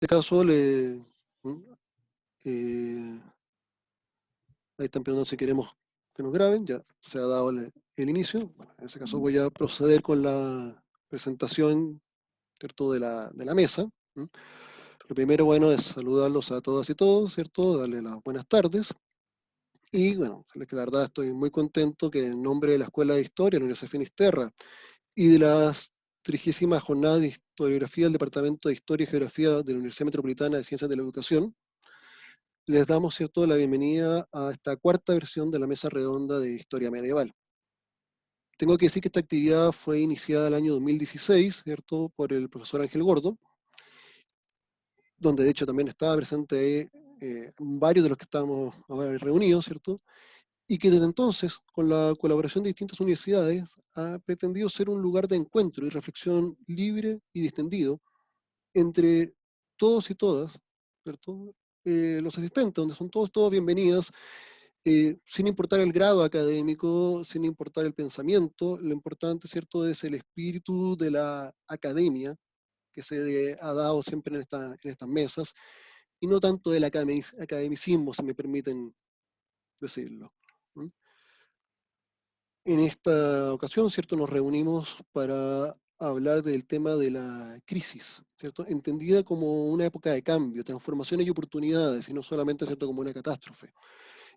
este caso, eh, ahí están preguntando si queremos que nos graben, ya se ha dado el inicio. Bueno, en ese caso voy a proceder con la presentación, ¿cierto?, de la mesa. Lo primero, bueno, es saludarlos a todas y todos, ¿cierto?, darles las buenas tardes. Y bueno, que la verdad estoy muy contento que en nombre de la Escuela de Historia de la Universidad de Finisterra y de las 30ª Jornada de Historiografía del Departamento de Historia y Geografía de la Universidad Metropolitana de Ciencias de la Educación, les damos, ¿cierto?, la bienvenida a esta cuarta versión de la Mesa Redonda de Historia Medieval. Tengo que decir que esta actividad fue iniciada el año 2016, ¿cierto?, por el profesor Ángel Gordo, donde de hecho también estaba presente varios de los que estábamos ahora reunidos, ¿cierto?, y que desde entonces, con la colaboración de distintas universidades, ha pretendido ser un lugar de encuentro y reflexión libre y distendido entre todos y todas, ¿cierto? Los asistentes, donde son todos bienvenidos, sin importar el grado académico, sin importar el pensamiento, lo importante, ¿cierto?, es el espíritu de la academia que se ha dado siempre en estas mesas, y no tanto el academicismo, si me permiten decirlo. En esta ocasión, ¿cierto?, nos reunimos para hablar del tema de la crisis, ¿cierto?, entendida como una época de cambio, transformaciones y oportunidades, y no solamente, ¿cierto?, como una catástrofe.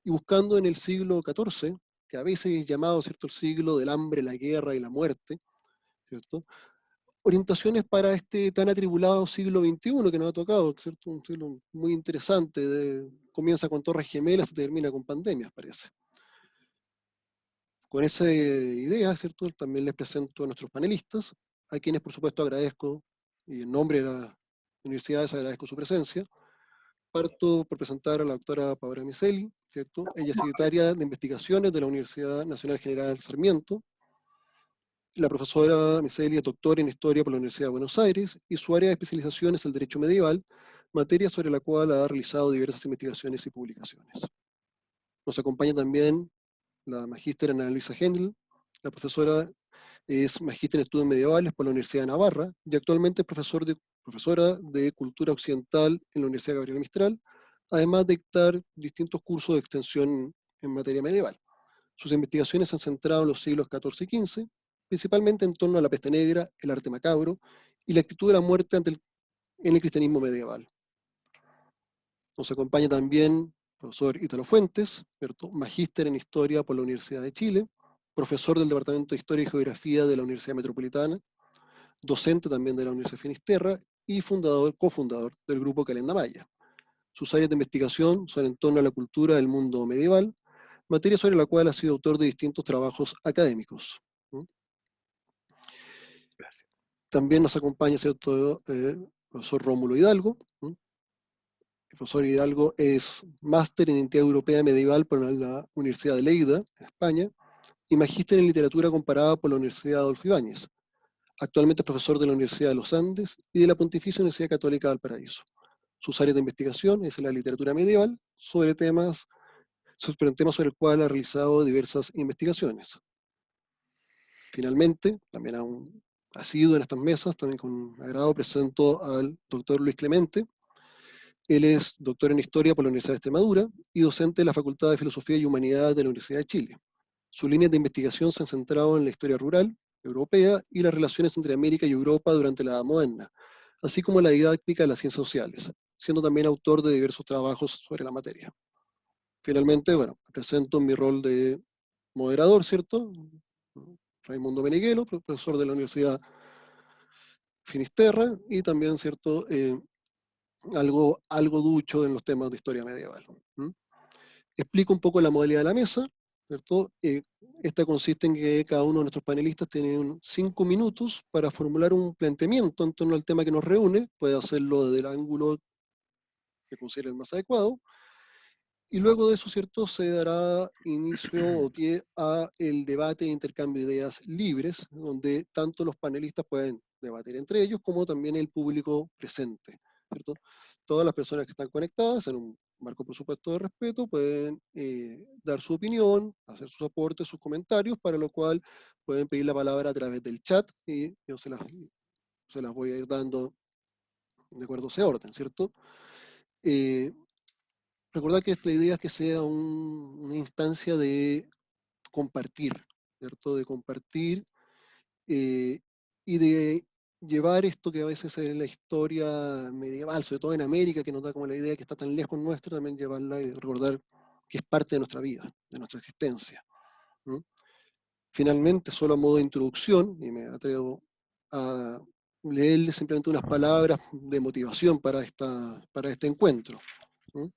Y buscando en el siglo XIV, que a veces es llamado, ¿cierto?, el siglo del hambre, la guerra y la muerte, ¿cierto?, orientaciones para este tan atribulado siglo XXI que nos ha tocado, ¿cierto?, un siglo muy interesante, comienza con torres gemelas y termina con pandemias, parece. Con esa idea, ¿cierto?, también les presento a nuestros panelistas, a quienes por supuesto agradezco, y en nombre de las universidades agradezco su presencia. Parto por presentar a la doctora Paola Miseli, ¿cierto? Ella es secretaria de Investigaciones de la Universidad Nacional General Sarmiento. La profesora Miseli es doctora en Historia por la Universidad de Buenos Aires y su área de especialización es el Derecho Medieval, materia sobre la cual ha realizado diversas investigaciones y publicaciones. Nos acompaña también la magíster Ana Luisa Hendel. La profesora es magíster en estudios medievales por la Universidad de Navarra y actualmente es profesora de Cultura Occidental en la Universidad Gabriela Mistral, además de dictar distintos cursos de extensión en materia medieval. Sus investigaciones se han centrado en los siglos XIV y XV, principalmente en torno a la peste negra, el arte macabro y la actitud de la muerte en el cristianismo medieval. Nos acompaña también el profesor Ítalo Fuentes, ¿cierto?, magíster en Historia por la Universidad de Chile, profesor del Departamento de Historia y Geografía de la Universidad Metropolitana, docente también de la Universidad de Finisterra y cofundador del grupo Calenda Maya. Sus áreas de investigación son en torno a la cultura del mundo medieval, materia sobre la cual ha sido autor de distintos trabajos académicos. Gracias. También nos acompaña, ¿cierto?, el profesor Rómulo Hidalgo. El profesor Hidalgo es máster en Identidad Europea Medieval por la Universidad de Lleida, en España, y magíster en Literatura Comparada por la Universidad Adolfo Ibáñez. Actualmente es profesor de la Universidad de los Andes y de la Pontificia Universidad Católica de Valparaíso. Sus áreas de investigación es la literatura medieval, sobre temas sobre el cual ha realizado diversas investigaciones. Finalmente, también ha sido en estas mesas, también con agrado presento al doctor Luis Clemente. Él es doctor en Historia por la Universidad de Extremadura y docente de la Facultad de Filosofía y Humanidades de la Universidad de Chile. Sus líneas de investigación se han centrado en la historia rural, europea y las relaciones entre América y Europa durante la Edad Moderna, así como la didáctica de las ciencias sociales, siendo también autor de diversos trabajos sobre la materia. Finalmente, bueno, presento mi rol de moderador, ¿cierto? Raimundo Meniguelo, profesor de la Universidad Finisterra y también, ¿cierto?, algo ducho en los temas de historia medieval. Explico un poco la modalidad de la mesa, ¿cierto? Esta consiste en que cada uno de nuestros panelistas tiene 5 minutos para formular un planteamiento en torno al tema que nos reúne, puede hacerlo desde el ángulo que considere el más adecuado, y luego de eso, ¿cierto?, se dará inicio o pie a el debate e intercambio de ideas libres, donde tanto los panelistas pueden debatir entre ellos, como también el público presente, ¿cierto? Todas las personas que están conectadas, en un marco, por supuesto, de respeto, pueden dar su opinión, hacer sus aportes, sus comentarios, para lo cual pueden pedir la palabra a través del chat, y yo se las voy a ir dando de acuerdo a ese orden, ¿cierto? Eh, Recordar que la idea es que sea una instancia de compartir, ¿cierto? De compartir eh, y de llevar esto que a veces es la historia medieval, sobre todo en América, que nos da como la idea de que está tan lejos nuestro, también llevarla y recordar que es parte de nuestra vida, de nuestra existencia. ¿No? Finalmente, solo a modo de introducción, y me atrevo a leerle simplemente unas palabras de motivación para este encuentro. ¿No?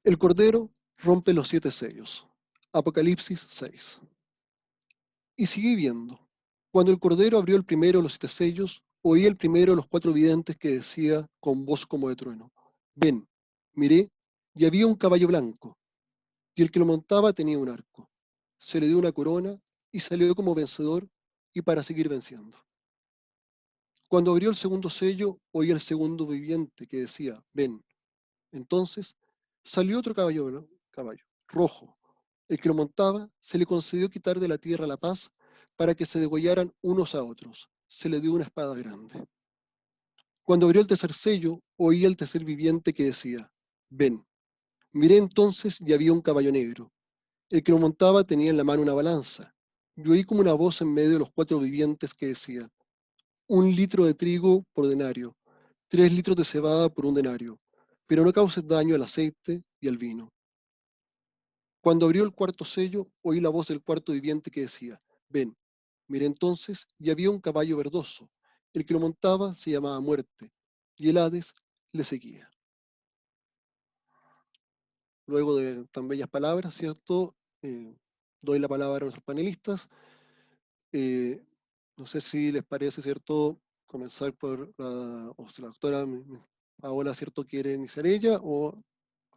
El Cordero rompe los 7 sellos. Apocalipsis 6. Y seguí viendo. Cuando el Cordero abrió el primero de los 7 sellos, oí el primero de los 4 videntes que decía con voz como de trueno: ven. Miré, y había un caballo blanco, y el que lo montaba tenía un arco. Se le dio una corona, y salió como vencedor, y para seguir venciendo. Cuando abrió el segundo sello, oí el segundo viviente que decía: ven. Entonces salió otro caballo rojo. El que lo montaba se le concedió quitar de la tierra la paz para que se degollaran unos a otros. Se le dio una espada grande. Cuando abrió el tercer sello, oí el tercer viviente que decía: ven. Miré entonces y había un caballo negro. El que lo montaba tenía en la mano una balanza. Y oí como una voz en medio de los 4 vivientes que decía: 1 litro de trigo por denario, 3 litros de cebada por un denario, pero no causes daño al aceite y al vino. Cuando abrió el cuarto sello, oí la voz del cuarto viviente que decía: ven. Miré entonces y había un caballo verdoso. El que lo montaba se llamaba Muerte, y el Hades le seguía. Luego de tan bellas palabras, ¿cierto? Doy la palabra a nuestros panelistas. Eh, no sé si les parece, ¿cierto? Comenzar por o si la doctora Paola, ¿cierto? ¿Quiere iniciar ella o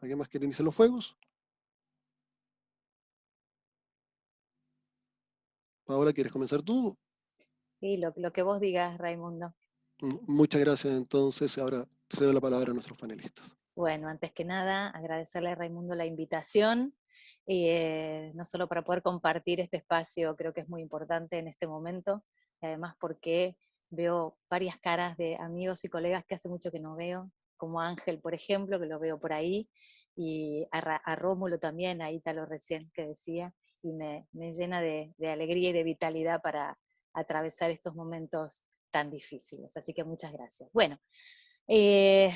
alguien más quiere iniciar los fuegos? Paola, ¿quieres comenzar tú? Sí, lo que vos digas, Raimundo. Muchas gracias. Entonces, ahora cedo la palabra a nuestros panelistas. Bueno, antes que nada, agradecerle a Raimundo la invitación, no solo para poder compartir este espacio, creo que es muy importante en este momento, y además porque veo varias caras de amigos y colegas que hace mucho que no veo, como Ángel, por ejemplo, que lo veo por ahí, y a Rómulo también, a Ítalo recién que decía, y me llena de alegría y de vitalidad para atravesar estos momentos tan difíciles. Así que muchas gracias. Bueno, eh,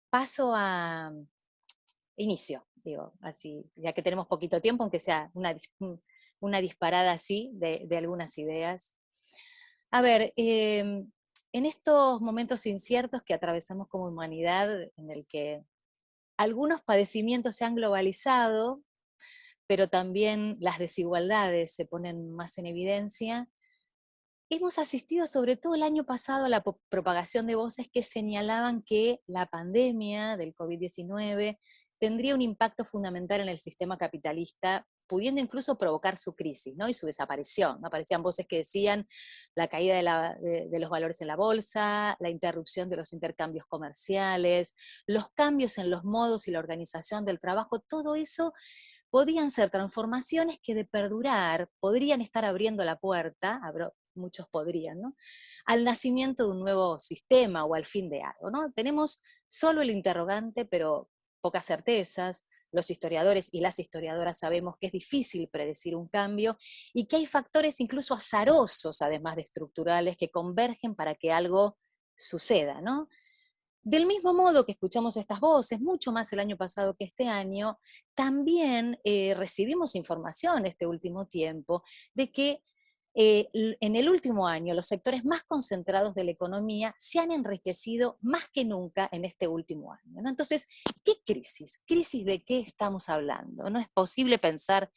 paso a inicio, digo, así, ya que tenemos poquito tiempo, aunque sea una disparada así de algunas ideas. A ver, en estos momentos inciertos que atravesamos como humanidad, en el que algunos padecimientos se han globalizado, pero también las desigualdades se ponen más en evidencia, hemos asistido sobre todo el año pasado a la propagación de voces que señalaban que la pandemia del COVID-19 tendría un impacto fundamental en el sistema capitalista, pudiendo incluso provocar su crisis, ¿no? Y su desaparición. ¿No? Aparecían voces que decían la caída de los valores en la bolsa, la interrupción de los intercambios comerciales, los cambios en los modos y la organización del trabajo, todo eso podían ser transformaciones que de perdurar podrían estar abriendo la puerta, muchos podrían, ¿no? Al nacimiento de un nuevo sistema o al fin de algo, ¿no? Tenemos solo el interrogante, pero pocas certezas. Los historiadores y las historiadoras sabemos que es difícil predecir un cambio y que hay factores incluso azarosos, además de estructurales, que convergen para que algo suceda, ¿no? Del mismo modo que escuchamos estas voces, mucho más el año pasado que este año, también recibimos información este último tiempo de que en el último año los sectores más concentrados de la economía se han enriquecido más que nunca en este último año, ¿no? Entonces, ¿qué crisis? ¿Crisis de qué estamos hablando? No es posible pensar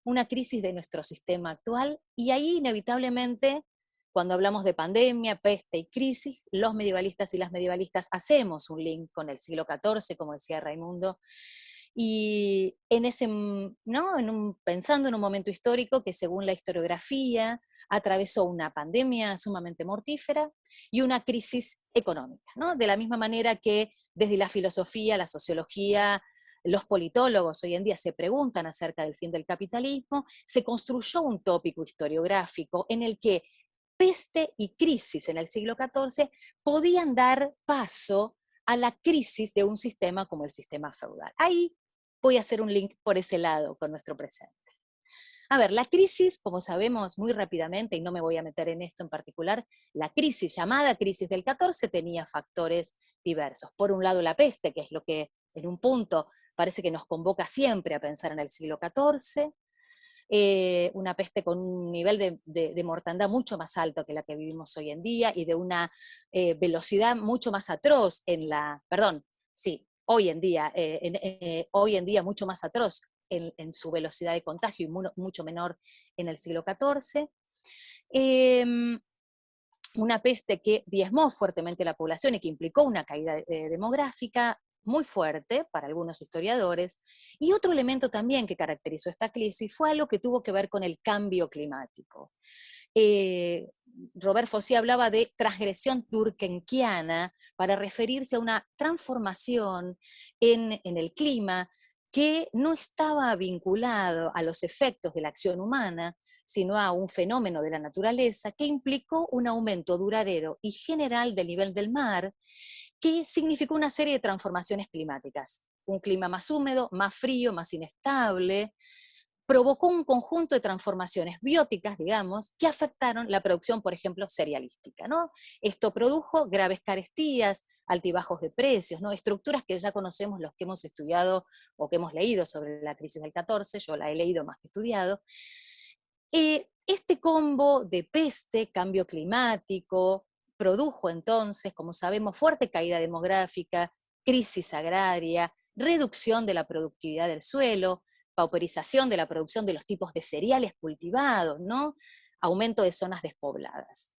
una crisis de nuestro sistema actual y ahí inevitablemente, cuando hablamos de pandemia, peste y crisis, los medievalistas y las medievalistas hacemos un link con el siglo XIV, como decía Raimundo, y en ese, ¿no? Pensando en un momento histórico que según la historiografía atravesó una pandemia sumamente mortífera y una crisis económica, ¿no? De la misma manera que desde la filosofía, la sociología, los politólogos hoy en día se preguntan acerca del fin del capitalismo, se construyó un tópico historiográfico en el que peste y crisis en el siglo XIV podían dar paso a la crisis de un sistema como el sistema feudal. Ahí voy a hacer un link por ese lado con nuestro presente. A ver, la crisis, como sabemos muy rápidamente, y no me voy a meter en esto en particular, la crisis llamada crisis del XIV tenía factores diversos. Por un lado la peste, que es lo que en un punto parece que nos convoca siempre a pensar en el siglo XIV, una peste con un nivel de mortandad mucho más alto que la que vivimos hoy en día y de una velocidad mucho más atroz en la, perdón, sí, hoy en día mucho más atroz en su velocidad de contagio y mucho menor en el siglo XIV. Una peste que diezmó fuertemente la población y que implicó una caída demográfica muy fuerte para algunos historiadores. Y otro elemento también que caracterizó esta crisis fue algo que tuvo que ver con el cambio climático. Eh, Robert Fossé hablaba de transgresión turkenquiana para referirse a una transformación en el clima que no estaba vinculado a los efectos de la acción humana, sino a un fenómeno de la naturaleza que implicó un aumento duradero y general del nivel del mar, que significó una serie de transformaciones climáticas. Un clima más húmedo, más frío, más inestable, provocó un conjunto de transformaciones bióticas, digamos, que afectaron la producción, por ejemplo, cerealística, ¿no? Esto produjo graves carestías, altibajos de precios, ¿no? Estructuras que ya conocemos los que hemos estudiado o que hemos leído sobre la crisis del 14, yo la he leído más que estudiado. Este combo de peste, cambio climático, produjo entonces, como sabemos, fuerte caída demográfica, crisis agraria, reducción de la productividad del suelo, pauperización de la producción de los tipos de cereales cultivados, ¿no? Aumento de zonas despobladas.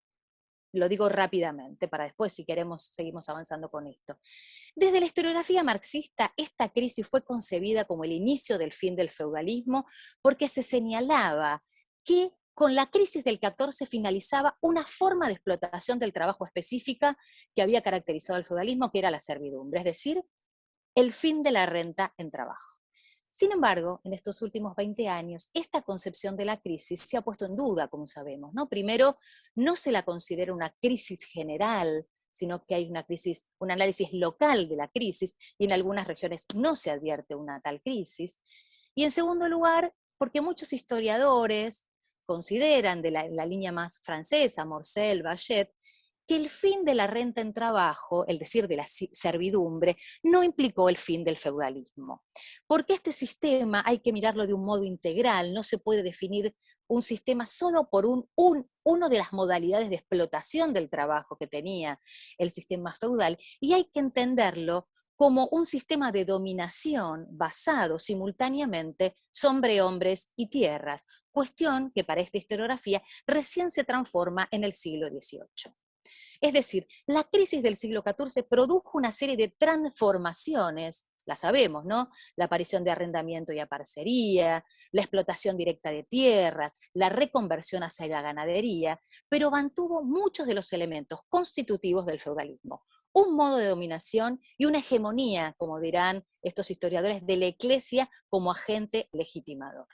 Lo digo rápidamente, para después, si queremos, seguimos avanzando con esto. Desde la historiografía marxista, esta crisis fue concebida como el inicio del fin del feudalismo, porque se señalaba que con la crisis del 14 finalizaba una forma de explotación del trabajo específica que había caracterizado el feudalismo, que era la servidumbre, es decir, el fin de la renta en trabajo. Sin embargo, en estos últimos 20 años, esta concepción de la crisis se ha puesto en duda, como sabemos, ¿no? Primero, no se la considera una crisis general, sino que hay una crisis, un análisis local de la crisis, y en algunas regiones no se advierte una tal crisis. Y en segundo lugar, porque muchos historiadores consideran, de la línea más francesa, Morcel, Bachet, que el fin de la renta en trabajo, es decir, de la servidumbre, no implicó el fin del feudalismo. Porque este sistema hay que mirarlo de un modo integral, no se puede definir un sistema solo por uno de las modalidades de explotación del trabajo que tenía el sistema feudal, y hay que entenderlo como un sistema de dominación basado simultáneamente sobre hombres y tierras, cuestión que para esta historiografía recién se transforma en el siglo XVIII. Es decir, la crisis del siglo XIV produjo una serie de transformaciones, la sabemos, ¿no? La aparición de arrendamiento y aparcería, la explotación directa de tierras, la reconversión hacia la ganadería, pero mantuvo muchos de los elementos constitutivos del feudalismo. Un modo de dominación y una hegemonía, como dirán estos historiadores, de la Iglesia como agente legitimador.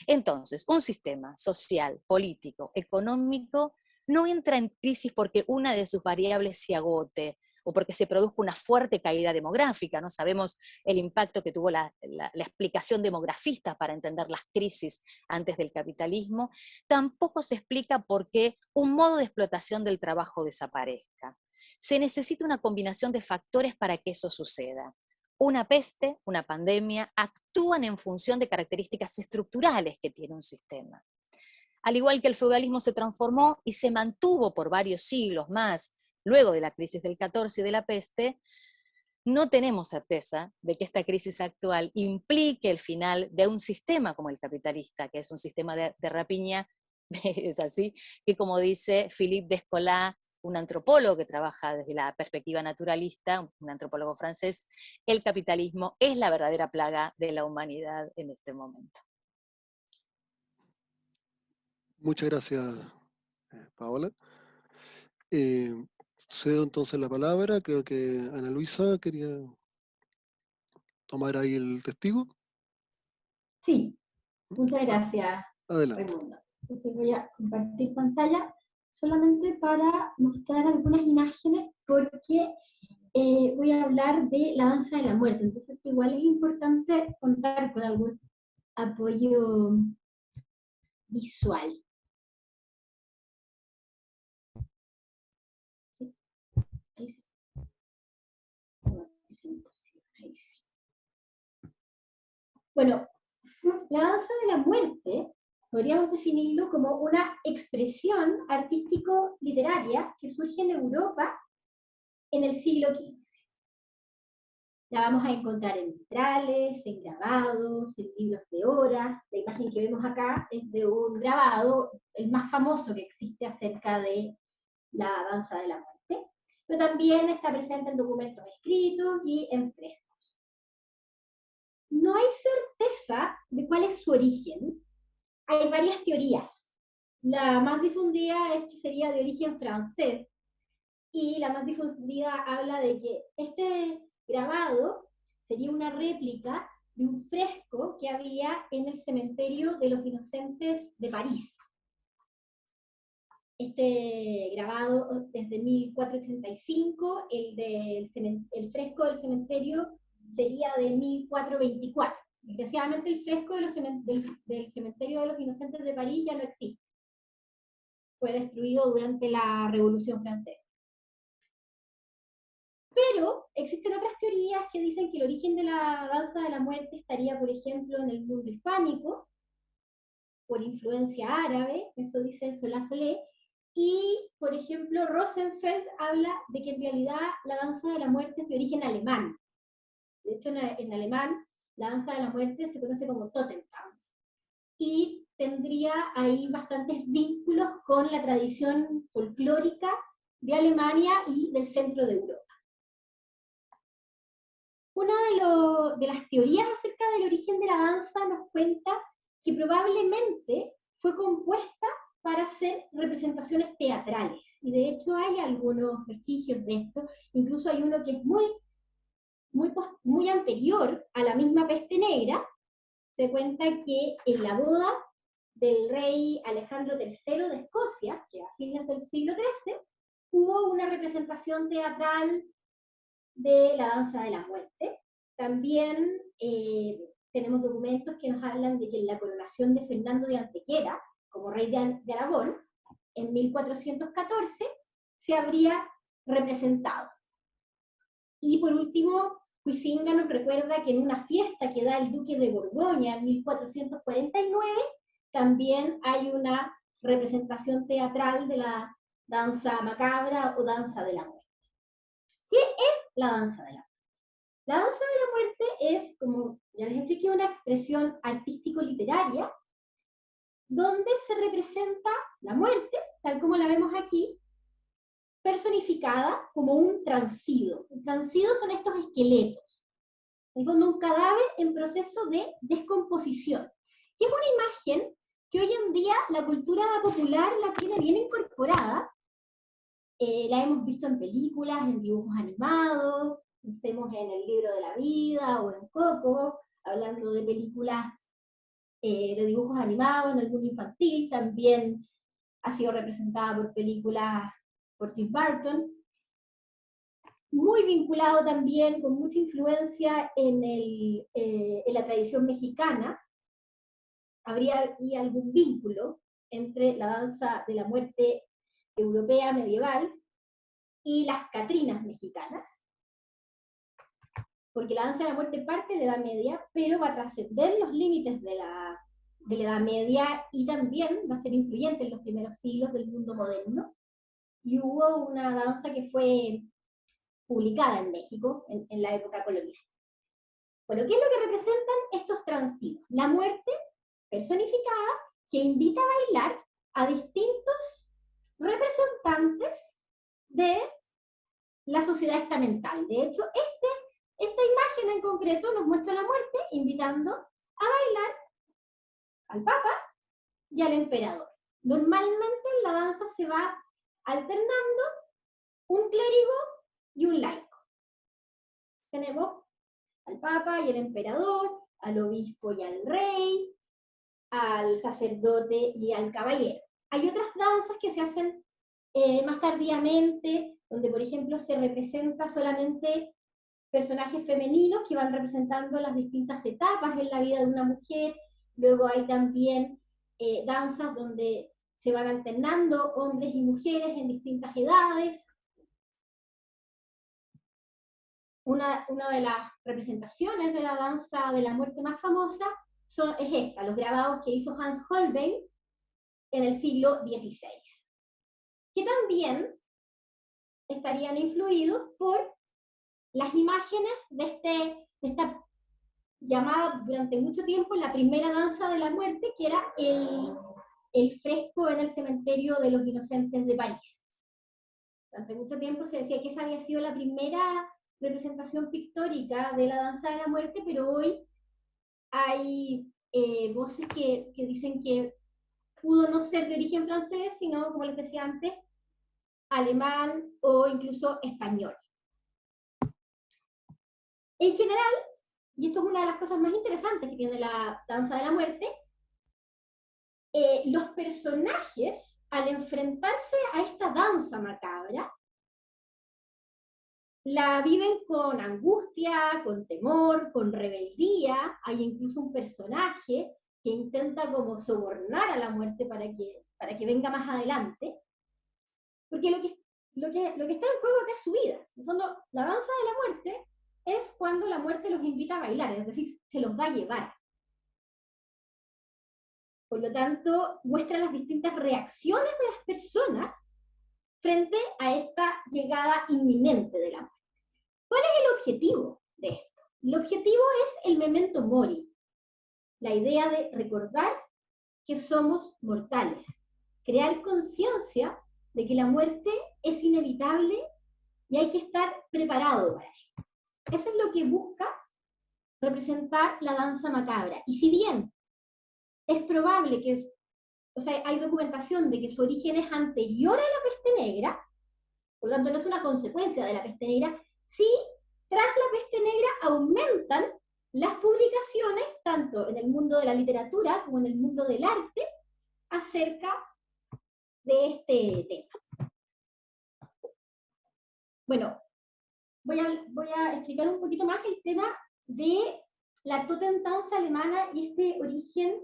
Entonces, un sistema social, político, económico no entra en crisis porque una de sus variables se agote o porque se produzca una fuerte caída demográfica. No sabemos el impacto que tuvo la explicación demografista para entender las crisis antes del capitalismo. Tampoco se explica por qué un modo de explotación del trabajo desaparezca. Se necesita una combinación de factores para que eso suceda. Una peste, una pandemia, actúan en función de características estructurales que tiene un sistema. Al igual que el feudalismo se transformó y se mantuvo por varios siglos más, luego de la crisis del 14 y de la peste, no tenemos certeza de que esta crisis actual implique el final de un sistema como el capitalista, que es un sistema de rapiña, es así, que como dice Philippe Descola, un antropólogo que trabaja desde la perspectiva naturalista, un antropólogo francés, el capitalismo es la verdadera plaga de la humanidad en este momento. Muchas gracias, Paola. Eh, Cedo entonces la palabra. Creo que Ana Luisa quería tomar ahí el testigo. Sí, muchas Ah, gracias, adelante. Raimundo. Entonces voy a compartir pantalla. solamente para mostrar algunas imágenes, porque voy a hablar de la danza de la muerte. Entonces, igual es importante contar con algún apoyo visual. Ahí sí. Ahí sí. Bueno, la danza de la muerte podríamos definirlo como una expresión artístico-literaria que surge en Europa en el siglo XV. La vamos a encontrar en vitrales, en grabados, en libros de horas. La imagen que vemos acá es de un grabado, el más famoso que existe acerca de la danza de la muerte, pero también está presente en documentos escritos y en frescos. No hay certeza de cuál es su origen. Hay varias teorías. La más difundida es que sería de origen francés, y la más difundida habla de que este grabado sería una réplica de un fresco que había en el cementerio de los Inocentes de París. Este grabado es de 1485, el fresco del cementerio sería de 1424. Desgraciadamente el fresco del cementerio de los Inocentes de París ya no existe. Fue destruido durante la Revolución Francesa. Pero existen otras teorías que dicen que el origen de la danza de la muerte estaría, por ejemplo, en el mundo hispánico, por influencia árabe, eso dice Solá Solé, y, por ejemplo, Rosenfeld habla de que en realidad la danza de la muerte es de origen alemán. De hecho, en alemán, la danza de la muerte se conoce como Totentanz, y tendría ahí bastantes vínculos con la tradición folclórica de Alemania y del centro de Europa. Una de las teorías acerca del origen de la danza nos cuenta que probablemente fue compuesta para hacer representaciones teatrales, y de hecho hay algunos vestigios de esto. Incluso hay uno que es muy anterior a la misma peste negra. Se cuenta que en la boda del rey Alejandro III de Escocia, que a fines del siglo XIII, hubo una representación teatral de la danza de la muerte. También tenemos documentos que nos hablan de que en la coronación de Fernando de Antequera, como rey de Aragón, en 1414, se habría representado. Y por último, Huizinga nos recuerda que en una fiesta que da el duque de Borgoña en 1449, también hay una representación teatral de la danza macabra o danza de la muerte. ¿Qué es la danza de la muerte? La danza de la muerte es, como ya les expliqué, una expresión artístico-literaria donde se representa la muerte, tal como la vemos aquí, personificada como un transido. Un transido son estos esqueletos, en fondo un cadáver en proceso de descomposición. Y es una imagen que hoy en día la cultura popular la tiene bien incorporada. La hemos visto en películas, en dibujos animados, pensemos en El libro de la vida o en Coco, hablando de películas de dibujos animados, en el mundo infantil. También ha sido representada por películas por Tim Burton. Muy vinculado también, con mucha influencia en la tradición mexicana. Habría aquí algún vínculo entre la danza de la muerte europea medieval y las catrinas mexicanas, porque la danza de la muerte parte de la Edad Media, pero va a trascender los límites de la Edad Media, y también va a ser influyente en los primeros siglos del mundo moderno. Y hubo una danza que fue publicada en México en la época colonial. Bueno, ¿qué es lo que representan estos transidos? La muerte personificada, que invita a bailar a distintos representantes de la sociedad estamental. De hecho, esta imagen en concreto nos muestra a la muerte invitando a bailar al Papa y al emperador. Normalmente en la danza se va alternando un clérigo y un laico. Tenemos al Papa y al emperador, al obispo y al rey, al sacerdote y al caballero. Hay otras danzas que se hacen más tardíamente, donde por ejemplo se representa solamente personajes femeninos que van representando las distintas etapas en la vida de una mujer. Luego hay también danzas donde se van alternando hombres y mujeres en distintas edades. Una de las representaciones de la danza de la muerte más famosa es esta, los grabados que hizo Hans Holbein en el siglo XVI, que también estarían influidos por las imágenes de esta llamada durante mucho tiempo la primera danza de la muerte, que era el fresco en el cementerio de los inocentes de París. Durante mucho tiempo se decía que esa había sido la primera representación pictórica de la danza de la muerte, pero hoy hay voces que dicen que pudo no ser de origen francés, sino, como les decía antes, alemán o incluso español. En general, y esto es una de las cosas más interesantes que tiene la danza de la muerte, los personajes, al enfrentarse a esta danza macabra, la viven con angustia, con temor, con rebeldía. Hay incluso un personaje que intenta como sobornar a la muerte para que venga más adelante, porque lo que está en juego es su vida. En el fondo, la danza de la muerte es cuando la muerte los invita a bailar, es decir, se los va a llevar. Por lo tanto, muestra las distintas reacciones de las personas frente a esta llegada inminente de la muerte. ¿Cuál es el objetivo de esto? El objetivo es el memento mori, la idea de recordar que somos mortales, crear conciencia de que la muerte es inevitable y hay que estar preparado para ello. Eso es lo que busca representar la danza macabra. Y si bien es probable que, o sea, hay documentación de que su origen es anterior a la peste negra, por lo tanto no es una consecuencia de la peste negra, sí, tras la peste negra aumentan las publicaciones, tanto en el mundo de la literatura como en el mundo del arte, acerca de este tema. Bueno, voy a explicar un poquito más el tema de la Totentanz alemana y este origen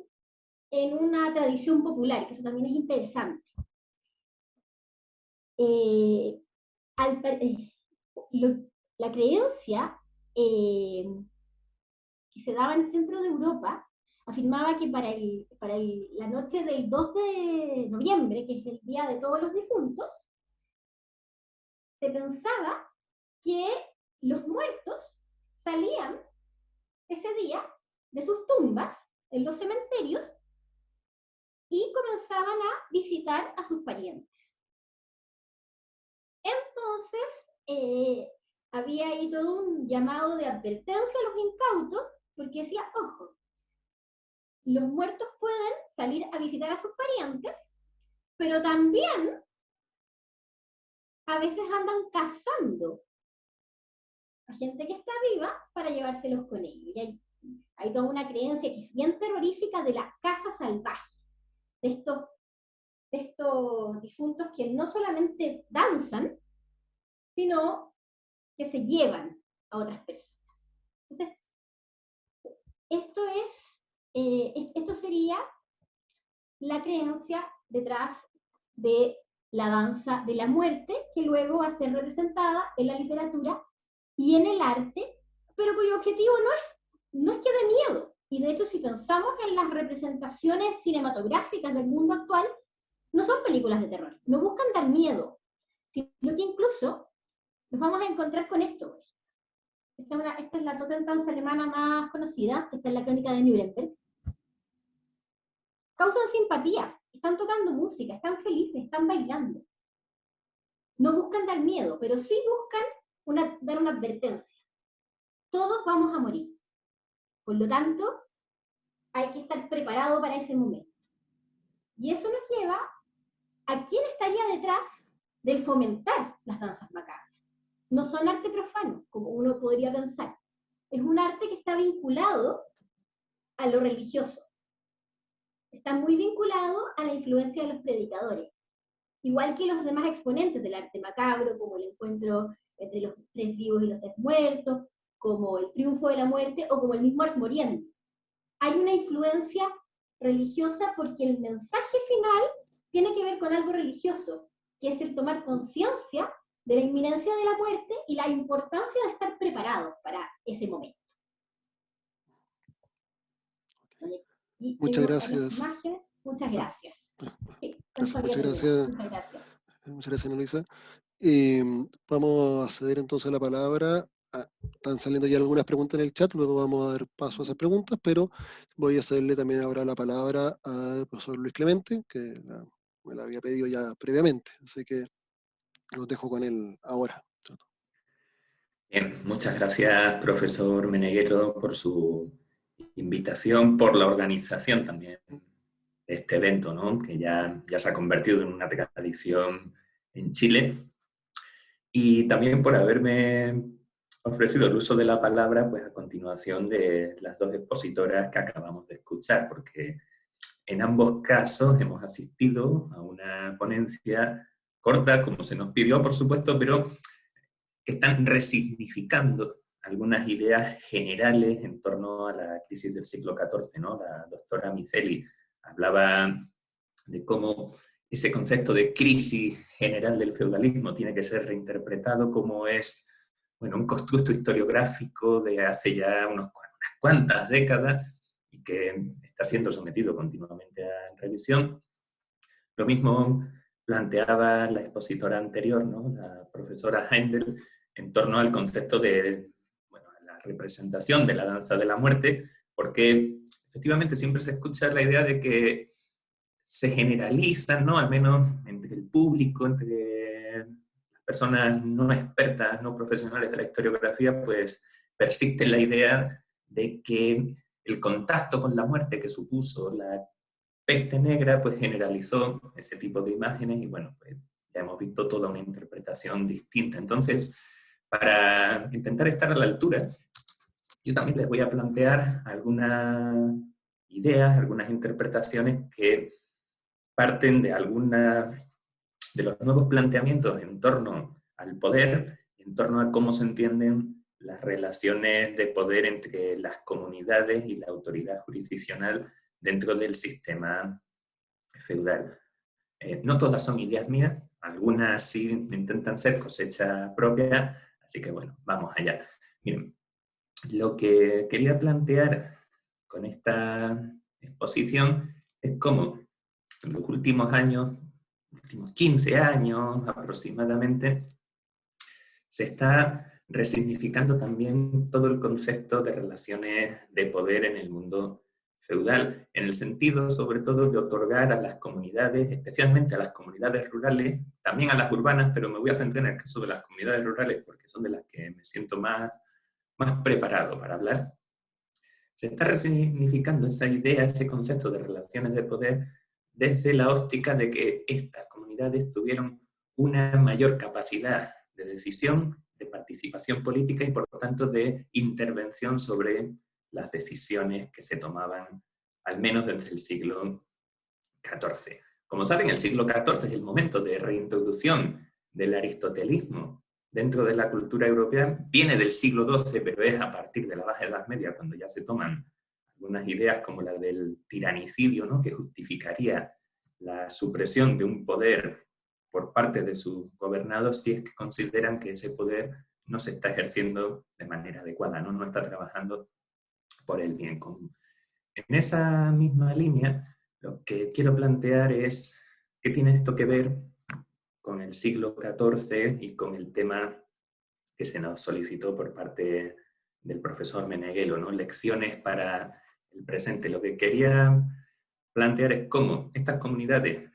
en una tradición popular, que eso también es interesante. La creencia que se daba en el centro de Europa afirmaba que para la noche del 2 de noviembre, que es el Día de Todos los Difuntos, se pensaba que los muertos salían ese día de sus tumbas en los cementerios y comenzaban a visitar a sus parientes. Entonces, había ahí todo un llamado de advertencia a los incautos, porque decía, ojo, los muertos pueden salir a visitar a sus parientes, pero también a veces andan cazando a gente que está viva para llevárselos con ellos. Y hay toda una creencia que es bien terrorífica de la caza salvaje, de estos difuntos que no solamente danzan, sino que se llevan a otras personas. Entonces, esto sería la creencia detrás de la danza de la muerte, que luego va a ser representada en la literatura y en el arte, pero cuyo objetivo no es que dé miedo. Y de hecho, si pensamos en las representaciones cinematográficas del mundo actual, no son películas de terror, no buscan dar miedo, sino que incluso nos vamos a encontrar con esto. Esta es la Totentanz alemana más conocida, esta es la Crónica de Nuremberg. Causan simpatía, están tocando música, están felices, están bailando. No buscan dar miedo, pero sí buscan dar una advertencia. Todos vamos a morir. Por lo tanto, hay que estar preparado para ese momento. Y eso nos lleva a quién estaría detrás del fomentar las danzas macabras. No son arte profano, como uno podría pensar. Es un arte que está vinculado a lo religioso. Está muy vinculado a la influencia de los predicadores. igual que los demás exponentes del arte macabro, como el encuentro entre los tres vivos y los tres muertos, como el triunfo de la muerte, o como el mismo Ars Moriendi. Hay una influencia religiosa porque el mensaje final tiene que ver con algo religioso, que es el tomar conciencia de la inminencia de la muerte y la importancia de estar preparados para ese momento. Y Muchas tenemos varias gracias. imágenes. Muchas gracias. Sí, Muchas gracias. Muchas gracias. Muchas gracias, Ana Luisa. Vamos a ceder entonces la palabra. Están saliendo ya algunas preguntas en el chat, luego vamos a dar paso a esas preguntas, pero voy a cederle también ahora la palabra al profesor Luis Clemente, que me la había pedido ya previamente, así que los dejo con él ahora. Bien, muchas gracias, profesor Meneguero, por su invitación, por la organización también de este evento, ¿no? Que ya se ha convertido en una tradición en Chile, y también por haberme ofrecido el uso de la palabra, pues a continuación de las dos expositoras que acabamos de escuchar, porque en ambos casos hemos asistido a una ponencia corta, como se nos pidió, por supuesto, pero que están resignificando algunas ideas generales en torno a la crisis del siglo XIV, ¿no? La doctora Miceli hablaba de cómo ese concepto de crisis general del feudalismo tiene que ser reinterpretado como es, bueno, un constructo historiográfico de hace ya unas cuantas décadas y que está siendo sometido continuamente a revisión. Lo mismo planteaba la expositora anterior, ¿no? La profesora Heindel, en torno al concepto de, bueno, la representación de la danza de la muerte, porque efectivamente siempre se escucha la idea de que se generaliza, ¿no? Al menos entre el público, entre las personas no expertas, no profesionales de la historiografía, pues persiste la idea de que el contacto con la muerte que supuso la peste negra, pues generalizó ese tipo de imágenes y bueno, pues ya hemos visto toda una interpretación distinta. Entonces, para intentar estar a la altura, yo también les voy a plantear algunas ideas, algunas interpretaciones que parten de algunas de los nuevos planteamientos en torno al poder, en torno a cómo se entienden las relaciones de poder entre las comunidades y la autoridad jurisdiccional dentro del sistema feudal. No todas son ideas mías, algunas sí intentan ser cosecha propia, así que bueno, vamos allá. Miren, lo que quería plantear con esta exposición es cómo en los últimos años, últimos 15 años aproximadamente, se está resignificando también todo el concepto de relaciones de poder en el mundo feudal, en el sentido sobre todo de otorgar a las comunidades, especialmente a las comunidades rurales, también a las urbanas, pero me voy a centrar en el caso de las comunidades rurales porque son de las que me siento más preparado para hablar. Se está resignificando esa idea, ese concepto de relaciones de poder desde la óptica de que estas comunidades tuvieron una mayor capacidad de decisión, de participación política y por lo tanto de intervención sobre las decisiones que se tomaban al menos desde el siglo XIV. Como saben, el siglo XIV es el momento de reintroducción del aristotelismo dentro de la cultura europea. Viene del siglo XII, pero es a partir de la Baja Edad Media cuando ya se toman algunas ideas como la del tiranicidio, ¿no? Que justificaría la supresión de un poder por parte de sus gobernados si es que consideran que ese poder no se está ejerciendo de manera adecuada, no está trabajando por el bien común. En esa misma línea, lo que quiero plantear es qué tiene esto que ver con el siglo XIV y con el tema que se nos solicitó por parte del profesor Meneguelo, ¿no? Lecciones para el presente. Lo que quería plantear es cómo estas comunidades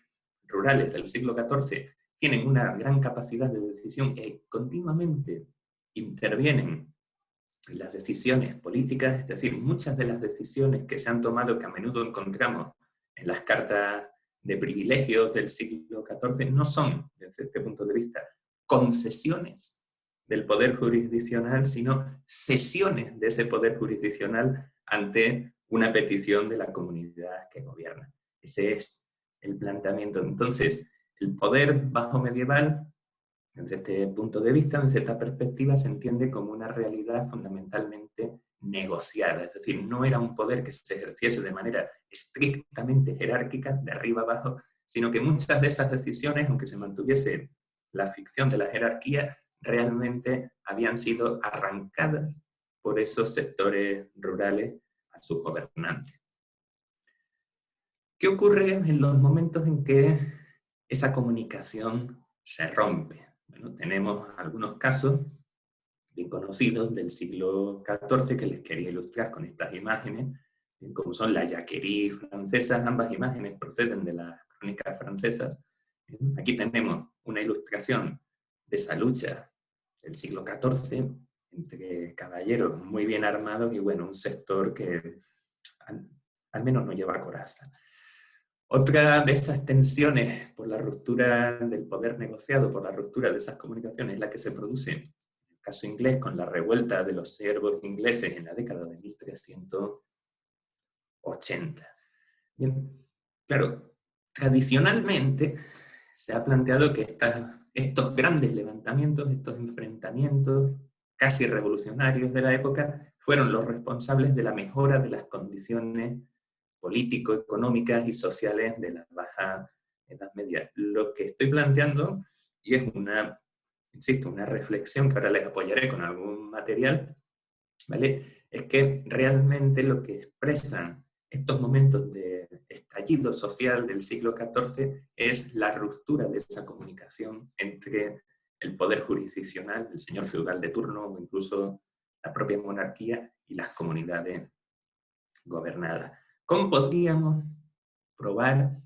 rurales del siglo XIV tienen una gran capacidad de decisión y continuamente intervienen en las decisiones políticas, es decir, muchas de las decisiones que se han tomado, que a menudo encontramos en las cartas de privilegios del siglo XIV, no son, desde este punto de vista, concesiones del poder jurisdiccional, sino cesiones de ese poder jurisdiccional ante una petición de la comunidad que gobierna. Ese es el planteamiento. Entonces, el poder bajo medieval, desde este punto de vista, desde esta perspectiva, se entiende como una realidad fundamentalmente negociada, es decir, no era un poder que se ejerciese de manera estrictamente jerárquica, de arriba abajo, sino que muchas de esas decisiones, aunque se mantuviese la ficción de la jerarquía, realmente habían sido arrancadas por esos sectores rurales a sus gobernantes. ¿Qué ocurre en los momentos en que esa comunicación se rompe? Bueno, tenemos algunos casos bien conocidos del siglo XIV que les quería ilustrar con estas imágenes, como son la Jacquerie francesa. Ambas imágenes proceden de las crónicas francesas. Aquí tenemos una ilustración de esa lucha del siglo XIV entre caballeros muy bien armados y, bueno, un sector que al menos no lleva coraza. Otra de esas tensiones por la ruptura del poder negociado, por la ruptura de esas comunicaciones, es la que se produce en el caso inglés con la revuelta de los siervos ingleses en la década de 1380. Bien, claro, tradicionalmente se ha planteado que estos grandes levantamientos, estos enfrentamientos casi revolucionarios de la época, fueron los responsables de la mejora de las condiciones político-económicas y sociales de la Baja Edad Media. Lo que estoy planteando, y es insisto, una reflexión que ahora les apoyaré con algún material, ¿vale? Es que realmente lo que expresan estos momentos de estallido social del siglo XIV es la ruptura de esa comunicación entre el poder jurisdiccional, el señor feudal de turno, o incluso la propia monarquía y las comunidades gobernadas. ¿Cómo podríamos probar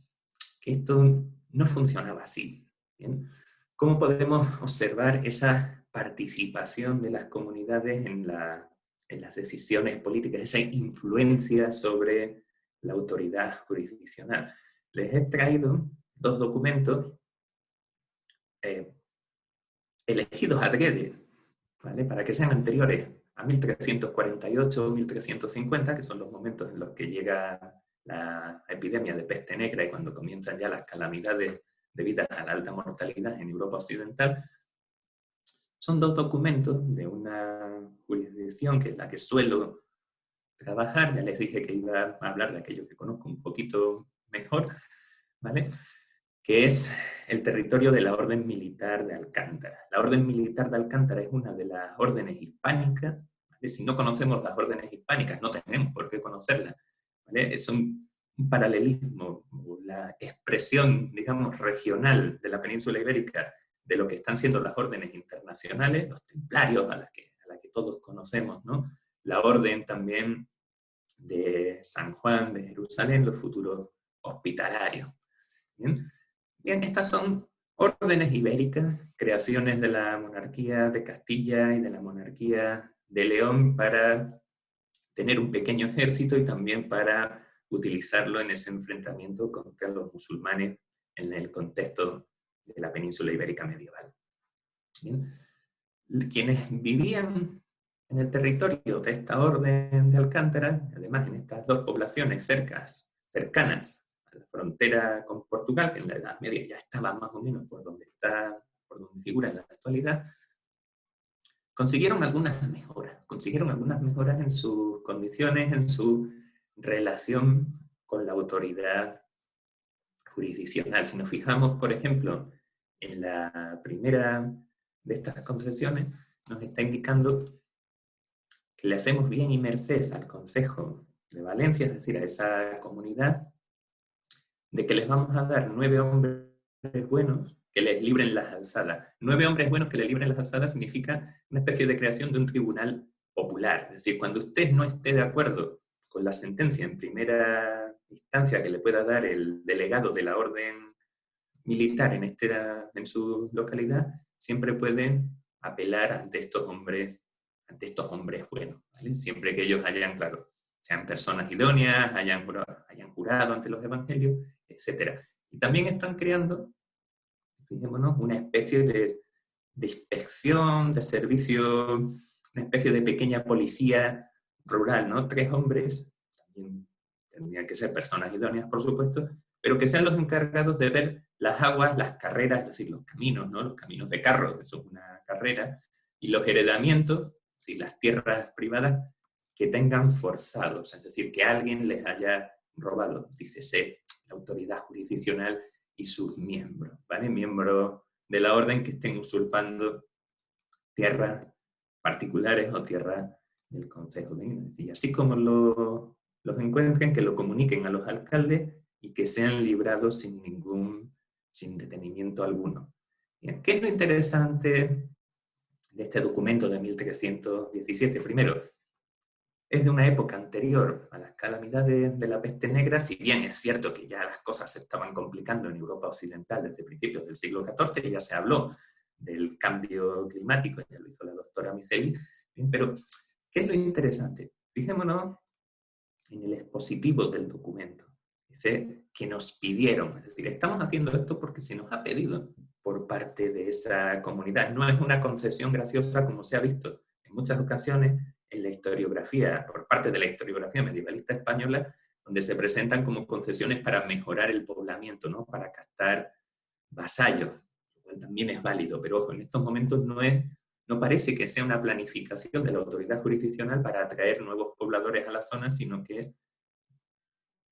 que esto no funcionaba así? ¿Bien? ¿Cómo podemos observar esa participación de las comunidades en las decisiones políticas, esa influencia sobre la autoridad jurisdiccional? Les he traído dos documentos elegidos adrede, ¿vale? Para que sean anteriores a 1348 o 1350, que son los momentos en los que llega la epidemia de peste negra y cuando comienzan ya las calamidades debidas a la alta mortalidad en Europa Occidental. Son dos documentos de una jurisdicción que es la que suelo trabajar. Ya les dije que iba a hablar de aquello que conozco un poquito mejor, ¿vale? Que es el territorio de la Orden Militar de Alcántara. La Orden Militar de Alcántara es una de las órdenes hispánicas, ¿vale? Si no conocemos las órdenes hispánicas, no tenemos por qué conocerlas, ¿vale? Es un paralelismo, la expresión, digamos, regional de la península ibérica de lo que están siendo las órdenes internacionales, los templarios a la que todos conocemos, ¿no? La orden también de San Juan de Jerusalén, los futuros hospitalarios. ¿Bien? Bien, estas son órdenes ibéricas, creaciones de la monarquía de Castilla y de la monarquía de León para tener un pequeño ejército y también para utilizarlo en ese enfrentamiento contra los musulmanes en el contexto de la península ibérica medieval. Bien. Quienes vivían en el territorio de esta orden de Alcántara, además en estas dos poblaciones cercanas a la frontera con Portugal, que en la Edad Media ya estaba más o menos por donde figura en la actualidad, consiguieron algunas mejoras en sus condiciones, en su relación con la autoridad jurisdiccional. Si nos fijamos, por ejemplo, en la primera de estas concesiones, nos está indicando que le hacemos bien y merced al Consejo de Valencia, es decir, a esa comunidad, de que les vamos a dar 9 hombres buenos que les libren las alzadas. 9 hombres buenos que les libren las alzadas significa una especie de creación de un tribunal popular. Es decir, cuando usted no esté de acuerdo con la sentencia en primera instancia que le pueda dar el delegado de la orden militar en su localidad, siempre pueden apelar ante estos hombres buenos, ¿vale? Siempre que ellos sean personas idóneas, hayan jurado ante los evangelios, etc. Y también están creando, fijémonos, una especie de inspección, de servicio, una especie de pequeña policía rural, ¿no? 3 hombres, también tendrían que ser personas idóneas, por supuesto, pero que sean los encargados de ver las aguas, las carreras, es decir, los caminos, ¿no? Los caminos de carros, eso es una carrera, y los heredamientos, es decir, las tierras privadas que tengan forzados, es decir, que alguien les haya robado, dícese la autoridad jurisdiccional y sus miembros, ¿vale? Miembros de la orden que estén usurpando tierras particulares o tierras del Consejo. Y así como los encuentren, que lo comuniquen a los alcaldes y que sean librados sin detenimiento alguno. Bien, ¿qué es lo interesante de este documento de 1317? Primero, es de una época anterior a las calamidades de la peste negra, si bien es cierto que ya las cosas se estaban complicando en Europa Occidental desde principios del siglo XIV, ya se habló del cambio climático, ya lo hizo la doctora Miceli, pero ¿qué es lo interesante? Fijémonos en el expositivo del documento. Dice que nos pidieron, es decir, estamos haciendo esto porque se nos ha pedido por parte de esa comunidad. No es una concesión graciosa como se ha visto en muchas ocasiones en la historiografía, por parte de la historiografía medievalista española, donde se presentan como concesiones para mejorar el poblamiento, ¿no? Para captar vasallos, lo cual también es válido, pero ojo, en estos momentos no parece que sea una planificación de la autoridad jurisdiccional para atraer nuevos pobladores a la zona, sino que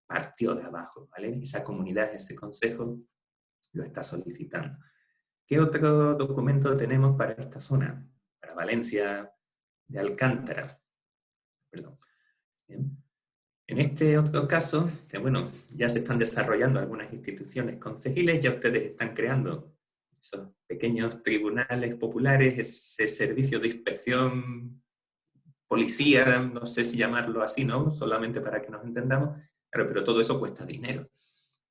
partió de abajo, ¿vale? Esa comunidad, ese consejo, lo está solicitando. ¿Qué otro documento tenemos para esta zona? Para Valencia de Alcántara. Perdón. Bien. En este otro caso, que bueno, ya se están desarrollando algunas instituciones concejiles, ya ustedes están creando esos pequeños tribunales populares, ese servicio de inspección, policía, no sé si llamarlo así, ¿no? Solamente para que nos entendamos, claro, pero todo eso cuesta dinero.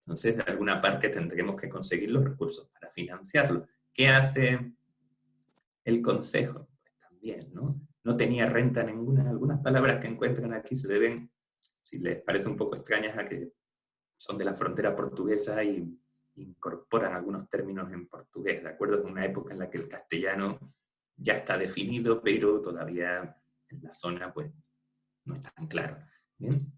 Entonces, de alguna parte tendremos que conseguir los recursos para financiarlo. ¿Qué hace el Consejo? Pues también, ¿no? No tenía renta ninguna. Algunas palabras que encuentran aquí se deben, si les parece un poco extrañas, a que son de la frontera portuguesa y incorporan algunos términos en portugués, ¿de acuerdo? Es una época en la que el castellano ya está definido, pero todavía en la zona pues no está tan claro. ¿Bien?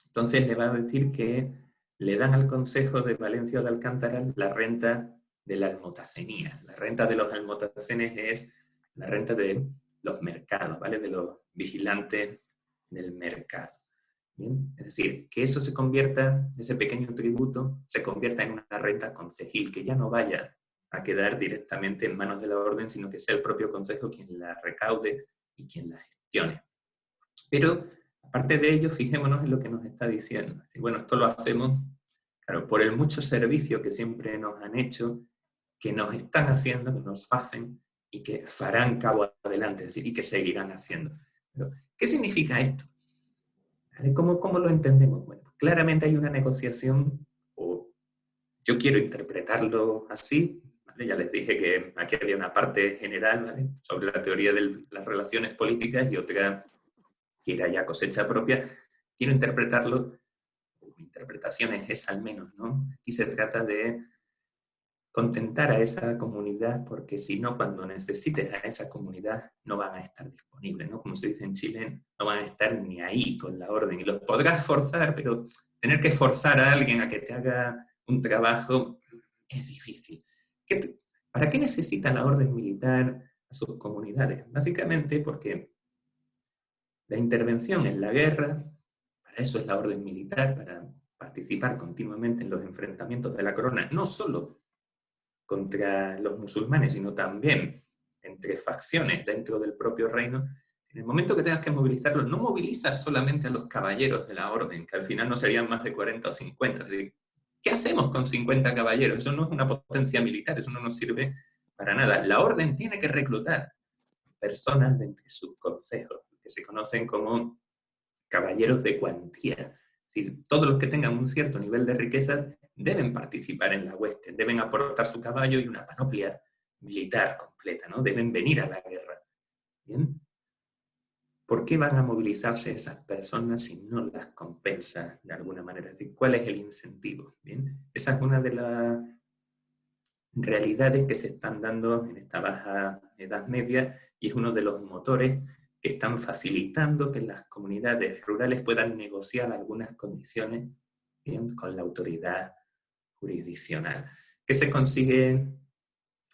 Entonces le va a decir que le dan al Consejo de Valencia o de Alcántara la renta de la almotacenía. La renta de los almotacenes es la renta de los mercados, ¿vale? De los vigilantes del mercado. ¿Bien? Es decir, que eso se convierta, ese pequeño tributo, se convierta en una renta concejil, que ya no vaya a quedar directamente en manos de la orden, sino que sea el propio Consejo quien la recaude y quien la gestione. Pero, aparte de ello, fijémonos en lo que nos está diciendo. Bueno, esto lo hacemos, claro, por el mucho servicio que siempre nos han hecho, que nos están haciendo, que nos hacen y que farán cabo adelante, es decir, y que seguirán haciendo. Pero, ¿qué significa esto? ¿Cómo lo entendemos? Bueno, pues claramente hay una negociación, o yo quiero interpretarlo así, ¿vale? Ya les dije que aquí había una parte general, ¿vale? Sobre la teoría de las relaciones políticas y otra que era ya cosecha propia. Quiero interpretarlo, mi interpretación es esa al menos, ¿no? Aquí se trata de contentar a esa comunidad, porque si no, cuando necesites a esa comunidad, no van a estar disponibles, ¿no? Como se dice en Chile, no van a estar ni ahí con la orden. Y los podrás forzar, pero tener que forzar a alguien a que te haga un trabajo es difícil. ¿Para qué necesita la orden militar a sus comunidades? Básicamente porque la intervención en la guerra, para eso es la orden militar, para participar continuamente en los enfrentamientos de la corona, no solo contra los musulmanes, sino también entre facciones dentro del propio reino. En el momento que tengas que movilizarlos, no movilizas solamente a los caballeros de la orden, que al final no serían más de 40 o 50. Es decir, ¿qué hacemos con 50 caballeros? Eso no es una potencia militar, eso no nos sirve para nada. La orden tiene que reclutar personas de entre sus consejos, que se conocen como caballeros de cuantía. Es decir, todos los que tengan un cierto nivel de riqueza deben participar en la hueste, deben aportar su caballo y una panoplia militar completa, ¿no? Deben venir a la guerra. ¿Bien? ¿Por qué van a movilizarse esas personas si no las compensa de alguna manera? Es decir, ¿cuál es el incentivo? ¿Bien? Esa es una de las realidades que se están dando en esta baja Edad Media y es uno de los motores que están facilitando que las comunidades rurales puedan negociar algunas condiciones, ¿bien?, con la autoridad jurisdiccional. ¿Qué se consigue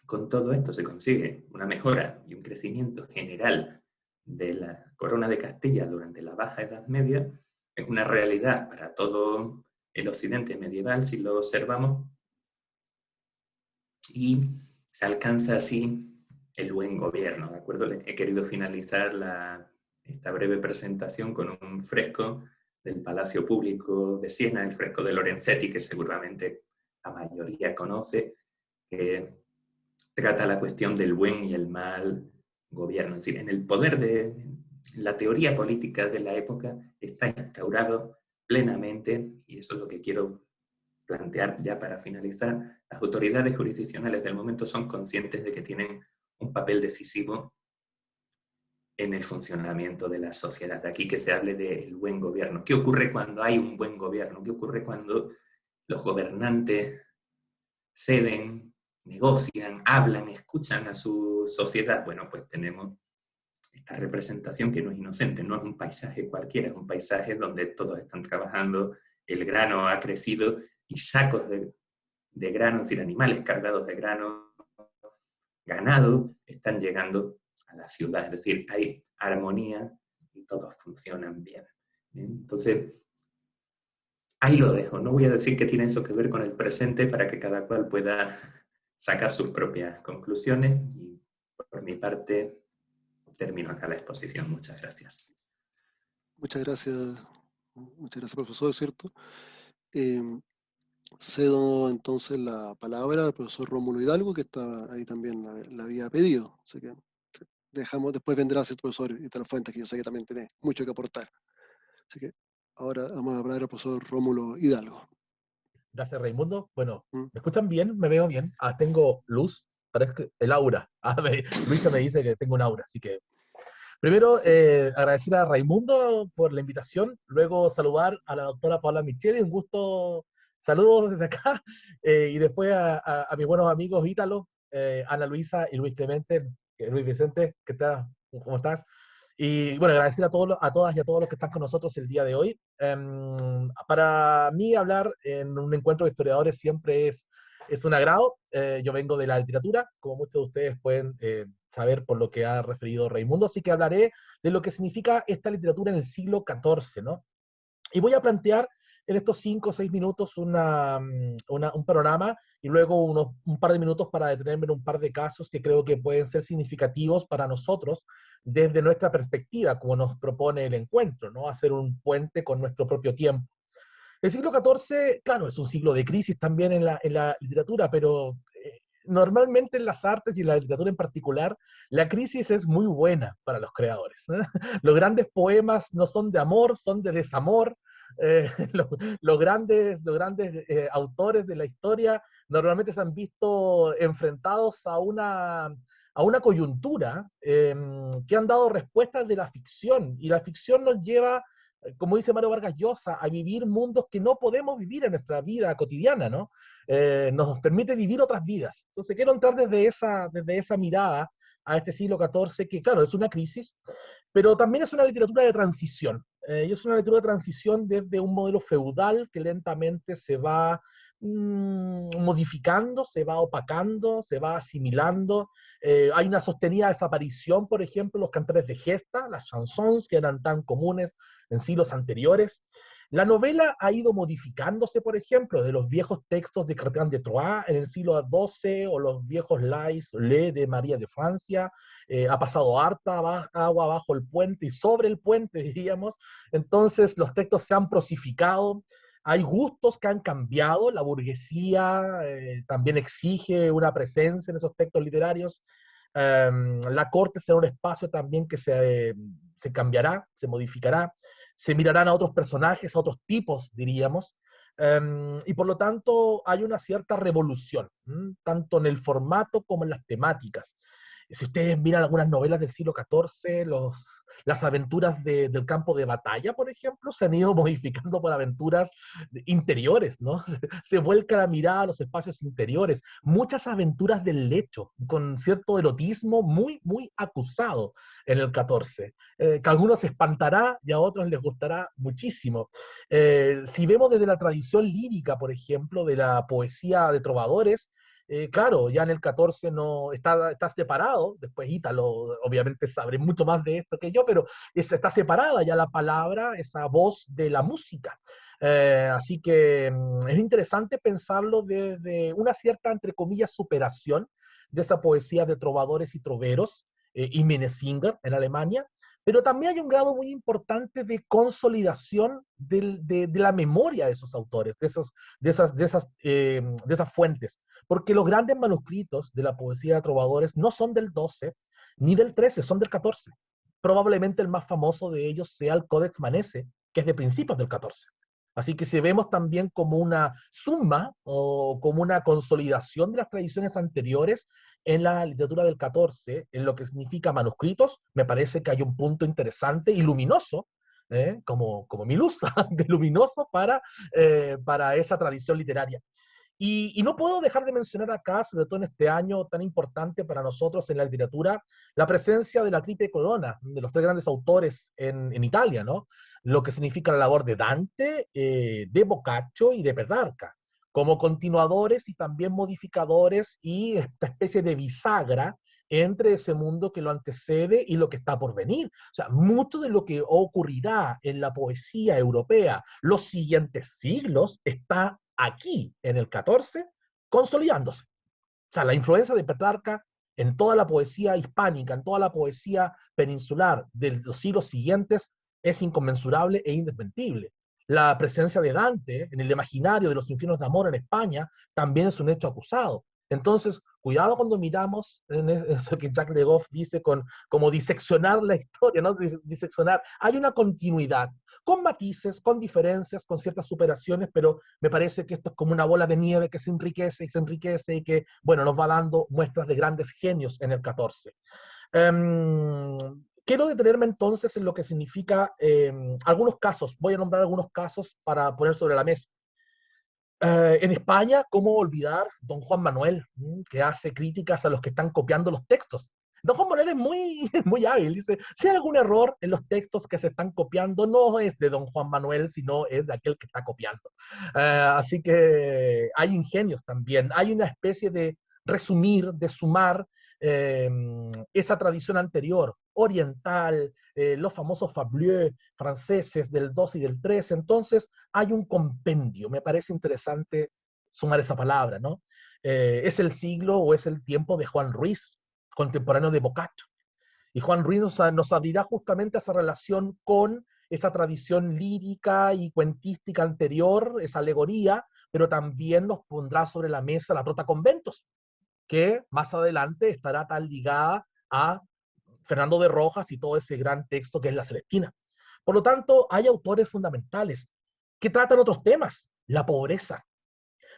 con todo esto? Se consigue una mejora y un crecimiento general de la corona de Castilla durante la Baja Edad Media. Es una realidad para todo el occidente medieval, si lo observamos, y se alcanza así el buen gobierno, ¿de acuerdo? He querido finalizar esta breve presentación con un fresco del Palacio Público de Siena, el fresco de Lorenzetti, que seguramente la mayoría conoce, que trata la cuestión del buen y el mal gobierno. Es decir, en el poder en la teoría política de la época está instaurado plenamente, y eso es lo que quiero plantear ya para finalizar, las autoridades jurisdiccionales del momento son conscientes de que tienen un papel decisivo en el funcionamiento de la sociedad. De aquí que se hable del buen gobierno. ¿Qué ocurre cuando hay un buen gobierno? ¿Qué ocurre cuando los gobernantes ceden, negocian, hablan, escuchan a su sociedad? Bueno, pues tenemos esta representación que no es inocente, no es un paisaje cualquiera, es un paisaje donde todos están trabajando, el grano ha crecido y sacos de grano, es decir, animales cargados de grano, ganado, están llegando a la ciudad. Es decir, hay armonía y todos funcionan bien. Entonces, ahí lo dejo. No voy a decir que tiene eso que ver con el presente para que cada cual pueda sacar sus propias conclusiones. Y por mi parte, termino acá la exposición. Muchas gracias. Muchas gracias, profesor, ¿cierto? Cedo entonces la palabra al profesor Rómulo Hidalgo, que está ahí también, la había pedido. Así que dejamos, después vendrá el profesor Italo Fuentes, que yo sé que también tiene mucho que aportar. Así que ahora vamos a hablar al profesor Rómulo Hidalgo. Gracias, Raimundo. Bueno, ¿Mm? ¿me escuchan bien? ¿Me veo bien? tengo luz, parece el aura. Luisa me dice que tengo un aura, así que... Primero, agradecer a Raimundo por la invitación, luego saludar a la doctora Paula Micheli, un gusto, saludos desde acá, y después a mis buenos amigos Ítalo, Ana Luisa y Luis Clemente, Luis Vicente, ¿qué tal? ¿Cómo estás? Y bueno, agradecer a todas y a todos los que están con nosotros el día de hoy. Para mí hablar en un encuentro de historiadores siempre es un agrado. Yo vengo de la literatura, como muchos de ustedes pueden saber por lo que ha referido Raimundo, así que hablaré de lo que significa esta literatura en el siglo XIV, ¿no? Y voy a plantear en estos 5 o 6 minutos un panorama y luego un par de minutos para detenerme en un par de casos que creo que pueden ser significativos para nosotros desde nuestra perspectiva, como nos propone el encuentro, ¿no? Hacer un puente con nuestro propio tiempo. El siglo XIV, claro, es un siglo de crisis también en la literatura, pero normalmente en las artes y en la literatura en particular, la crisis es muy buena para los creadores, ¿eh? Los grandes poemas no son de amor, son de desamor. Los grandes autores de la historia normalmente se han visto enfrentados a una coyuntura que han dado respuestas de la ficción, y la ficción nos lleva, como dice Mario Vargas Llosa, a vivir mundos que no podemos vivir en nuestra vida cotidiana, ¿no? Nos permite vivir otras vidas. Entonces quiero entrar desde esa mirada a este siglo XIV, que claro, es una crisis, pero también es una literatura de transición. Y es una literatura de transición desde un modelo feudal que lentamente se va modificando, se va opacando, se va asimilando. Hay una sostenida desaparición, por ejemplo, los cantares de gesta, las chansons, que eran tan comunes en siglos anteriores. La novela ha ido modificándose, por ejemplo, de los viejos textos de Bertrand de Troyes en el siglo XII, o los viejos Lais de María de Francia. Ha pasado harta agua bajo el puente y sobre el puente, diríamos. Entonces los textos se han prosificado. Hay gustos que han cambiado. La burguesía también exige una presencia en esos textos literarios. La corte será un espacio también que se cambiará, se modificará. Se mirarán a otros personajes, a otros tipos, diríamos, y por lo tanto hay una cierta revolución, tanto en el formato como en las temáticas. Si ustedes miran algunas novelas del siglo XIV, las aventuras del campo de batalla, por ejemplo, se han ido modificando por aventuras interiores, ¿no? Se vuelca la mirada a los espacios interiores. Muchas aventuras del lecho, con cierto erotismo muy, muy acusado en el XIV, que a algunos se espantará y a otros les gustará muchísimo. Si vemos desde la tradición lírica, por ejemplo, de la poesía de trovadores, claro, ya en el 14 no está separado, después Ítalo obviamente sabré mucho más de esto que yo, pero está separada ya la palabra, esa voz de la música. Así que es interesante pensarlo desde una cierta, entre comillas, superación de esa poesía de trovadores y troveros, y Minnesänger en Alemania, pero también hay un grado muy importante de consolidación de la memoria de esos autores, de esas fuentes, porque los grandes manuscritos de la poesía de trovadores no son del 12 ni del 13, son del 14. Probablemente el más famoso de ellos sea el Codex Manesse, que es de principios del 14. Así que si vemos también como una suma o como una consolidación de las tradiciones anteriores en la literatura del 14, en lo que significa manuscritos, me parece que hay un punto interesante y luminoso, como mi luz, de luminoso para esa tradición literaria. Y no puedo dejar de mencionar acá, sobre todo en este año tan importante para nosotros en la literatura, la presencia de la triple corona, de los tres grandes autores en Italia, ¿no? Lo que significa la labor de Dante, de Boccaccio y de Petrarca, como continuadores y también modificadores y esta especie de bisagra entre ese mundo que lo antecede y lo que está por venir. O sea, mucho de lo que ocurrirá en la poesía europea los siguientes siglos está aquí, en el 14, consolidándose. O sea, la influencia de Petrarca en toda la poesía hispánica, en toda la poesía peninsular de los siglos siguientes, es inconmensurable e indesmentible. La presencia de Dante en el imaginario de los infiernos de amor en España también es un hecho acusado. Entonces, cuidado cuando miramos en eso que Jacques Le Goff dice como diseccionar la historia, ¿no? Diseccionar. Hay una continuidad, con matices, con diferencias, con ciertas superaciones, pero me parece que esto es como una bola de nieve que se enriquece y se enriquece y que, bueno, nos va dando muestras de grandes genios en el 14. Quiero detenerme entonces en lo que significa algunos casos. Voy a nombrar algunos casos para poner sobre la mesa. En España, ¿cómo olvidar don Juan Manuel, que hace críticas a los que están copiando los textos? Don Juan Manuel es muy, muy hábil, dice, si hay algún error en los textos que se están copiando, no es de don Juan Manuel, sino es de aquel que está copiando. Así que hay ingenios también, hay una especie de resumir, de sumar esa tradición anterior, oriental, los famosos fablieux franceses del 2 y del 3, entonces hay un compendio, me parece interesante sumar esa palabra, ¿no? Es el siglo o es el tiempo de Juan Ruiz, contemporáneo de Boccaccio. Y Juan Ruiz nos abrirá justamente esa relación con esa tradición lírica y cuentística anterior, esa alegoría, pero también nos pondrá sobre la mesa la Trota Conventos, que más adelante estará tan ligada a Fernando de Rojas y todo ese gran texto que es La Celestina. Por lo tanto, hay autores fundamentales que tratan otros temas, la pobreza.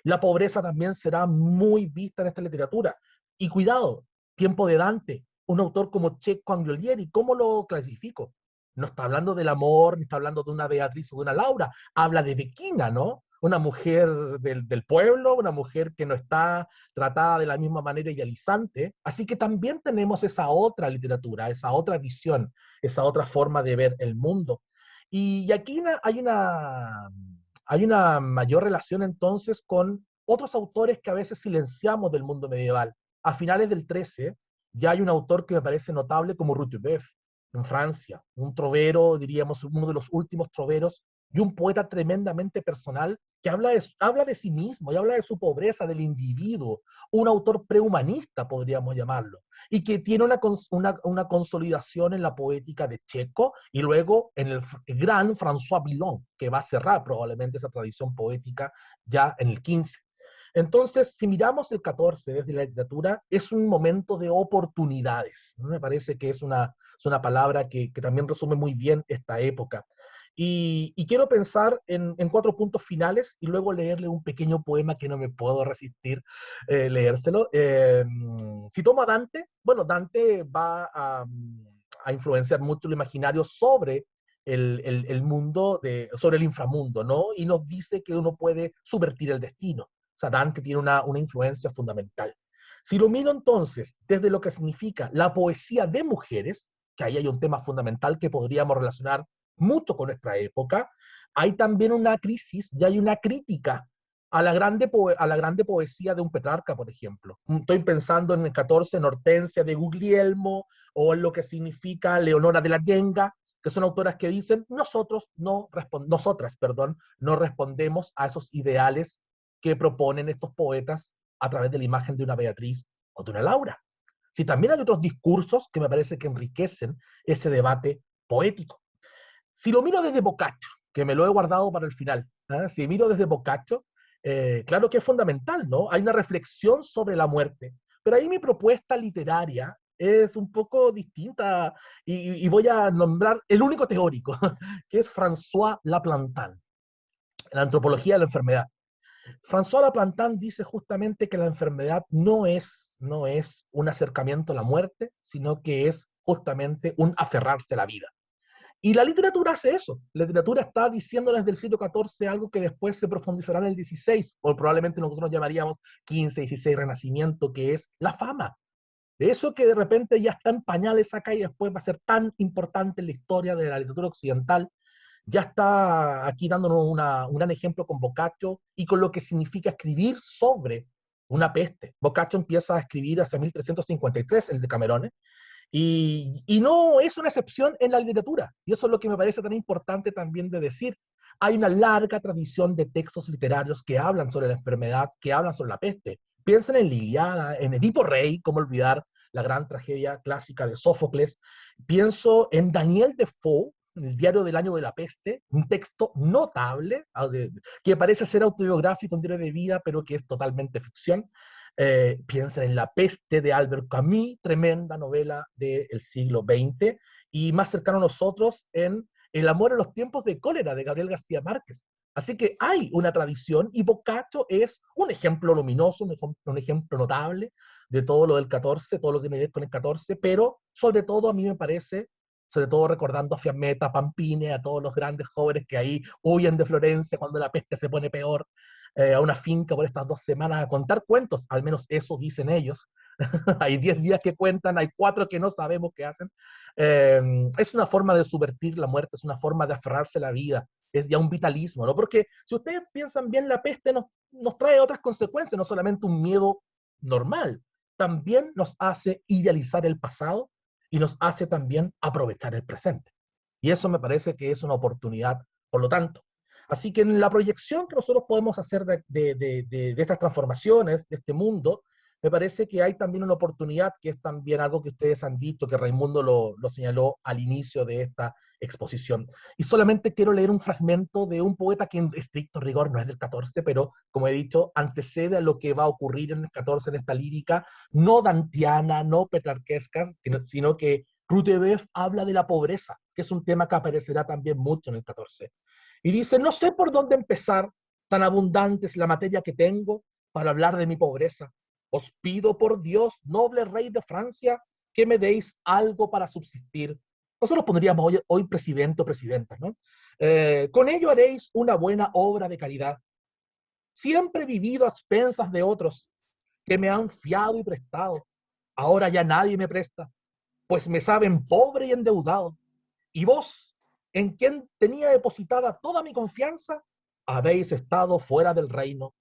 La pobreza también será muy vista en esta literatura. Y cuidado, tiempo de Dante, un autor como Cecco Angiolieri, ¿cómo lo clasifico? No está hablando del amor, ni está hablando de una Beatriz o de una Laura, habla de Bequina, ¿no? Una mujer del pueblo, una mujer que no está tratada de la misma manera idealizante. Así que también tenemos esa otra literatura, esa otra visión, esa otra forma de ver el mundo. Y aquí hay una mayor relación entonces con otros autores que a veces silenciamos del mundo medieval. A finales del 13 ya hay un autor que me parece notable como Rutebeuf, en Francia, un trovero, diríamos, uno de los últimos troveros, y un poeta tremendamente personal que habla de sí mismo y habla de su pobreza, del individuo, un autor prehumanista, podríamos llamarlo, y que tiene una consolidación en la poética de Checo y luego en el gran François Villon, que va a cerrar probablemente esa tradición poética ya en el 15. Entonces, si miramos el 14 desde la literatura, es un momento de oportunidades. ¿No? Me parece que es una palabra que también resume muy bien esta época. Y quiero pensar en 4 puntos finales y luego leerle un pequeño poema que no me puedo resistir leérselo. Si tomo a Dante, bueno, Dante va a influenciar mucho el imaginario sobre el mundo, sobre el inframundo, ¿no? Y nos dice que uno puede subvertir el destino. O sea, Dante tiene una influencia fundamental. Si lo miro entonces desde lo que significa la poesía de mujeres, que ahí hay un tema fundamental que podríamos relacionar mucho con nuestra época, hay también una crisis y hay una crítica a la grande poesía de un Petrarca, por ejemplo. Estoy pensando en el 14, en Hortensia de Guglielmo, o en lo que significa Leonora de la Yenga, que son autoras que dicen, nosotras, no respondemos a esos ideales que proponen estos poetas a través de la imagen de una Beatriz o de una Laura. Si también hay otros discursos que me parece que enriquecen ese debate poético. Si lo miro desde Boccaccio, que me lo he guardado para el final, si miro desde Boccaccio, claro que es fundamental, ¿no? Hay una reflexión sobre la muerte, pero ahí mi propuesta literaria es un poco distinta y voy a nombrar el único teórico, que es François Laplantin, la antropología de la enfermedad. François Laplantin dice justamente que la enfermedad no es un acercamiento a la muerte, sino que es justamente un aferrarse a la vida. Y la literatura hace eso. La literatura está diciendo desde el siglo XIV algo que después se profundizará en el XVI, o probablemente nosotros llamaríamos XV, XVI, Renacimiento, que es la fama. Eso que de repente ya está en pañales acá y después va a ser tan importante en la historia de la literatura occidental, ya está aquí dándonos un gran ejemplo con Boccaccio y con lo que significa escribir sobre una peste. Boccaccio empieza a escribir hacia 1353, el Decamerone, y no es una excepción en la literatura. Y eso es lo que me parece tan importante también de decir. Hay una larga tradición de textos literarios que hablan sobre la enfermedad, que hablan sobre la peste. Piensen en la Ilíada, en Edipo Rey, cómo olvidar la gran tragedia clásica de Sófocles. Pienso en Daniel Defoe, en el Diario del Año de la Peste, un texto notable, que parece ser autobiográfico, un diario de vida, pero que es totalmente ficción. Piensen en La Peste de Albert Camus, tremenda novela del siglo XX, y más cercano a nosotros en El amor en los tiempos de cólera de Gabriel García Márquez. Así que hay una tradición y Boccaccio es un ejemplo luminoso, un ejemplo notable de todo lo del 14, todo lo que tiene que ver con el 14, pero sobre todo a mí me parece, sobre todo recordando a Fiammetta, a Pampine, a todos los grandes jóvenes que ahí huyen de Florencia cuando la peste se pone peor, a una finca por estas 2 semanas a contar cuentos, al menos eso dicen ellos. Hay 10 días que cuentan, hay 4 que no sabemos qué hacen. Es una forma de subvertir la muerte, es una forma de aferrarse a la vida, es ya un vitalismo, ¿no? Porque si ustedes piensan bien, la peste nos trae otras consecuencias, no solamente un miedo normal, también nos hace idealizar el pasado y nos hace también aprovechar el presente. Y eso me parece que es una oportunidad, por lo tanto. Así que en la proyección que nosotros podemos hacer de estas transformaciones, de este mundo, me parece que hay también una oportunidad, que es también algo que ustedes han dicho, que Raimundo lo señaló al inicio de esta exposición. Y solamente quiero leer un fragmento de un poeta que en estricto rigor no es del 14, pero como he dicho, antecede a lo que va a ocurrir en el 14 en esta lírica, no dantiana, no petrarquesca, sino que Rutebeuf habla de la pobreza, que es un tema que aparecerá también mucho en el 14. Y dice, no sé por dónde empezar, tan abundante es la materia que tengo para hablar de mi pobreza. Os pido por Dios, noble rey de Francia, que me deis algo para subsistir. Nosotros pondríamos hoy presidente o presidenta, ¿no? Con ello haréis una buena obra de caridad. Siempre he vivido a expensas de otros que me han fiado y prestado. Ahora ya nadie me presta, pues me saben pobre y endeudado. Y vos, en quien tenía depositada toda mi confianza, habéis estado fuera del reino.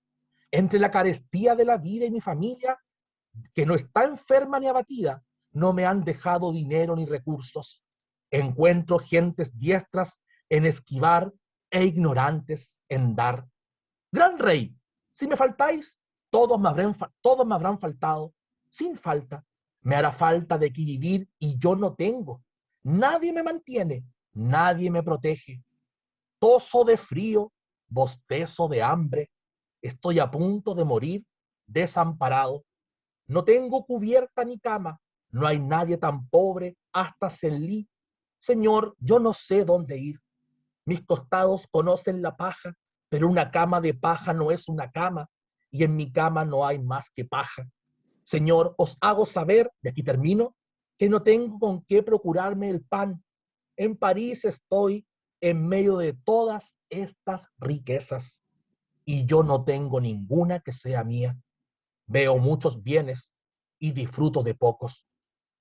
Entre la carestía de la vida y mi familia, que no está enferma ni abatida, no me han dejado dinero ni recursos. Encuentro gentes diestras en esquivar e ignorantes en dar. Gran rey, si me faltáis, todos me habrán faltado. Sin falta, me hará falta de qué vivir y yo no tengo. Nadie me mantiene, nadie me protege. Toso de frío, bostezo de hambre. Estoy a punto de morir desamparado. No tengo cubierta ni cama. No hay nadie tan pobre hasta Senli. Señor, yo no sé dónde ir. Mis costados conocen la paja, pero una cama de paja no es una cama, y en mi cama no hay más que paja. Señor, os hago saber, de aquí termino, que no tengo con qué procurarme el pan. En París estoy en medio de todas estas riquezas, y yo no tengo ninguna que sea mía. Veo muchos bienes y disfruto de pocos.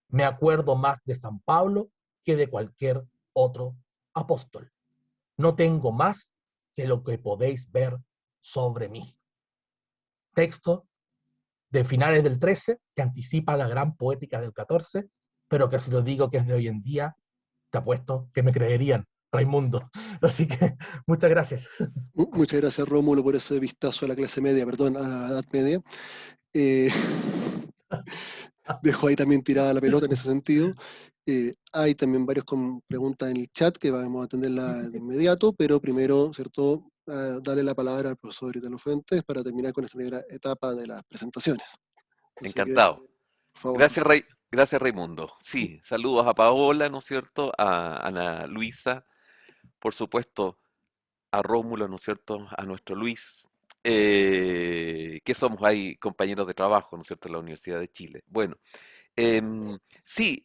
Me acuerdo más de San Pablo que de cualquier otro apóstol. No tengo más que lo que podéis ver sobre mí. texto de finales del 13 que anticipa la gran poética del 14, pero que si lo digo que es de hoy en día, te apuesto que me creerían, Raimundo. Así que muchas gracias. Muchas gracias, Rómulo, por ese vistazo a la clase media, perdón, a la edad media. Eh, Dejo ahí también tirada la pelota en ese sentido. Hay también varios con preguntas en el chat que vamos a atenderla de inmediato, pero primero, ¿cierto? Darle la palabra al profesor Italo Fuentes para terminar con esta primera etapa de las presentaciones. Así que, Encantado. por favor, Gracias, profesor. Gracias, Raimundo. Sí, saludos a Paola, ¿no es cierto? A Ana Luisa, por supuesto, a Rómulo, ¿no es cierto? A nuestro Luis, que somos ahí compañeros de trabajo, ¿no es cierto? En la Universidad de Chile. Bueno, sí,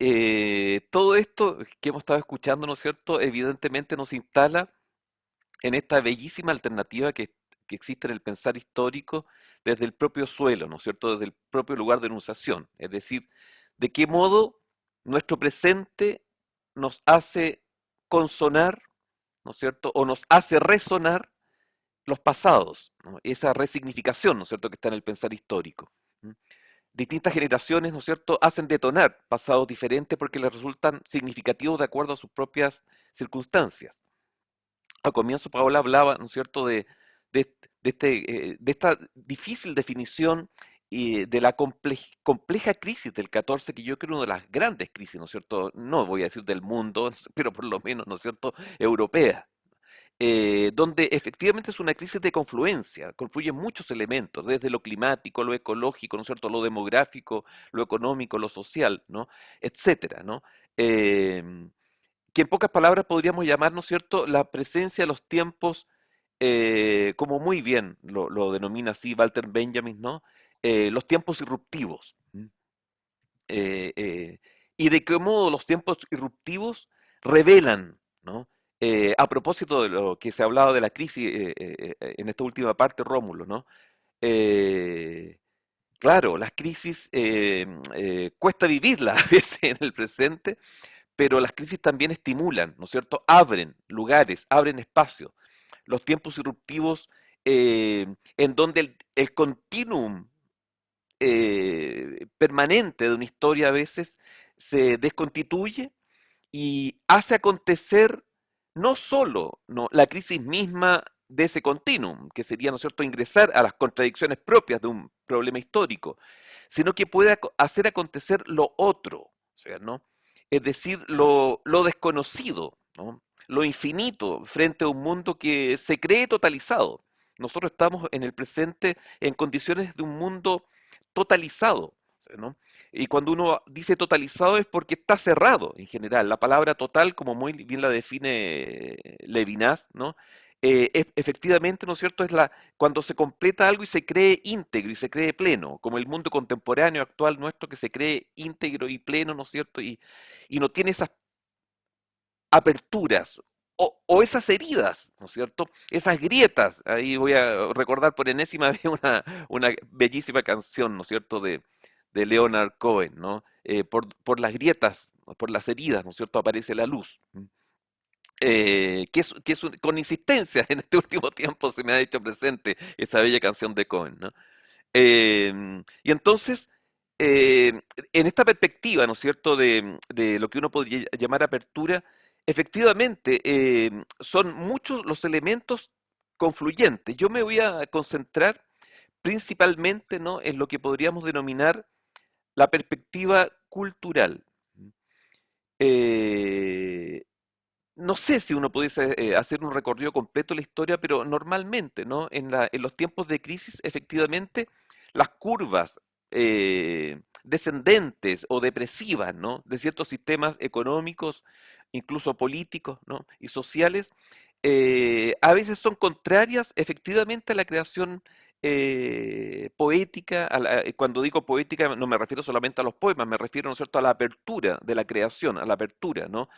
todo esto que hemos estado escuchando, ¿no es cierto? Evidentemente nos instala en esta bellísima alternativa que existe en el pensar histórico desde el propio suelo, ¿no es cierto? Desde el propio lugar de enunciación. Es decir, de qué modo nuestro presente nos hace consonar, ¿no es cierto? O nos hace resonar los pasados, ¿no? Esa resignificación, ¿no es cierto?, que está en el pensar histórico. ¿M? Distintas generaciones, ¿no es cierto?, hacen detonar pasados diferentes porque les resultan significativos de acuerdo a sus propias circunstancias. Al comienzo Paola hablaba, ¿no es cierto?, de, de esta difícil definición y de la compleja crisis del 14, que yo creo una de las grandes crisis, ¿no es cierto?, no voy a decir del mundo, pero por lo menos, ¿no es cierto?, europea, donde efectivamente es una crisis de confluencia, confluyen muchos elementos, desde lo climático, lo ecológico, ¿no es cierto?, lo demográfico, lo económico, lo social, ¿no?, etcétera, ¿no? Em, que en pocas palabras podríamos llamar, ¿no es cierto?, la presencia de los tiempos, como muy bien lo denomina así Walter Benjamin, ¿no? Los tiempos irruptivos. Eh, eh, y de qué modo los tiempos irruptivos revelan, ¿no? A propósito de lo que se ha hablado de la crisis en esta última parte, Rómulo, ¿no? Eh, claro, las crisis cuesta vivirlas a veces en el presente, pero las crisis también estimulan, ¿no es cierto? Abren lugares, abren espacios. Los tiempos irruptivos en donde el continuum permanente de una historia a veces se desconstituye y hace acontecer no solo, ¿no?, la crisis misma de ese continuum, que sería, ¿no es cierto?, ingresar a las contradicciones propias de un problema histórico, sino que puede hacer acontecer lo otro, o sea, ¿no? Es decir, lo desconocido, ¿no?, lo infinito frente a un mundo que se cree totalizado. Nosotros estamos en el presente en condiciones de un mundo totalizado, o sea, ¿no? Y cuando uno dice totalizado es porque está cerrado en general. La palabra total, como muy bien la define Levinas, ¿no? Efectivamente, ¿no es cierto?, es cuando se completa algo y se cree íntegro y se cree pleno, como el mundo contemporáneo actual nuestro que se cree íntegro y pleno, ¿no es cierto?, y no tiene esas aperturas o esas heridas, ¿no es cierto?, esas grietas. Ahí voy a recordar por enésima vez una bellísima canción, ¿no es cierto?, de Leonard Cohen, ¿no? Por las grietas, por las heridas, ¿no es cierto?, aparece la luz. Con insistencia en este último tiempo se me ha hecho presente esa bella canción de Cohen, ¿no? Y entonces, en esta perspectiva, ¿no es cierto?, de lo que uno podría llamar apertura, efectivamente, son muchos los elementos confluyentes. Yo me voy a concentrar principalmente, ¿no?, en lo que podríamos denominar la perspectiva cultural. Eh, no sé si uno pudiese hacer un recorrido completo de la historia, pero normalmente, ¿no?, en los tiempos de crisis, efectivamente, las curvas descendentes o depresivas, ¿no?, de ciertos sistemas económicos, incluso políticos, ¿no?, y sociales, a veces son contrarias efectivamente a la creación poética. Cuando digo poética no me refiero solamente a los poemas, me refiero, ¿no es cierto?, a la apertura de la creación, a la apertura, ¿no?,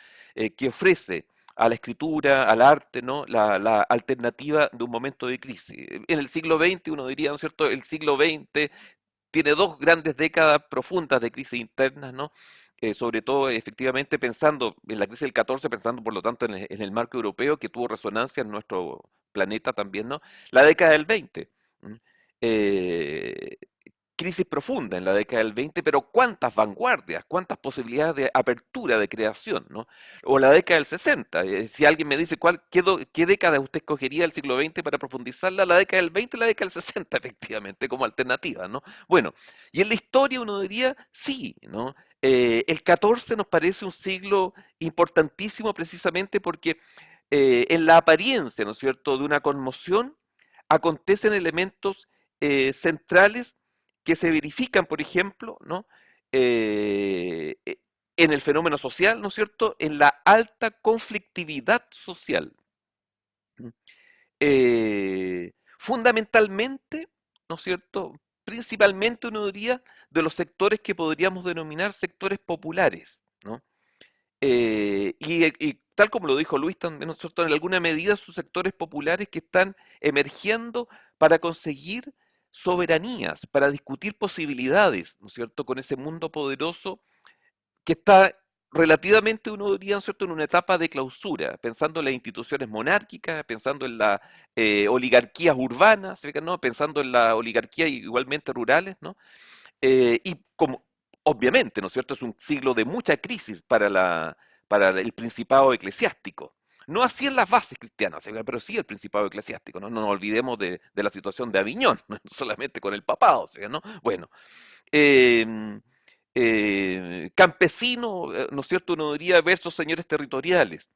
que ofrece a la escritura, al arte, ¿no?, la alternativa de un momento de crisis. En el siglo XX, uno diría, ¿no es cierto?, el siglo XX tiene dos grandes décadas profundas de crisis internas, ¿no? Sobre todo, efectivamente, pensando en la crisis del 14, pensando, por lo tanto, en el marco europeo que tuvo resonancia en nuestro planeta también, ¿no? La década del 20, ¿m? eh, crisis profunda en la década del 20, pero cuántas vanguardias, cuántas posibilidades de apertura, de creación, ¿no? O la década del 60. Si alguien me dice qué década usted escogería del siglo XX para profundizarla, la década del 20 y la década del 60, efectivamente, como alternativa, ¿no? Bueno, y en la historia uno diría, sí, ¿no? El 14 nos parece un siglo importantísimo precisamente porque en la apariencia, ¿no es cierto?, de una conmoción, acontecen elementos centrales que se verifican, por ejemplo, ¿no? Eh, e- en el fenómeno social, ¿no es cierto?, en la alta conflictividad social. ¿Mm? Fundamentalmente, ¿no es cierto?, principalmente uno diría de los sectores que podríamos denominar sectores populares, ¿no? Y tal como lo dijo Luis también, ¿no es cierto?, en alguna medida sus sectores populares que están emergiendo para conseguir soberanías, para discutir posibilidades, ¿no es cierto?, con ese mundo poderoso que está relativamente, uno diría, ¿no es cierto?, en una etapa de clausura, pensando en las instituciones monárquicas, pensando en las oligarquías urbanas, ¿sí? ¿No? Pensando en las oligarquías igualmente rurales, ¿no? Y como, obviamente, ¿no es cierto?, es un siglo de mucha crisis para el principado eclesiástico. No así en las bases cristianas, ¿sí? Pero sí el principado eclesiástico, ¿no? No nos olvidemos de la situación de Aviñón, no solamente con el papado, ¿sí? ¿No? Bueno, eh, campesino, ¿no es cierto?, uno diría versus señores territoriales,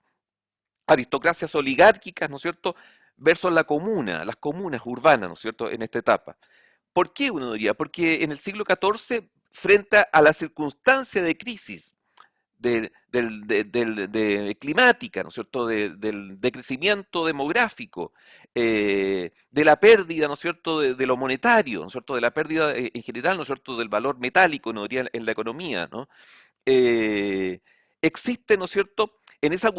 aristocracias oligárquicas, ¿no es cierto?, versus la comuna, las comunas urbanas, ¿no es cierto?, en esta etapa. ¿Por qué uno diría? Porque en el siglo XIV, frente a la circunstancia de crisis climática, ¿no es cierto?, del decrecimiento demográfico, de la pérdida, ¿no es cierto?, de lo monetario, ¿no es cierto?, de la pérdida en general, ¿no es cierto?, del valor metálico, no diría, en la economía, ¿no? Eh, existe, ¿no es cierto?, en esa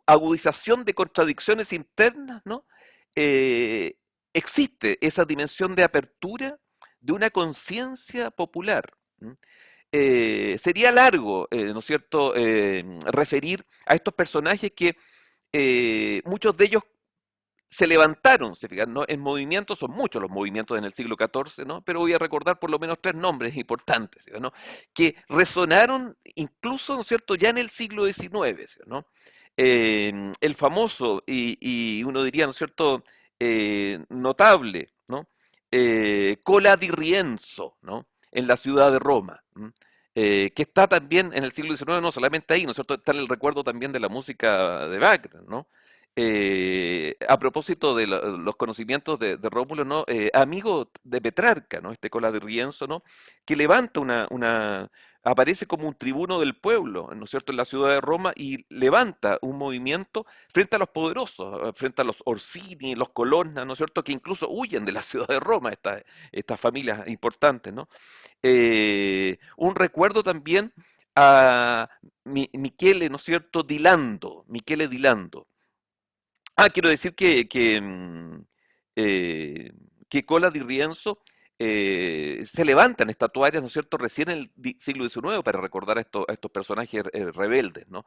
agudización de contradicciones internas, ¿no? Eh, existe esa dimensión de apertura de una conciencia popular. ¿M? Sería largo, ¿no es cierto?, referir a estos personajes que muchos de ellos se levantaron, se fijan, ¿no?, en movimientos, son muchos los movimientos en el siglo XIV, ¿no? Pero voy a recordar por lo menos tres nombres importantes, ¿no?, que resonaron incluso, ¿no es cierto?, ya en el siglo XIX, ¿no? El famoso y uno diría, ¿no es cierto?, notable, ¿no?, Cola di Rienzo, ¿no?, en la ciudad de Roma, ¿m? Que está también en el siglo XIX, no solamente ahí, ¿no es cierto?, está en el recuerdo también de la música de Wagner, ¿no? A propósito de los conocimientos de Rómulo, ¿no? Amigo de Petrarca, ¿no? Este Cola de Rienzo, ¿no? Que levanta aparece como un tribuno del pueblo, ¿no es cierto?, en la ciudad de Roma y levanta un movimiento frente a los poderosos, frente a los Orsini, los Colonna, ¿no es cierto?, que incluso huyen de la ciudad de Roma, estas familias importantes, ¿no? Un recuerdo también a Michele, ¿no es cierto?, Michele di Lando. Quiero decir que Cola di Rienzo se levantan estatuarias, ¿no es cierto?, recién en el siglo XIX para recordar a estos personajes rebeldes, ¿no?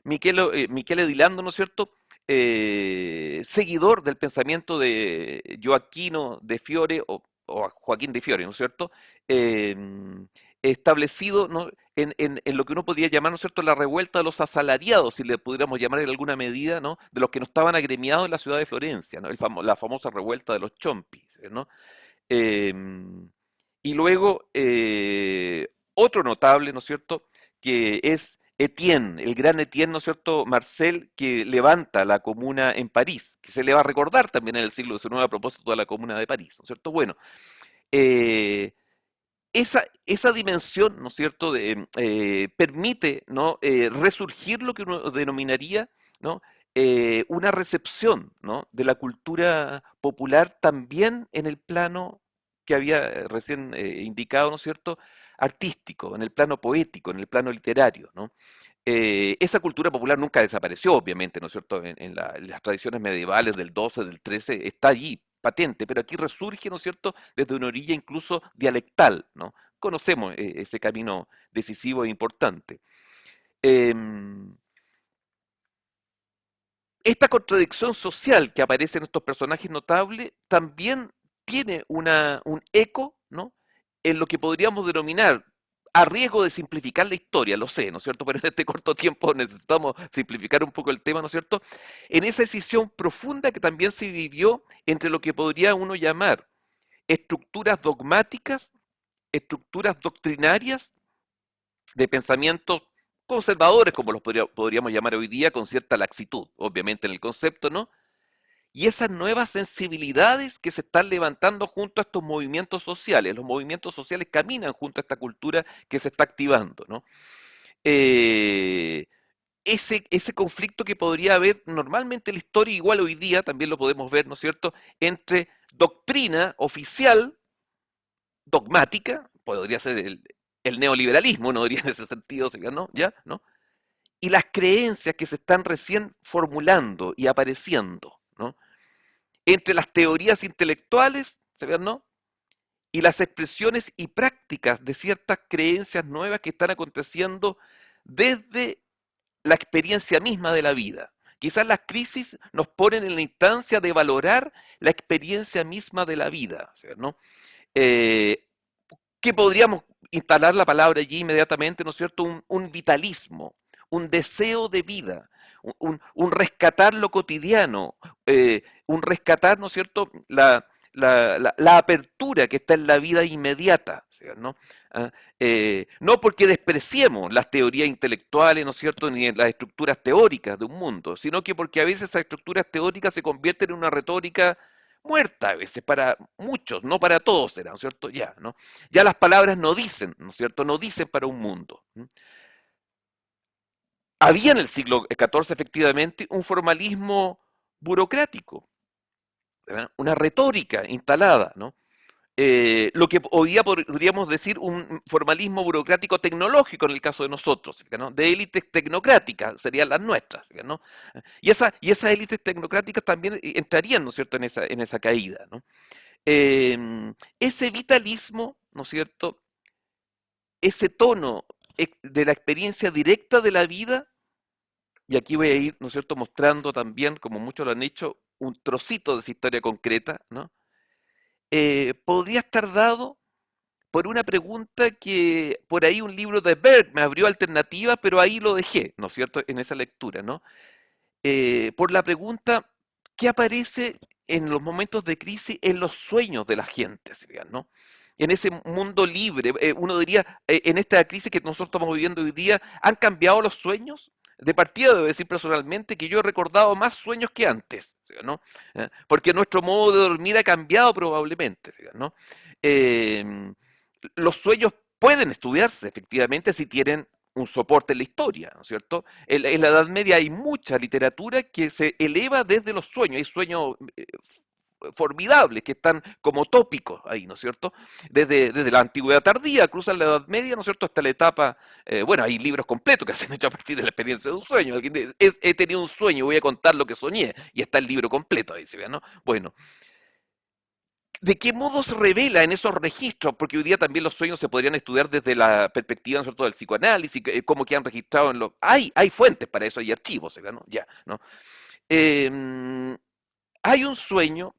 Michele di Lando, ¿no es cierto?, seguidor del pensamiento de Gioacchino de Fiore o a Joaquín de Fiore, ¿no es cierto?, establecido, ¿no?, en lo que uno podría llamar, ¿no es cierto?, la revuelta de los asalariados, si le pudiéramos llamar en alguna medida, ¿no?, de los que no estaban agremiados en la ciudad de Florencia, ¿no?, la famosa revuelta de los chompis, ¿no? Em, y luego, otro notable, ¿no es cierto?, que es Etienne, el gran Etienne, ¿no es cierto?, Marcel, que levanta la comuna en París, que se le va a recordar también en el siglo XIX a propósito de la comuna de París, ¿no es cierto? Bueno, eh, esa dimensión, ¿no es cierto?, permite, ¿no?, resurgir lo que uno denominaría, ¿no?, una recepción, ¿no?, de la cultura popular también en el plano que había recién indicado, ¿no es cierto?, artístico, en el plano poético, en el plano literario, ¿no? Esa cultura popular nunca desapareció, obviamente, ¿no es cierto?, en las tradiciones medievales del 12, del 13, está allí, patente, pero aquí resurge, ¿no es cierto?, desde una orilla incluso dialectal, ¿no? Conocemos ese camino decisivo e importante. Em, esta contradicción social que aparece en estos personajes notables también tiene un eco, ¿no?, en lo que podríamos denominar, a riesgo de simplificar la historia, lo sé, ¿no es cierto? Pero en este corto tiempo necesitamos simplificar un poco el tema, ¿no es cierto? En esa decisión profunda que también se vivió entre lo que podría uno llamar estructuras dogmáticas, estructuras doctrinarias de pensamientos conservadores, como los podríamos llamar hoy día, con cierta laxitud, obviamente en el concepto, ¿no? Y esas nuevas sensibilidades que se están levantando junto a estos movimientos sociales. Los movimientos sociales caminan junto a esta cultura que se está activando, ¿no? Eh, ese conflicto que podría haber normalmente en la historia, igual hoy día también lo podemos ver, ¿no es cierto?, entre doctrina oficial, dogmática, podría ser el neoliberalismo, no diría en ese sentido, ¿no? ¿Ya? ¿No? Y las creencias que se están recién formulando y apareciendo, ¿no?, entre las teorías intelectuales, ¿se ven, no?, y las expresiones y prácticas de ciertas creencias nuevas que están aconteciendo desde la experiencia misma de la vida. Quizás las crisis nos ponen en la instancia de valorar la experiencia misma de la vida, ¿sí, no? Eh, que podríamos instalar la palabra allí inmediatamente, ¿no es cierto? Un vitalismo, un deseo de vida, un rescatar lo cotidiano, un rescatar, ¿no es cierto?, la apertura que está en la vida inmediata, ¿sí, no? ¿Ah? No porque despreciemos las teorías intelectuales, ¿no es cierto?, ni en las estructuras teóricas de un mundo, sino que porque a veces esas estructuras teóricas se convierten en una retórica muerta a veces para muchos, no para todos será, ¿no es cierto? Ya, ¿no? Ya las palabras no dicen, ¿no es cierto? No dicen para un mundo. Había en el siglo XIV efectivamente un formalismo burocrático, ¿verdad?, una retórica instalada, ¿no? Lo que hoy día podríamos decir un formalismo burocrático tecnológico en el caso de nosotros, ¿no?, de élites tecnocráticas, serían las nuestras, ¿no? Y esas élites tecnocráticas también entrarían, ¿no es cierto?, en esa caída, ¿no? Ese vitalismo, ¿no es cierto?, ese tono de la experiencia directa de la vida, y aquí voy a ir, ¿no es cierto?, mostrando también, como muchos lo han hecho, un trocito de esa historia concreta, ¿no? Podría estar dado por una pregunta que por ahí un libro de Berg me abrió alternativas, pero ahí lo dejé, ¿no es cierto?, en esa lectura, ¿no? Por la pregunta, ¿qué aparece en los momentos de crisis en los sueños de la gente, ¿no? En ese mundo libre, uno diría, en esta crisis que nosotros estamos viviendo hoy día, ¿han cambiado los sueños? De partida debo decir personalmente que yo he recordado más sueños que antes, ¿no? Porque nuestro modo de dormir ha cambiado probablemente, ¿no? Eh, los sueños pueden estudiarse efectivamente si tienen un soporte en la historia, ¿no es cierto? En la Edad Media hay mucha literatura que se eleva desde los sueños, hay sueños formidables que están como tópicos ahí, ¿no es cierto? Desde la antigüedad tardía, cruzan la Edad Media, ¿no es cierto?, hasta la etapa, bueno, hay libros completos que se han hecho a partir de la experiencia de un sueño. Alguien dice, he tenido un sueño, voy a contar lo que soñé, y está el libro completo ahí, ¿se ve, no? Bueno, ¿de qué modo se revela en esos registros? Porque hoy día también los sueños se podrían estudiar desde la perspectiva, ¿no es cierto?, del psicoanálisis, cómo que han registrado en los... Hay fuentes para eso, hay archivos, ¿se ve, no? Ya, ¿no? Hay un sueño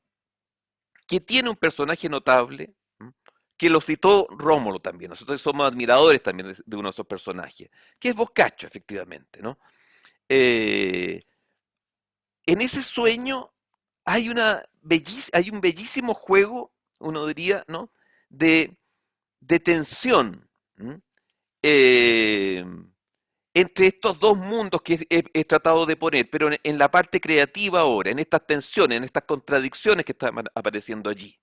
que tiene un personaje notable, que lo citó Rómulo también, nosotros somos admiradores también de uno de esos personajes, que es Boccaccio, efectivamente, ¿no? En ese sueño hay hay un bellísimo juego, uno diría, ¿no?, de tensión, eh, entre estos dos mundos que he tratado de poner, pero en la parte creativa ahora, en estas tensiones, en estas contradicciones que están apareciendo allí.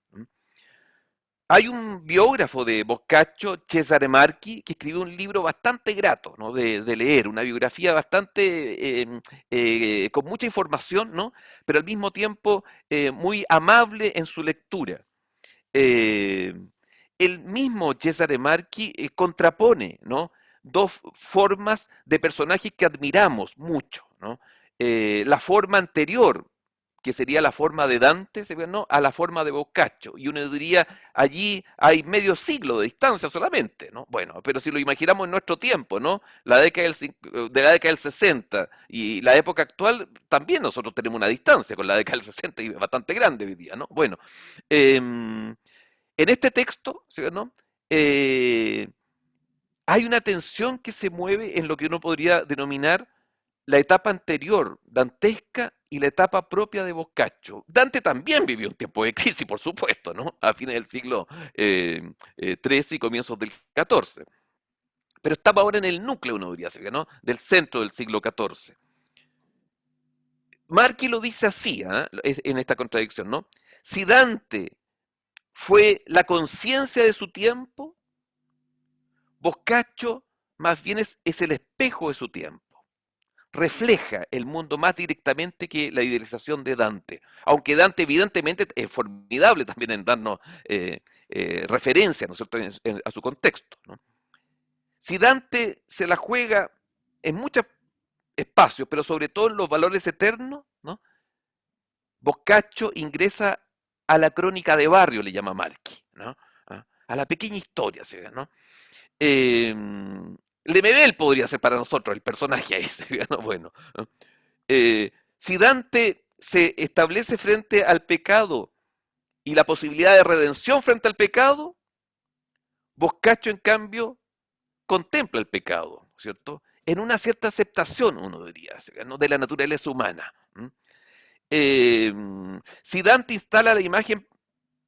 Hay un biógrafo de Boccaccio, Cesare Marchi, que escribió un libro bastante grato, ¿no?, de leer, una biografía bastante con mucha información, ¿no?, pero al mismo tiempo muy amable en su lectura. Eh, el mismo Cesare Marchi contrapone, ¿no?, dos formas de personajes que admiramos mucho, ¿no? La forma anterior, que sería la forma de Dante, ¿no?, a la forma de Boccaccio. Y uno diría, allí hay medio siglo de distancia solamente, ¿no? Bueno, pero si lo imaginamos en nuestro tiempo, ¿no?, de la década del 60 y la época actual, también nosotros tenemos una distancia con la década del 60 y bastante grande hoy día, ¿no? Bueno, en este texto, ¿sí, no?, hay una tensión que se mueve en lo que uno podría denominar la etapa anterior, dantesca, y la etapa propia de Boccaccio. Dante también vivió un tiempo de crisis, por supuesto, ¿no?, a fines del siglo XIII y comienzos del XIV. Pero estaba ahora en el núcleo, uno diría, ¿no?, del centro del siglo XIV. Marchi lo dice así, en esta contradicción, ¿no? Si Dante fue la conciencia de su tiempo, Boccaccio más bien es el espejo de su tiempo. Refleja el mundo más directamente que la idealización de Dante. Aunque Dante evidentemente es formidable también en darnos referencia, ¿no es cierto?, a su contexto, ¿no? Si Dante se la juega en muchos espacios, pero sobre todo en los valores eternos, ¿no?, Boccaccio ingresa a la crónica de barrio, le llama Marchi, ¿no?, a la pequeña historia, ¿no? Lemebel podría ser para nosotros el personaje ahí, ¿no? Bueno, ¿no? Si Dante se establece frente al pecado y la posibilidad de redención frente al pecado, Boccaccio, en cambio, contempla el pecado, ¿cierto?, en una cierta aceptación, uno diría, ¿no?, de la naturaleza humana. Si Dante instala la imagen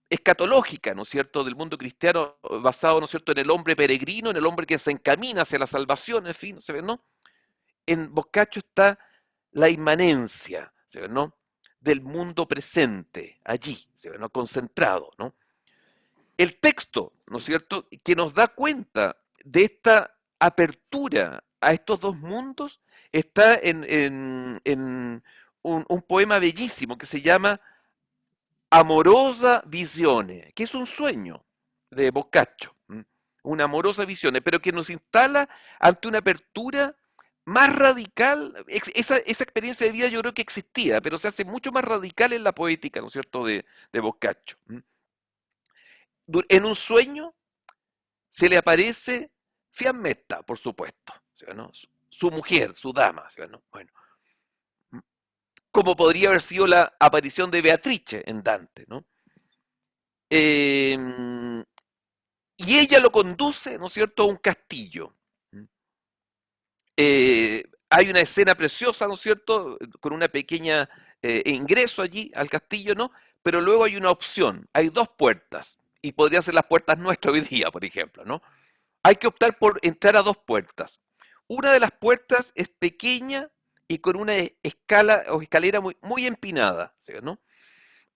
escatológica, ¿no es cierto?, del mundo cristiano basado, ¿no es cierto?, en el hombre peregrino, en el hombre que se encamina hacia la salvación, en fin, ¿se ve, no? En Boccaccio está la inmanencia, ¿se ve, no?, del mundo presente, allí, ¿se ve, no?, concentrado, ¿no? El texto, ¿no es cierto?, que nos da cuenta de esta apertura a estos dos mundos, está en un poema bellísimo que se llama Amorosa Visione, que es un sueño de Boccaccio, una amorosa visión, pero que nos instala ante una apertura más radical. Esa experiencia de vida yo creo que existía, pero se hace mucho más radical en la poética, ¿no es cierto?, de Boccaccio. En un sueño se le aparece Fiammetta, por supuesto, ¿no?, su mujer, su dama, ¿no? Bueno, como podría haber sido la aparición de Beatrice en Dante, ¿no? Y ella lo conduce, ¿no es cierto?, a un castillo. Hay una escena preciosa, ¿no es cierto?, con una pequeña ingreso allí al castillo, ¿no? Pero luego hay una opción, hay dos puertas, y podrían ser las puertas nuestras hoy día, por ejemplo, ¿no? Hay que optar por entrar a dos puertas. Una de las puertas es pequeña y con una escala o escalera muy, muy empinada, ¿no?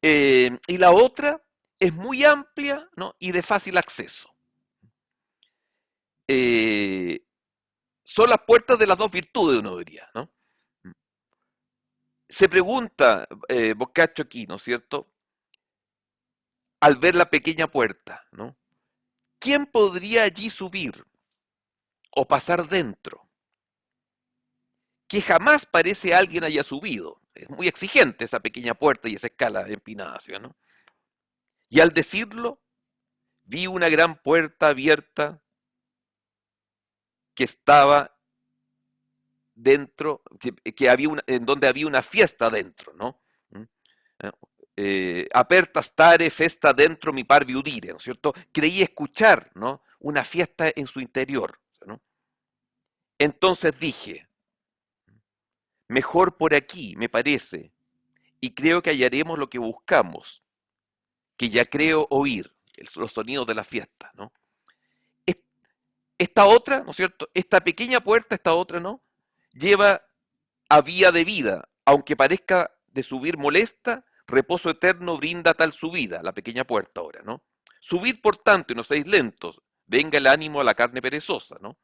Y la otra es muy amplia, ¿no?, y de fácil acceso. Son las puertas de las dos virtudes, uno diría, ¿no? Se pregunta Boccaccio aquí, ¿no es cierto?, al ver la pequeña puerta, ¿no?, ¿quién podría allí subir o pasar dentro? Que jamás parece alguien haya subido. Es muy exigente esa pequeña puerta y esa escala empinada, ¿sí, no? Y al decirlo, vi una gran puerta abierta que estaba dentro, que había en donde había una fiesta dentro, ¿no? Aperta stare festa dentro mi parvi udire, ¿no es cierto? Creí escuchar, ¿no?, una fiesta en su interior, ¿no? Entonces dije, mejor por aquí, me parece, y creo que hallaremos lo que buscamos, que ya creo oír los sonidos de la fiesta, ¿no? Esta otra, ¿no es cierto?, esta pequeña puerta, esta otra, ¿no?, lleva a vía de vida, aunque parezca de subir molesta, reposo eterno brinda tal subida, la pequeña puerta ahora, ¿no? Subid por tanto y no seáis lentos, venga el ánimo a la carne perezosa, ¿no?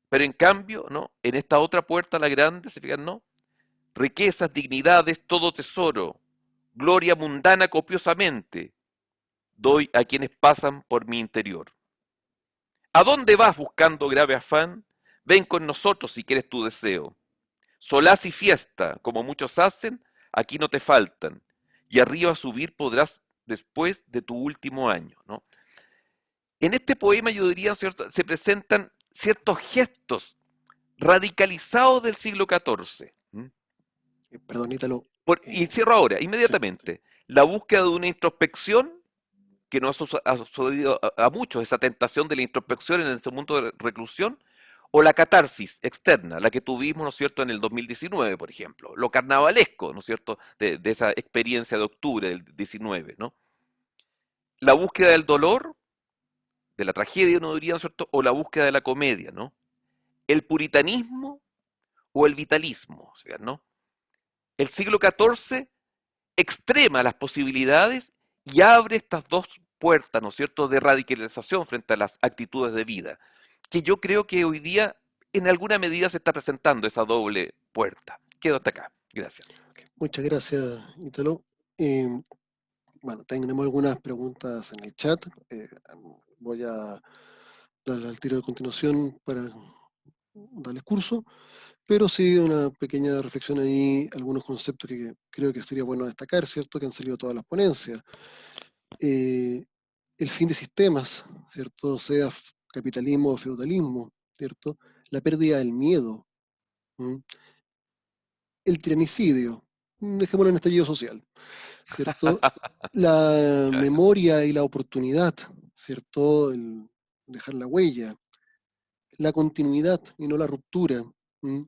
Pero en cambio, ¿no?, en esta otra puerta, la grande, ¿se fijan, no?, riquezas, dignidades, todo tesoro, gloria mundana copiosamente, doy a quienes pasan por mi interior. ¿A dónde vas buscando grave afán? Ven con nosotros si quieres tu deseo. Solaz y fiesta, como muchos hacen, aquí no te faltan, y arriba a subir podrás después de tu último año, ¿no? En este poema yo diría, ¿cierto?, se presentan ciertos gestos radicalizados del siglo XIV. Perdón, Ítalo. Y cierro ahora, Sí, inmediatamente. La búsqueda de una introspección que nos ha sucedido a muchos, esa tentación de la introspección en este mundo de reclusión, o la catarsis externa, la que tuvimos, ¿no es cierto?, en el 2019, por ejemplo, lo carnavalesco, ¿no es cierto?, de esa experiencia de octubre del 19, ¿no? La búsqueda del dolor, de la tragedia, uno diría, ¿no es cierto?, o la búsqueda de la comedia, ¿no? El puritanismo o el vitalismo, ¿no? El siglo XIV extrema las posibilidades y abre estas dos puertas, ¿no es cierto?, de radicalización frente a las actitudes de vida, que yo creo que hoy día en alguna medida se está presentando esa doble puerta. Quedo hasta acá. Gracias. muchas gracias, Ítalo. Bueno, tenemos algunas preguntas en el chat. Voy a darle al tiro de continuación para darles curso, pero sí una pequeña reflexión ahí, algunos conceptos que creo que sería bueno destacar, ¿cierto? Que han salido todas las ponencias. El fin de sistemas, ¿cierto? Sea capitalismo o feudalismo, ¿cierto? La pérdida del miedo, ¿m? El tiranicidio, dejémoslo en estallido social, ¿cierto? La Ya. memoria y la oportunidad, ¿cierto? El dejar la huella, la continuidad y no la ruptura, ¿m?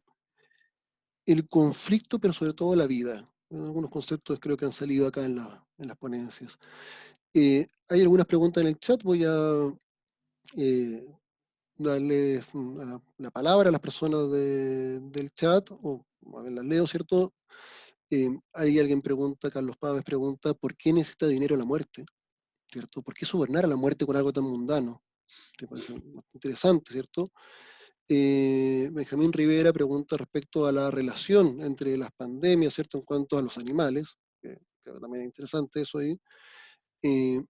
El conflicto, pero sobre todo la vida. Algunos conceptos creo que han salido acá en las ponencias. Hay algunas preguntas en el chat, voy a eh, darle la palabra a las personas del chat, o a ver, las leo, ¿cierto? Ahí alguien pregunta, Carlos Páez pregunta, ¿por qué necesita dinero la muerte? ¿Cierto? ¿Por qué sobornar a la muerte con algo tan mundano? Me parece interesante, ¿cierto? Benjamín Rivera pregunta respecto a la relación entre las pandemias, ¿cierto? En cuanto a los animales, que también es interesante eso ahí. Eh,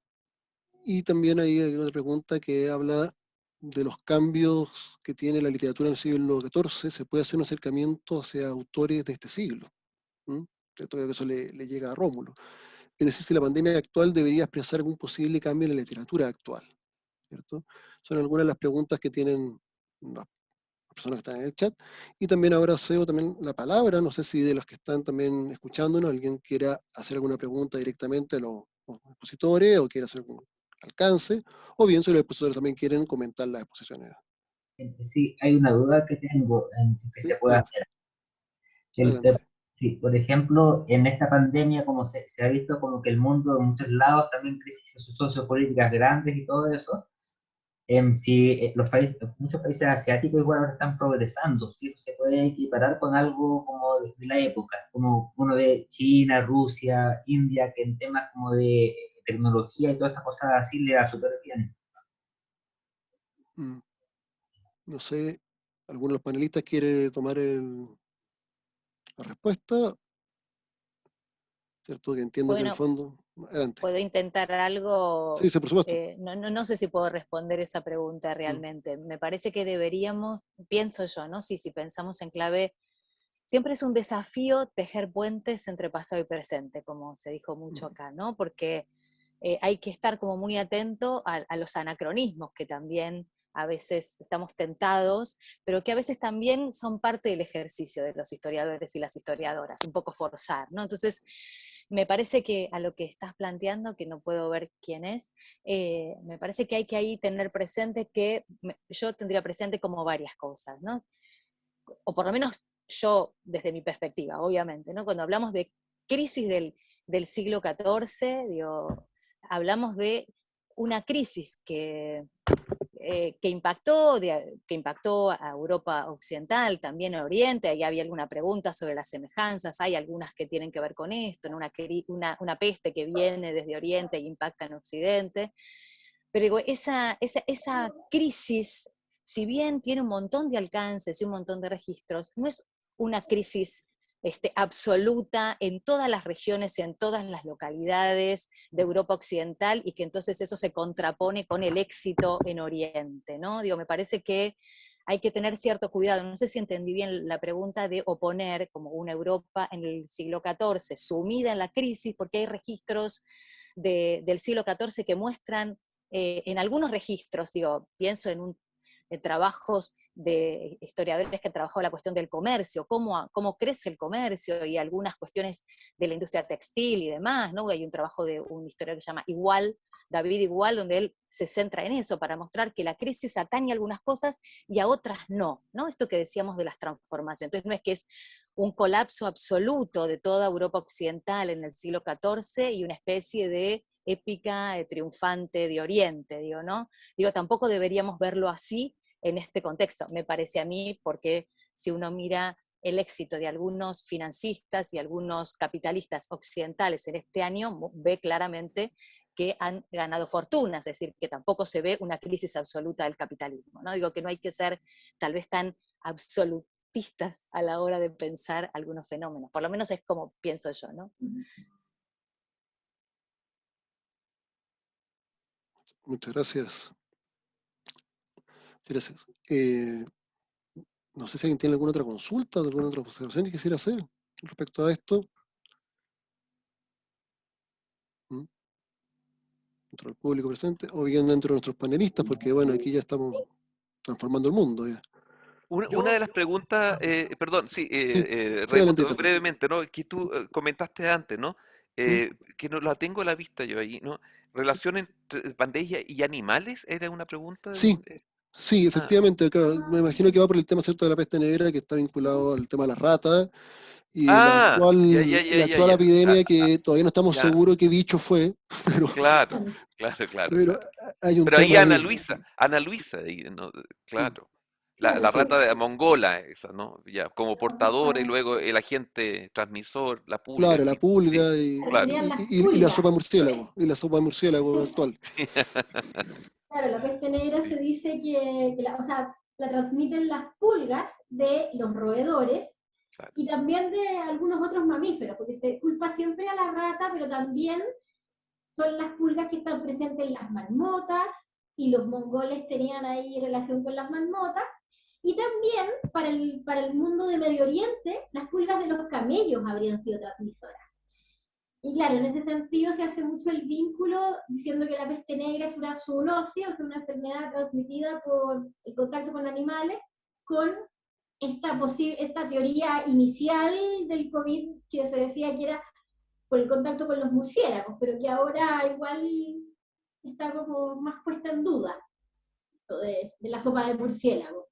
y también ahí hay otra pregunta que habla de los cambios que tiene la literatura en el siglo XIV. ¿Se puede hacer un acercamiento hacia autores de este siglo? ¿Mm? ¿Cierto? Creo que eso le llega a Rómulo. Es decir, si la pandemia actual debería expresar algún posible cambio en la literatura actual, ¿cierto? Son algunas de las preguntas que tienen las personas que están en el chat. Y también ahora cedo también la palabra, no sé si de los que están también escuchándonos, alguien quiera hacer alguna pregunta directamente a los expositores o quiera hacer algún alcance, o bien si los expositores también quieren comentar las exposiciones. Sí, hay una duda que tengo, si que Sí, se puede adelante. hacer. Adelante. Sí, por ejemplo, en esta pandemia, como se ha visto como que el mundo en muchos lados, también crisis sociopolíticas grandes y todo eso, si los países, muchos países asiáticos igual ahora están progresando, ¿sí? Se puede equiparar con algo como de la época, como uno ve China, Rusia, India, que en temas como de tecnología y todas estas cosas así le da súper bien. Mm, No sé, ¿alguno de los panelistas quiere tomar la respuesta? ¿Cierto? Que entiendo que en el Bueno, fondo. Adelante. puedo intentar Sí, algo, sí, por supuesto. no sé si puedo responder esa pregunta Mm, realmente. Me parece que deberíamos, pienso yo, ¿no? Si pensamos en clave, siempre es un desafío tejer puentes entre pasado y presente, como se dijo mucho mm, acá, ¿no? Porque hay que estar como muy atento a los anacronismos que también a veces estamos tentados, pero que a veces también son parte del ejercicio de los historiadores y las historiadoras, un poco forzar, ¿no? Entonces, me parece que a lo que estás planteando, que no puedo ver quién es, me parece que hay que ahí tener presente que yo tendría presente como varias cosas, ¿no? O por lo menos yo desde mi perspectiva, obviamente, ¿no? Cuando hablamos de crisis del siglo XIV, digo, hablamos de una crisis que impactó a Europa Occidental, también a Oriente, ahí había alguna pregunta sobre las semejanzas, hay algunas que tienen que ver con esto, ¿no? Una peste que viene desde Oriente e impacta en Occidente, pero digo, esa crisis, si bien tiene un montón de alcances y un montón de registros, no es una crisis absoluta en todas las regiones y en todas las localidades de Europa Occidental, y que entonces eso se contrapone con el éxito en Oriente, ¿no? Digo, me parece que hay que tener cierto cuidado. No sé si entendí bien la pregunta de oponer como una Europa en el siglo XIV sumida en la crisis, porque hay registros del siglo XIV que muestran, en algunos registros, digo, pienso en trabajos de historiadores que han trabajado la cuestión del comercio, cómo crece el comercio y algunas cuestiones de la industria textil y demás, ¿no? Hay un trabajo de un historiador que se llama David Igual, donde él se centra en eso, para mostrar que la crisis atañe a algunas cosas y a otras no, ¿no? Esto que decíamos de las transformaciones. Entonces no es que es un colapso absoluto de toda Europa occidental en el siglo XIV y una especie de épica triunfante de Oriente, digo, ¿no? Digo, tampoco deberíamos verlo así en este contexto, me parece a mí, porque si uno mira el éxito de algunos financistas y algunos capitalistas occidentales en este año, ve claramente que han ganado fortunas, es decir, que tampoco se ve una crisis absoluta del capitalismo, ¿no? Digo que no hay que ser tal vez tan absolutistas a la hora de pensar algunos fenómenos, por lo menos es como pienso yo, ¿no? Muchas gracias. Gracias. No sé si alguien tiene alguna otra consulta o alguna otra observación que quisiera hacer respecto a esto. Dentro del público presente, o bien dentro de nuestros panelistas, porque bueno, aquí ya estamos transformando el mundo. Ya. Una de las preguntas, perdón, sí, Sí, adelante, Raimundo, Tata. brevemente, ¿no? Que tú comentaste antes, ¿no? Que no la tengo a la vista yo ahí, ¿no? ¿Relación entre pandemia y animales? ¿Era una pregunta? Sí, sí, Ah, efectivamente, claro, me imagino que va por el tema, ¿cierto?, de la peste negra, que está vinculado al tema de las ratas, y la actual ya. epidemia, que todavía no estamos Ya, seguros qué bicho fue, claro, claro. pero hay un Pero ahí tema ahí. Ana Luisa, ahí, ¿no? Mm, Claro. Claro, La sí, rata de mongola, esa, ¿no? Ya, como portadora y luego el agente transmisor, la pulga, claro, el la tipo. Sí, pulga claro, claro. serían las y la sopa pulgas. de murciélago, y la sopa de murciélago actual. Claro, la peste negra se Sí, dice o sea, la transmiten las pulgas de los roedores claro. y también de algunos otros mamíferos, porque se culpa siempre a la rata, pero también son las pulgas que están presentes en las marmotas, y los mongoles tenían ahí relación con las marmotas, y también para el mundo de Medio Oriente, las pulgas de los camellos habrían sido transmisoras. Y claro, en ese sentido se hace mucho el vínculo diciendo que la peste negra es una zoonosis, o sea, una enfermedad transmitida por el contacto con animales, con esta teoría inicial del COVID que se decía que era por el contacto con los murciélagos, pero que ahora igual está como más puesta en duda, de la sopa de murciélago.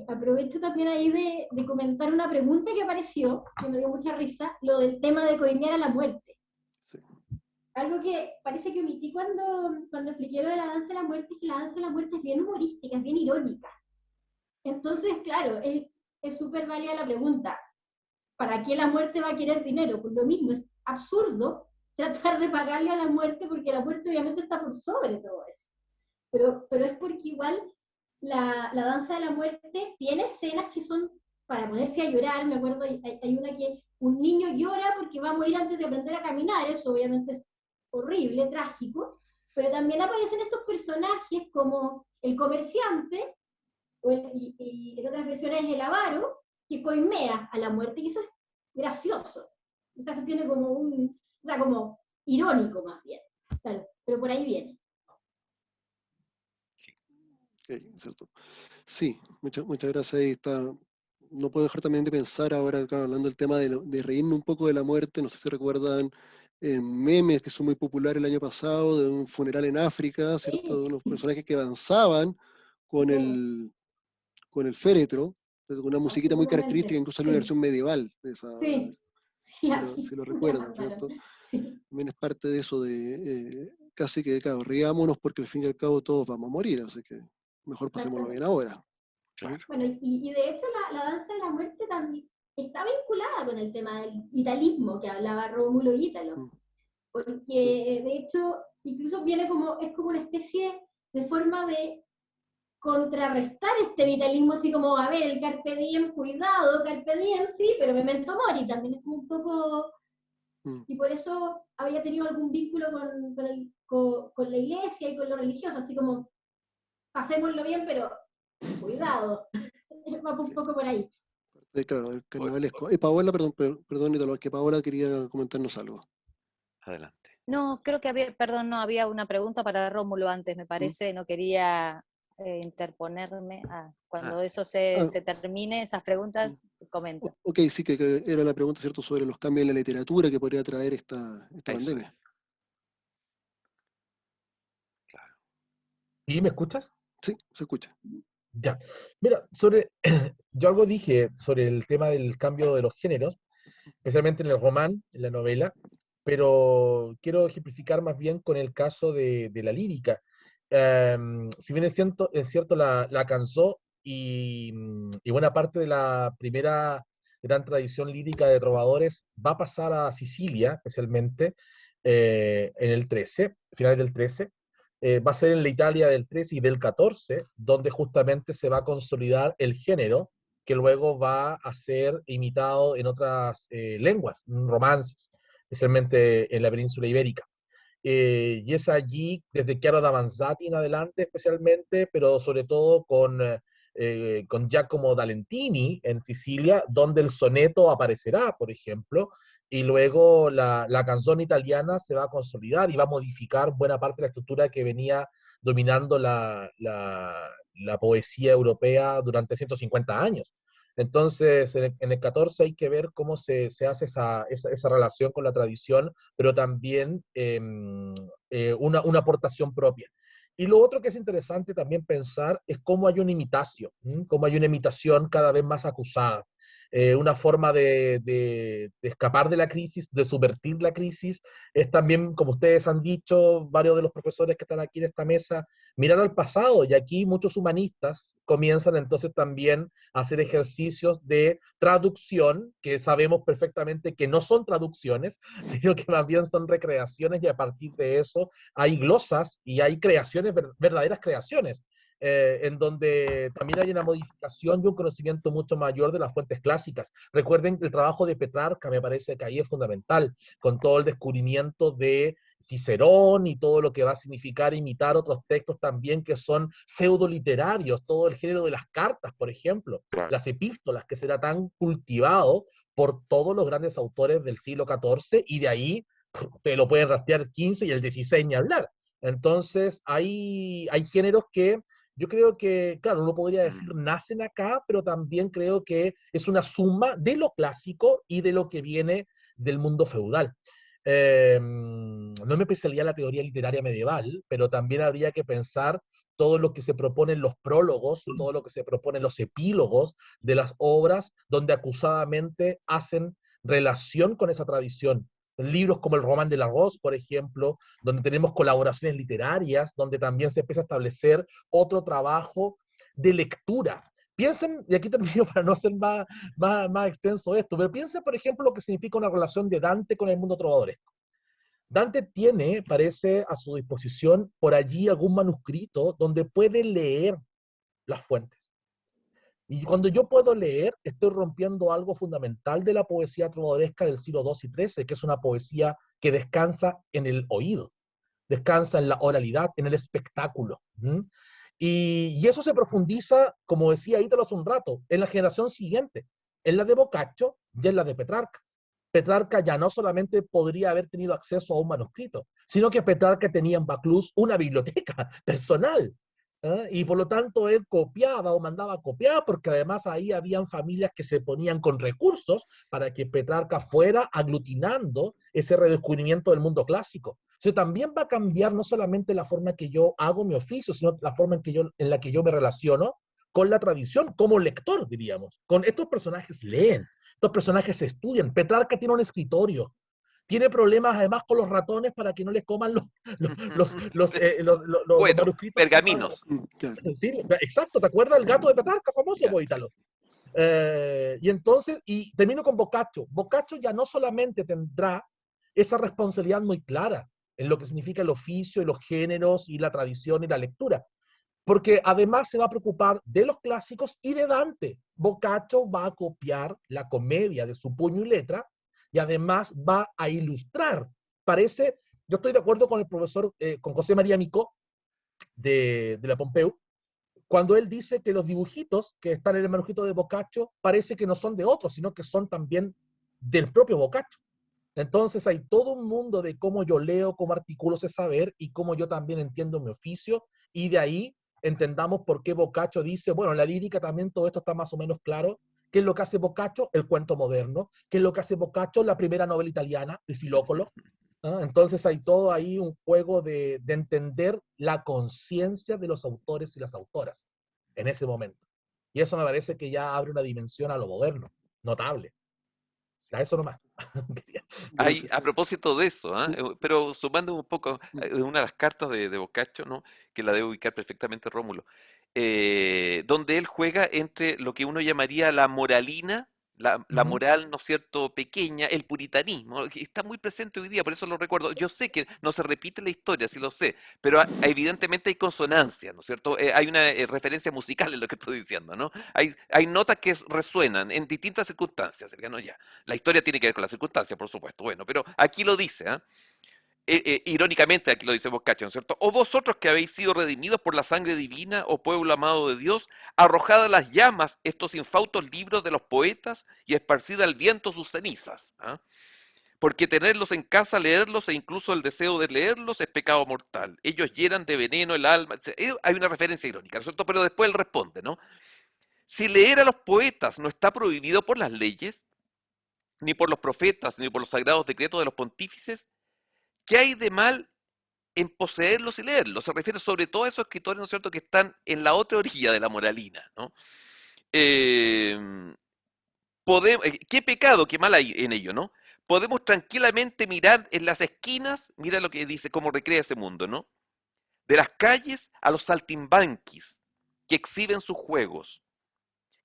Aprovecho también ahí de comentar una pregunta que apareció, que me dio mucha risa, lo del tema de coimear a la muerte. Sí. Algo que parece que omití cuando expliqué lo de la danza de la muerte, es que la danza de la muerte es bien humorística, es bien irónica. Entonces, claro, es súper válida la pregunta, ¿para qué la muerte va a querer dinero? Pues lo mismo, es absurdo tratar de pagarle a la muerte, porque la muerte obviamente está por sobre todo eso. Pero es porque igual la danza de la muerte tiene escenas que son para ponerse a llorar. Me acuerdo, hay una que un niño llora porque va a morir antes de aprender a caminar, eso obviamente es horrible, trágico, pero también aparecen estos personajes como el comerciante, y en otras versiones el avaro, que coimea a la muerte, y eso es gracioso. O sea, se tiene como o sea, como irónico más bien. Claro, pero por ahí viene. Ok, ¿cierto? Sí, muchas gracias. Ahí está. No puedo dejar también de pensar ahora, claro, hablando del tema de reírme un poco de la muerte. No sé si recuerdan memes que son muy populares el año pasado, de un funeral en África, ¿cierto? De unos personajes que avanzaban con el féretro, con una musiquita muy característica, Absolutamente, incluso hay una sí, versión medieval de esa, sí, sí, si lo aquí se recuerdan, mataron. ¿cierto? Sí, También es parte de eso de casi que, claro, riámonos porque al fin y al cabo todos vamos a morir, así que mejor pasémoslo bien exactamente. ahora. Claro. Bueno, y de hecho la danza de la muerte también está vinculada con el tema del vitalismo que hablaba Rómulo Ítalo, Mm, porque sí. de hecho incluso es como una especie de forma de contrarrestar este vitalismo, así como, a ver, el carpe diem, cuidado, carpe diem, sí, pero memento mori, también es como un poco y por eso había tenido algún vínculo con la iglesia y con lo religioso, así como, pasémoslo bien, pero cuidado, va un poco por ahí. Claro, el carnavalesco. Paola, perdón, Ítalo, que Paola quería comentarnos algo. Adelante. No, creo que había, perdón, no, había una pregunta para Rómulo antes, me parece, no quería interponerme. Cuando eso se termine, esas preguntas, comento. Ok, sí, que era la pregunta, ¿cierto?, sobre los cambios en la literatura que podría traer esta Eso pandemia. es. Claro. ¿Sí me escuchas? Sí, se escucha. Ya. Mira, yo algo dije sobre el tema del cambio de los géneros, especialmente en el román, en la novela, pero quiero ejemplificar más bien con el caso de la lírica. Si bien es cierto la Canzó y buena parte de la primera gran tradición lírica de trovadores va a pasar a Sicilia, especialmente en el 13, finales del 13, va a ser en la Italia del 13 y del 14, donde justamente se va a consolidar el género que luego va a ser imitado en otras lenguas, romances, especialmente en la península ibérica. Y es allí, desde Chiaro d'Avanzati en adelante especialmente, pero sobre todo con Giacomo da Lentini en Sicilia, donde el soneto aparecerá, por ejemplo, y luego la canción italiana se va a consolidar y va a modificar buena parte de la estructura que venía dominando la poesía europea durante 150 años. Entonces, en el 14 hay que ver cómo se hace esa relación con la tradición, pero también una aportación propia. Y lo otro que es interesante también pensar es cómo hay una imitación, cómo hay una imitación cada vez más acusada. Una forma de escapar de la crisis, de subvertir la crisis, es también, como ustedes han dicho, varios de los profesores que están aquí en esta mesa, mirar al pasado, y aquí muchos humanistas comienzan entonces también a hacer ejercicios de traducción, que sabemos perfectamente que no son traducciones, sino que más bien son recreaciones, y a partir de eso hay glosas y hay creaciones, verdaderas creaciones. En donde también hay una modificación y un conocimiento mucho mayor de las fuentes clásicas. Recuerden el trabajo de Petrarca, me parece que ahí es fundamental, con todo el descubrimiento de Cicerón y todo lo que va a significar imitar otros textos también que son pseudoliterarios, todo el género de las cartas, por ejemplo, Claro. las epístolas, que será tan cultivado por todos los grandes autores del siglo XIV, y de ahí te lo pueden rastrear 15 y el 16 ni hablar. Entonces, hay géneros que yo creo que, claro, uno podría decir nacen acá, pero también creo que es una suma de lo clásico y de lo que viene del mundo feudal. No es mi especialidad la teoría literaria medieval, pero también habría que pensar todo lo que se propone en los prólogos, todo lo que se propone en los epílogos de las obras, donde acusadamente hacen relación con esa tradición. Libros como el Román del Arroz, por ejemplo, donde tenemos colaboraciones literarias, donde también se empieza a establecer otro trabajo de lectura. Piensen, y aquí termino para no hacer más extenso esto, pero piensen, por ejemplo, lo que significa una relación de Dante con el mundo trovadoresco. Dante tiene, parece, a su disposición por allí algún manuscrito donde puede leer las fuentes. Y cuando yo puedo leer, estoy rompiendo algo fundamental de la poesía trovadoresca del siglo II y XIII, que es una poesía que descansa en el oído, descansa en la oralidad, en el espectáculo. Y eso se profundiza, como decía Ítalo hace un rato, en la generación siguiente, en la de Boccaccio y en la de Petrarca. Petrarca ya no solamente podría haber tenido acceso a un manuscrito, sino que Petrarca tenía en Vaclús una biblioteca personal. Y por lo tanto él copiaba o mandaba a copiar, porque además ahí habían familias que se ponían con recursos para que Petrarca fuera aglutinando ese redescubrimiento del mundo clásico. Eso también va a cambiar no solamente la forma en que yo hago mi oficio, sino la forma en la que yo me relaciono con la tradición, como lector, diríamos. Con estos personajes leen, estos personajes estudian. Petrarca tiene un escritorio, tiene problemas además con los ratones para que no les coman los Bueno, manuscritos. pergaminos. Claro. Sí, exacto, ¿te acuerdas del gato de Petrarca, famoso, Ya. Ítalo? Y entonces, y termino con Boccaccio. Boccaccio ya no solamente tendrá esa responsabilidad muy clara en lo que significa el oficio y los géneros y la tradición y la lectura, porque además se va a preocupar de los clásicos y de Dante. Boccaccio va a copiar la comedia de su puño y letra y además va a ilustrar. Parece, yo estoy de acuerdo con el profesor, con José María Micó, de la Pompeu, cuando él dice que los dibujitos que están en el manuscrito de Boccaccio parece que no son de otros, sino que son también del propio Boccaccio. Entonces hay todo un mundo de cómo yo leo, cómo articulo ese saber y cómo yo también entiendo mi oficio, y de ahí entendamos por qué Boccaccio dice, bueno, en la lírica también todo esto está más o menos claro. ¿Qué es lo que hace Boccaccio? El cuento moderno. ¿Qué es lo que hace Boccaccio? La primera novela italiana, el Filócolo. ¿Ah? Entonces hay todo ahí un juego de entender la conciencia de los autores y las autoras en ese momento. Y eso me parece que ya abre una dimensión a lo moderno, notable. A eso nomás. Hay, Gracias. a propósito de eso, ¿ah? Sí. Pero sumando un poco, Mm. una de las cartas de Boccaccio, ¿no? Que la debe ubicar perfectamente Rómulo, donde él juega entre lo que uno llamaría la moralina, la Ujú. moral, ¿no es cierto?, pequeña, el puritanismo, que está muy presente hoy día, por eso lo recuerdo. Yo sé que no se repite la historia, sí lo sé, pero evidentemente hay consonancia, ¿no es cierto? Hay una referencia musical en lo que estoy diciendo, ¿no? Hay notas que resuenan en distintas circunstancias, ¿no? Ya. La historia tiene que ver con las circunstancias, por supuesto. Bueno, pero aquí lo dice, ¿eh? Irónicamente aquí lo dice Boccaccio, ¿no es cierto? O vosotros que habéis sido redimidos por la sangre divina, oh pueblo amado de Dios, arrojad a las llamas estos infautos libros de los poetas y esparcid al viento sus cenizas. ¿Ah? Porque tenerlos en casa, leerlos e incluso el deseo de leerlos es pecado mortal. Ellos llenan de veneno el alma. Hay una referencia irónica, ¿no es cierto? Pero después él responde, ¿no? Si leer a los poetas no está prohibido por las leyes, ni por los profetas, ni por los sagrados decretos de los pontífices, ¿qué hay de mal en poseerlos y leerlos? Se refiere sobre todo a esos escritores, ¿no es cierto?, que están en la otra orilla de la moralina, ¿no? Eh, ¿Qué pecado, qué mal hay en ello, ¿no? Podemos tranquilamente mirar en las esquinas, mira lo que dice, cómo recrea ese mundo, ¿no? De las calles a los saltimbanquis que exhiben sus juegos,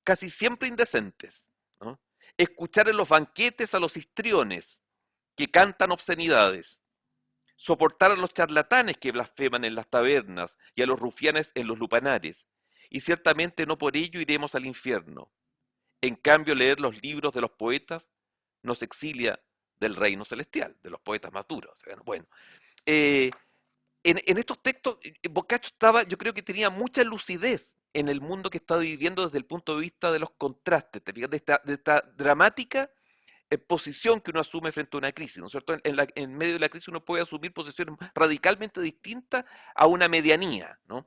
casi siempre indecentes, ¿no? Escuchar en los banquetes a los histriones que cantan obscenidades, soportar a los charlatanes que blasfeman en las tabernas y a los rufianes en los lupanares, y ciertamente no por ello iremos al infierno. En cambio, leer los libros de los poetas nos exilia del reino celestial, de los poetas más duros. Bueno, eh, en estos textos, Boccaccio estaba, yo creo que tenía mucha lucidez en el mundo que estaba viviendo desde el punto de vista de los contrastes, ¿te fijas? De esta dramática posición que uno asume frente a una crisis, ¿no es cierto? En medio de la crisis uno puede asumir posiciones radicalmente distintas a una medianía, ¿no?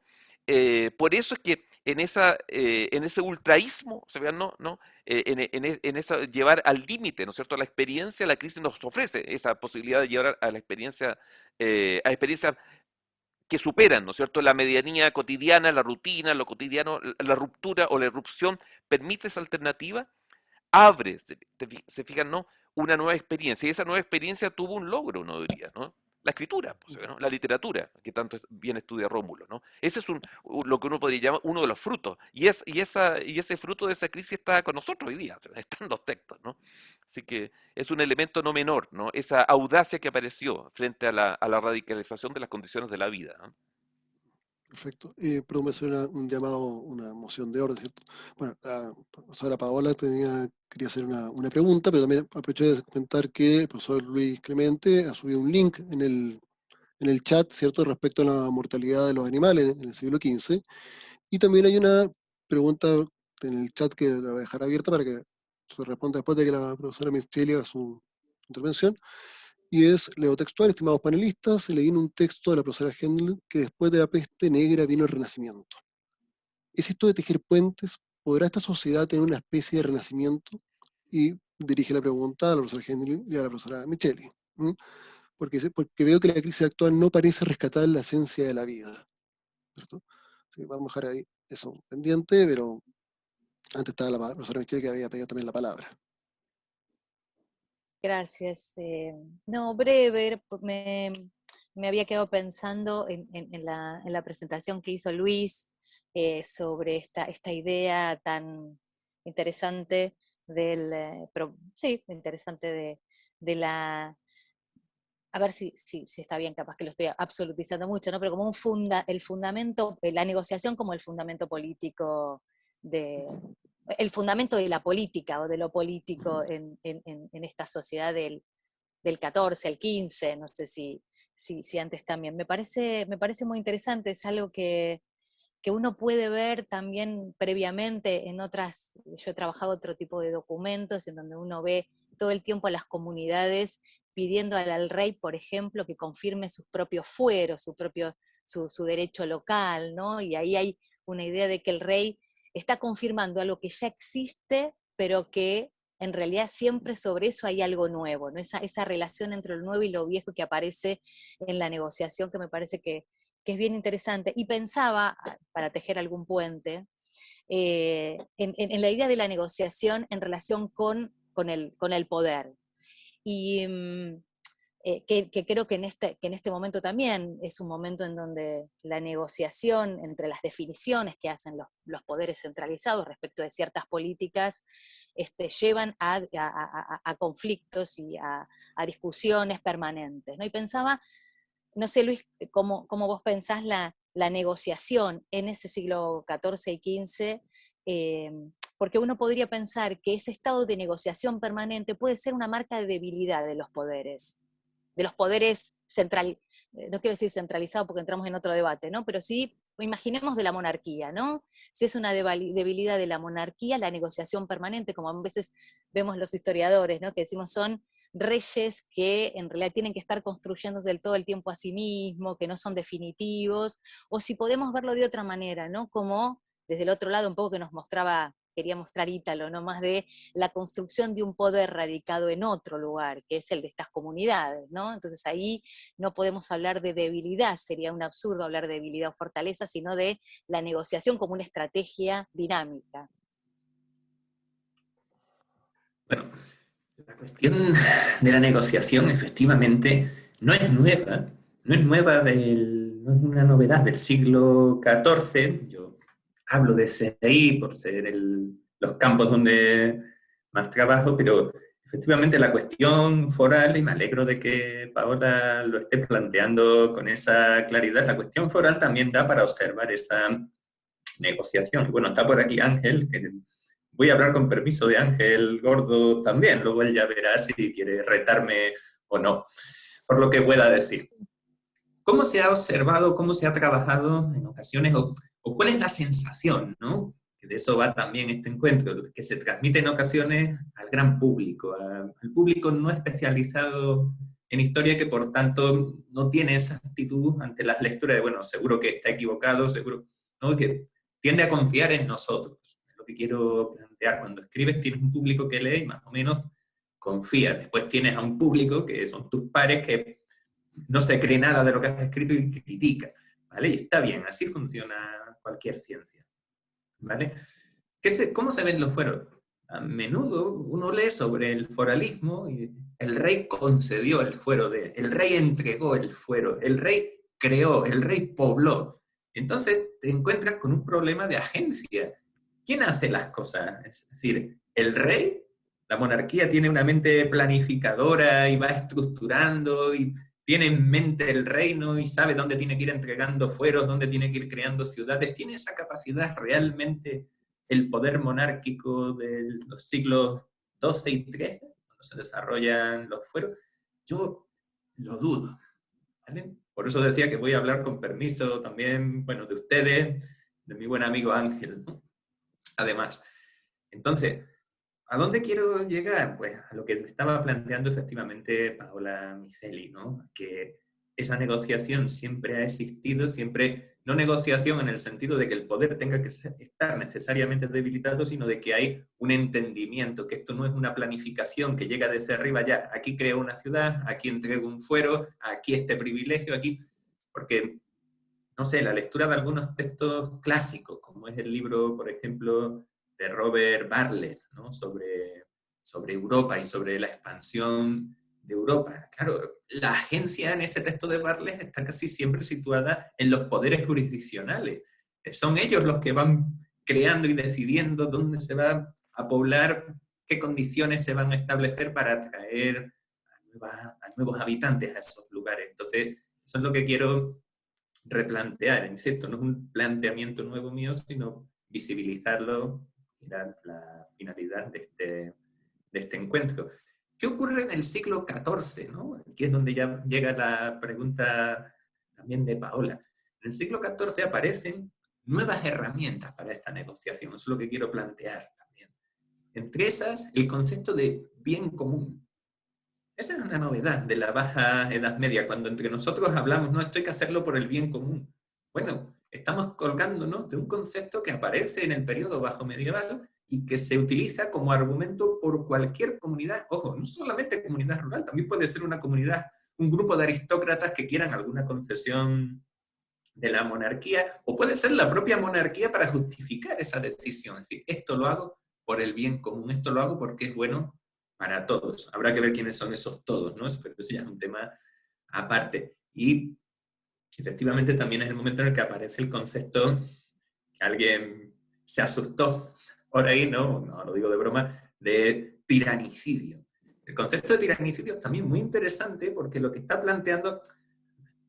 Por eso es que en ese ultraísmo, ¿se vean? ¿No? ¿No? En esa llevar al límite, ¿no es cierto?, la experiencia, la crisis nos ofrece esa posibilidad de llevar a la experiencia, a experiencias que superan, ¿no es cierto?, la medianía cotidiana, la rutina, lo cotidiano, la ruptura o la irrupción, permite esa alternativa, abre, se fijan, ¿no?, una nueva experiencia. Y esa nueva experiencia tuvo un logro, uno diría, ¿no? La escritura, pues, ¿no? La literatura, que tanto bien estudia Rómulo, ¿no? Ese es lo que uno podría llamar uno de los frutos. Y ese fruto de esa crisis está con nosotros hoy día, están los textos, ¿no? Así que es un elemento no menor, ¿no? Esa audacia que apareció frente a la radicalización de las condiciones de la vida, ¿no? Perfecto. Perdón, me suena un llamado, una moción de orden, ¿cierto? Bueno, la profesora Paola quería hacer una pregunta, pero también aprovecho de comentar que el profesor Luis Clemente ha subido un link en el chat, ¿cierto?, respecto a la mortalidad de los animales en el siglo XV. Y también hay una pregunta en el chat que la voy a dejar abierta para que se responda después de que la profesora Micheli haga su intervención. Y es, leo textual: estimados panelistas, leí en un texto de la profesora Hendel que después de la peste negra vino el renacimiento. ¿Es esto de tejer puentes? ¿Podrá esta sociedad tener una especie de renacimiento? Y dirige la pregunta a la profesora Hendel y a la profesora Micheli. Porque veo que la crisis actual no parece rescatar la esencia de la vida, ¿cierto? Así que vamos a dejar ahí eso pendiente, pero antes estaba la profesora Micheli que había pedido también la palabra. Gracias. No, breve, me había quedado pensando en la presentación que hizo Luis sobre esta idea tan interesante sí, interesante de la, a ver si está bien, capaz que lo estoy absolutizando mucho, ¿no? Pero como el fundamento, la negociación como el fundamento político el fundamento de la política o de lo político en esta sociedad del 14, el 15, no sé si antes también. Me parece muy interesante, es algo que uno puede ver también previamente en otras, yo he trabajado otro tipo de documentos en donde uno ve todo el tiempo a las comunidades pidiendo al rey, por ejemplo, que confirme sus propios fueros, su derecho local, ¿no? Y ahí hay una idea de que el rey está confirmando algo que ya existe, pero que en realidad siempre sobre eso hay algo nuevo, ¿no? Esa relación entre lo nuevo y lo viejo que aparece en la negociación, que me parece que es bien interesante. Y pensaba, para tejer algún puente, en la idea de la negociación en relación con el poder. Y que creo que en este momento también es un momento en donde la negociación entre las definiciones que hacen los poderes centralizados respecto de ciertas políticas llevan a conflictos y a discusiones permanentes, ¿no? Y pensaba, no sé, Luis, cómo vos pensás la negociación en ese siglo XIV y XV, porque uno podría pensar que ese estado de negociación permanente puede ser una marca de debilidad de los poderes no quiero decir centralizados porque entramos en otro debate, ¿no? Pero sí, imaginemos de la monarquía, ¿no? Si es una debilidad de la monarquía, la negociación permanente, como a veces vemos los historiadores, ¿no? Que decimos son reyes que en realidad tienen que estar construyéndose del todo el tiempo a sí mismos, que no son definitivos, o si podemos verlo de otra manera, ¿no? Como desde el otro lado un poco que quería mostrar Ítalo, ¿no? Más de la construcción de un poder radicado en otro lugar, que es el de estas comunidades, ¿no? Entonces ahí no podemos hablar de debilidad, sería un absurdo hablar de debilidad o fortaleza, sino de la negociación como una estrategia dinámica. Bueno, la cuestión de la negociación efectivamente no es nueva, no es una novedad del siglo XIV. Yo hablo de ese ahí por ser los campos donde más trabajo, pero efectivamente la cuestión foral, y me alegro de que Paola lo esté planteando con esa claridad, la cuestión foral también da para observar esa negociación. Y bueno, está por aquí Ángel, que voy a hablar con permiso de Ángel Gordo también, luego él ya verá si quiere retarme o no, por lo que pueda decir. ¿Cómo se ha observado, cómo se ha trabajado en ocasiones, o cuál es la sensación, ¿no? Que de eso va también este encuentro, que se transmite en ocasiones al gran público, al público no especializado en historia, que por tanto no tiene esa actitud ante las lecturas de, bueno, seguro que está equivocado, seguro, ¿no? Que tiende a confiar en nosotros. Es lo que quiero plantear. Cuando escribes tienes un público que lee y más o menos confía. Después tienes a un público que son tus pares que no se cree nada de lo que has escrito y critica, ¿vale? Y está bien, así funciona cualquier ciencia, ¿vale? ¿Cómo se ven los fueros? A menudo uno lee sobre el foralismo y el rey concedió el fuero el rey entregó el fuero, el rey creó, el rey pobló. Entonces te encuentras con un problema de agencia. ¿Quién hace las cosas? Es decir, el rey, la monarquía tiene una mente planificadora y va estructurando y tiene en mente el reino y sabe dónde tiene que ir entregando fueros, dónde tiene que ir creando ciudades. ¿Tiene esa capacidad realmente el poder monárquico de los siglos XII y XIII, cuando se desarrollan los fueros? Yo lo dudo, ¿vale? Por eso decía que voy a hablar con permiso también, bueno, de ustedes, de mi buen amigo Ángel, ¿no? Además. Entonces, ¿a dónde quiero llegar? Pues a lo que me estaba planteando efectivamente Paola Miceli, ¿no? Que esa negociación siempre ha existido, siempre, no negociación en el sentido de que el poder tenga que estar necesariamente debilitado, sino de que hay un entendimiento, que esto no es una planificación que llega desde arriba ya, aquí creo una ciudad, aquí entrego un fuero, aquí este privilegio, aquí, porque, no sé, la lectura de algunos textos clásicos, como es el libro, por ejemplo, de Robert Bartlett, ¿no? sobre Europa y sobre la expansión de Europa. Claro, la agencia en ese texto de Bartlett está casi siempre situada en los poderes jurisdiccionales. Son ellos los que van creando y decidiendo dónde se va a poblar, qué condiciones se van a establecer para atraer a nuevos habitantes a esos lugares. Entonces, eso es lo que quiero replantear, insisto, no es un planteamiento nuevo mío, sino visibilizarlo que era la finalidad de este encuentro. ¿Qué ocurre en el siglo XIV, ¿no? Aquí es donde ya llega la pregunta también de Paola. En el siglo XIV aparecen nuevas herramientas para esta negociación, eso es lo que quiero plantear también. Entre esas, el concepto de bien común. Esa es una novedad de la Baja Edad Media, cuando entre nosotros hablamos, no, esto hay que hacerlo por el bien común. Bueno, estamos colgándonos de un concepto que aparece en el periodo bajo medieval y que se utiliza como argumento por cualquier comunidad. Ojo, no solamente comunidad rural, también puede ser una comunidad, un grupo de aristócratas que quieran alguna concesión de la monarquía, o puede ser la propia monarquía para justificar esa decisión. Es decir, esto lo hago por el bien común, esto lo hago porque es bueno para todos. Habrá que ver quiénes son esos todos, ¿no? Pero eso ya es un tema aparte. Y efectivamente también es el momento en el que aparece el concepto, que alguien se asustó por ahí, no lo digo de broma, de tiranicidio. El concepto de tiranicidio es también muy interesante porque lo que está planteando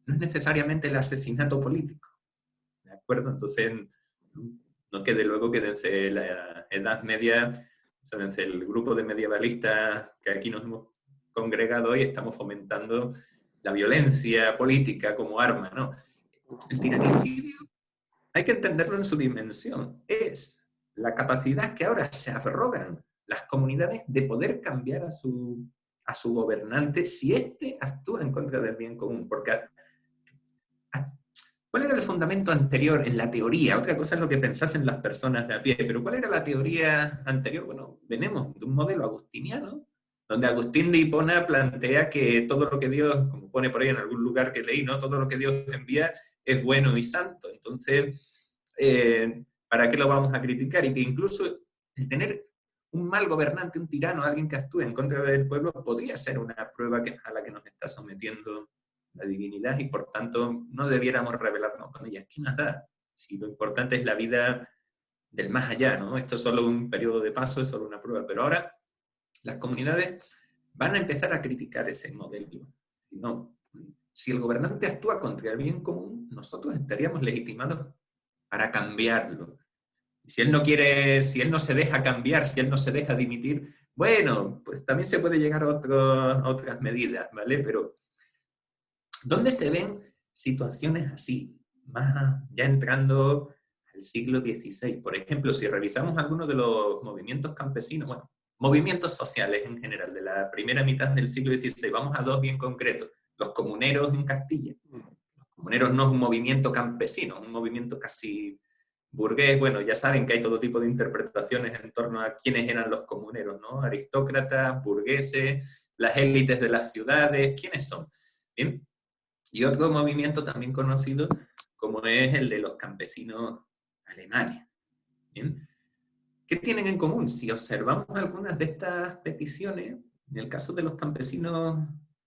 no es necesariamente el asesinato político, ¿de acuerdo? Entonces, no quede luego que desde la Edad Media, o sea, desde el grupo de medievalistas que aquí nos hemos congregado hoy, estamos fomentando la violencia política como arma, ¿no? El tiranicidio hay que entenderlo en su dimensión. Es la capacidad que ahora se arrogan las comunidades de poder cambiar a su gobernante si éste actúa en contra del bien común. Porque ¿cuál era el fundamento anterior en la teoría? Otra cosa es lo que pensasen las personas de a pie, pero ¿cuál era la teoría anterior? Bueno, venimos de un modelo agustiniano, donde Agustín de Hipona plantea que todo lo que Dios, como pone por ahí en algún lugar que leí, ¿no? Todo lo que Dios envía es bueno y santo. Entonces, ¿para qué lo vamos a criticar? Y que incluso el tener un mal gobernante, un tirano, alguien que actúe en contra del pueblo, podría ser una prueba a la que nos está sometiendo la divinidad y por tanto no debiéramos rebelarnos con ella. ¿Qué más da? Si lo importante es la vida del más allá, ¿no? Esto es solo un periodo de paso, es solo una prueba. Pero ahora las comunidades van a empezar a criticar ese modelo. Si el gobernante actúa contra el bien común, nosotros estaríamos legitimados para cambiarlo. Y si él no quiere, si él no se deja cambiar, si él no se deja dimitir, bueno, pues también se puede llegar a otras medidas, ¿vale? Pero ¿dónde se ven situaciones así? Más ya entrando al siglo XVI. Por ejemplo, si revisamos algunos de los movimientos campesinos, bueno, movimientos sociales en general, de la primera mitad del siglo XVI, vamos a dos bien concretos. Los comuneros en Castilla. Los comuneros no es un movimiento campesino, es un movimiento casi burgués. Bueno, ya saben que hay todo tipo de interpretaciones en torno a quiénes eran los comuneros, ¿no? Aristócratas, burgueses, las élites de las ciudades, ¿quiénes son? Bien. Y otro movimiento también conocido como es el de los campesinos alemanes. ¿Bien? ¿Qué tienen en común? Si observamos algunas de estas peticiones, en el caso de los campesinos,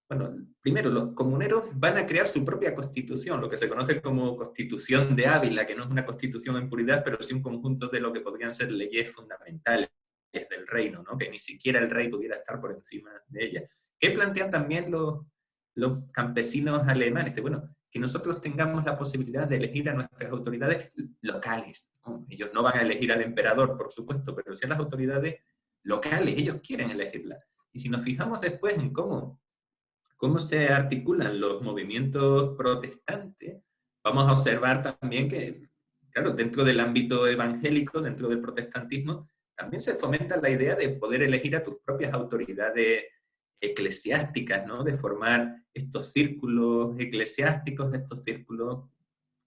bueno, primero los comuneros van a crear su propia constitución, lo que se conoce como Constitución de Ávila, que no es una constitución en puridad, pero sí un conjunto de lo que podrían ser leyes fundamentales del reino, ¿no? Que ni siquiera el rey pudiera estar por encima de ella. ¿Qué plantean también los campesinos alemanes? Bueno, que nosotros tengamos la posibilidad de elegir a nuestras autoridades locales, ¿no? Ellos no van a elegir al emperador, por supuesto, pero sí a las autoridades locales, ellos quieren elegirlas. Y si nos fijamos después en cómo se articulan los movimientos protestantes, vamos a observar también que, claro, dentro del ámbito evangélico, dentro del protestantismo, también se fomenta la idea de poder elegir a tus propias autoridades eclesiásticas, ¿no? De formar estos círculos eclesiásticos, estos círculos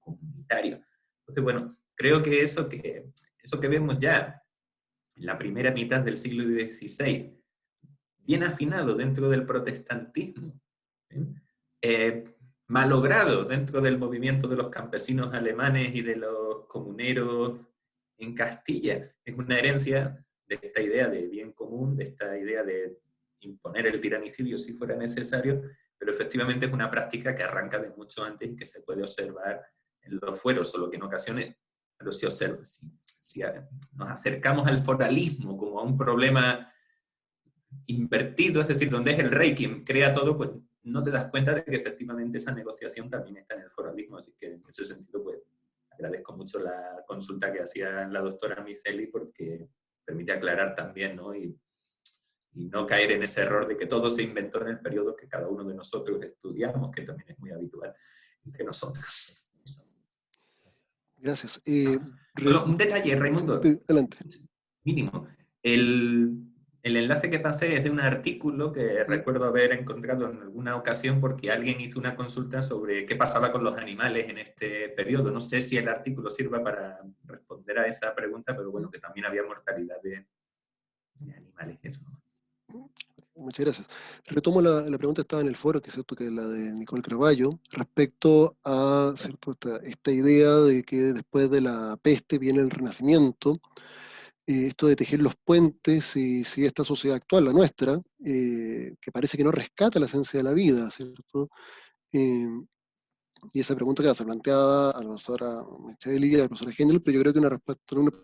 comunitarios. Entonces, bueno, creo que eso que vemos ya en la primera mitad del siglo XVI, bien afinado dentro del protestantismo, malogrado dentro del movimiento de los campesinos alemanes y de los comuneros en Castilla, es una herencia de esta idea de bien común, de esta idea de imponer el tiranicidio si fuera necesario, pero efectivamente es una práctica que arranca de mucho antes y que se puede observar en los fueros, solo que en ocasiones, pero si nos acercamos al foralismo como a un problema invertido, es decir, donde es el rey quien crea todo, pues no te das cuenta de que efectivamente esa negociación también está en el foralismo, así que en ese sentido, pues agradezco mucho la consulta que hacía la doctora Miceli, porque permite aclarar también, ¿no? Y no caer en ese error de que todo se inventó en el periodo que cada uno de nosotros estudiamos, que también es muy habitual entre nosotros. Gracias. Solo un detalle, Raimundo. Adelante. Mínimo. El enlace que pasé es de un artículo que recuerdo haber encontrado en alguna ocasión porque alguien hizo una consulta sobre qué pasaba con los animales en este periodo. No sé si el artículo sirva para responder a esa pregunta, pero bueno, que también había mortalidad de animales. Eso. Muchas gracias. Retomo la pregunta que estaba en el foro, que es cierto que la de Nicole Carballo, respecto a, ¿cierto?, esta idea de que después de la peste viene el renacimiento, esto de tejer los puentes y si esta sociedad actual, la nuestra, que parece que no rescata la esencia de la vida, ¿cierto? Y esa pregunta, claro, se planteaba a la profesora Micheli y a la profesora Hendel, pero yo creo que una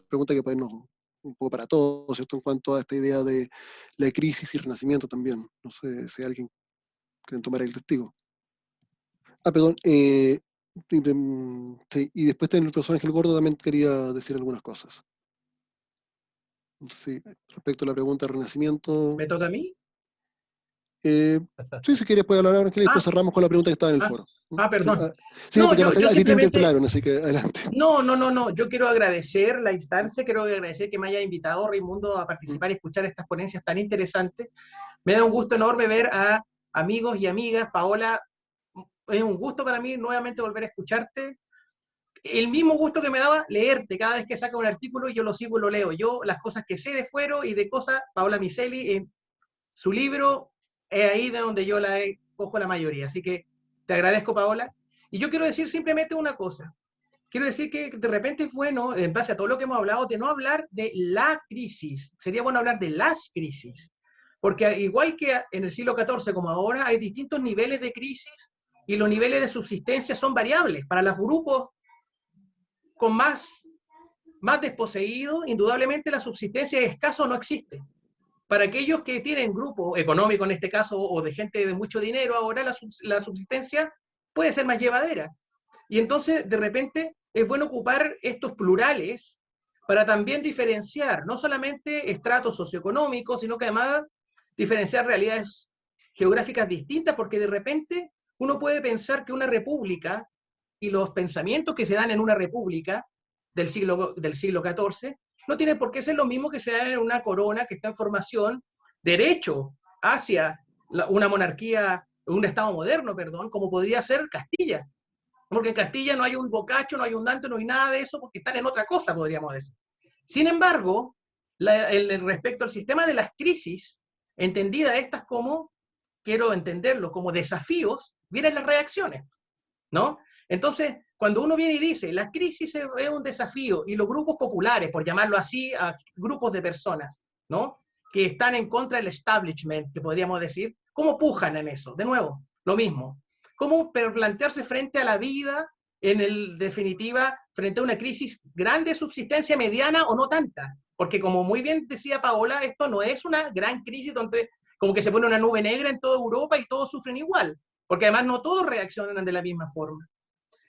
pregunta que puede irnos un poco para todos, ¿cierto? En cuanto a esta idea de la crisis y renacimiento también. No sé si alguien quiere tomar el testigo. Perdón. Sí, y después el profesor Ángel Gordo también quería decir algunas cosas. Sí, respecto a la pregunta del renacimiento. ¿Me toca a mí? Sí, si quieres puede hablar ahora, Ángel, y después cerramos con la pregunta que estaba en el foro. Perdón. Sí, No, porque yo a ti te simplemente... interpelaron, así que adelante. No. Yo quiero agradecer la instancia, quiero agradecer que me haya invitado Raimundo a participar y escuchar estas ponencias tan interesantes. Me da un gusto enorme ver a amigos y amigas. Paola, es un gusto para mí nuevamente volver a escucharte. El mismo gusto que me daba leerte cada vez que saca un artículo y yo lo sigo y lo leo. Yo las cosas que sé de fuero y de cosas, Paola Miceli, en su libro, es ahí de donde yo cojo la mayoría. Así que te agradezco, Paola. Y yo quiero decir simplemente una cosa. Quiero decir que de repente es bueno, en base a todo lo que hemos hablado, de no hablar de la crisis. Sería bueno hablar de las crisis. Porque igual que en el siglo XIV como ahora, hay distintos niveles de crisis y los niveles de subsistencia son variables. Para los grupos con más desposeídos, indudablemente la subsistencia es escasa o no existe. Para aquellos que tienen grupo económico en este caso, o de gente de mucho dinero, ahora la subsistencia puede ser más llevadera. Y entonces, de repente, es bueno ocupar estos plurales para también diferenciar, no solamente estratos socioeconómicos, sino que además diferenciar realidades geográficas distintas, porque de repente uno puede pensar que una república y los pensamientos que se dan en una república del siglo XIV no tiene por qué ser lo mismo que se da en una corona que está en formación, derecho hacia una monarquía, un Estado moderno, perdón, como podría ser Castilla. Porque en Castilla no hay un Boccaccio, no hay un Dante, no hay nada de eso, porque están en otra cosa, podríamos decir. Sin embargo, respecto al sistema de las crisis, entendida estas como, quiero entenderlo, como desafíos, vienen las reacciones, ¿no? Entonces, cuando uno viene y dice, la crisis es un desafío, y los grupos populares, por llamarlo así, a grupos de personas, ¿no?, que están en contra del establishment, que podríamos decir, ¿cómo pujan en eso? De nuevo, lo mismo. ¿Cómo plantearse frente a la vida, definitiva, frente a una crisis grande, subsistencia mediana o no tanta? Porque como muy bien decía Paola, esto no es una gran crisis donde como que se pone una nube negra en toda Europa y todos sufren igual, porque además no todos reaccionan de la misma forma.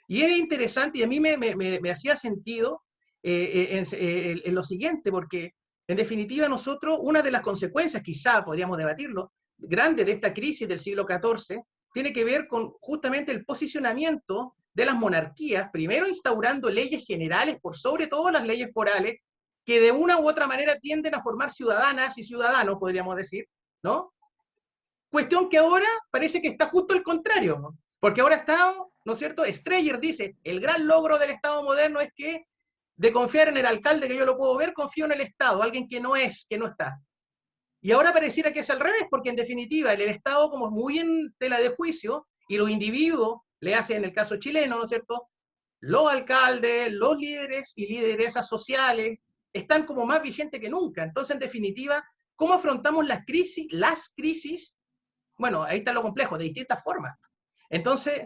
Y es interesante, y a mí me hacía sentido en lo siguiente, porque en definitiva nosotros, una de las consecuencias, quizá podríamos debatirlo, grande de esta crisis del siglo XIV, tiene que ver con justamente el posicionamiento de las monarquías, primero instaurando leyes generales por sobre todo las leyes forales, que de una u otra manera tienden a formar ciudadanas y ciudadanos, podríamos decir, ¿no? Cuestión que ahora parece que está justo al contrario, ¿no? Porque ahora está, ¿no es cierto? Streyer dice, el gran logro del Estado moderno es que de confiar en el alcalde, que yo lo puedo ver, confío en el Estado, alguien que no está. Y ahora pareciera que es al revés, porque en definitiva el Estado como muy en tela de juicio, y los individuos, le hacen en el caso chileno, ¿no es cierto?, los alcaldes, los líderes y lideresas sociales, están como más vigentes que nunca. Entonces, en definitiva, ¿cómo afrontamos las crisis? Bueno, ahí está lo complejo, de distintas formas. Entonces,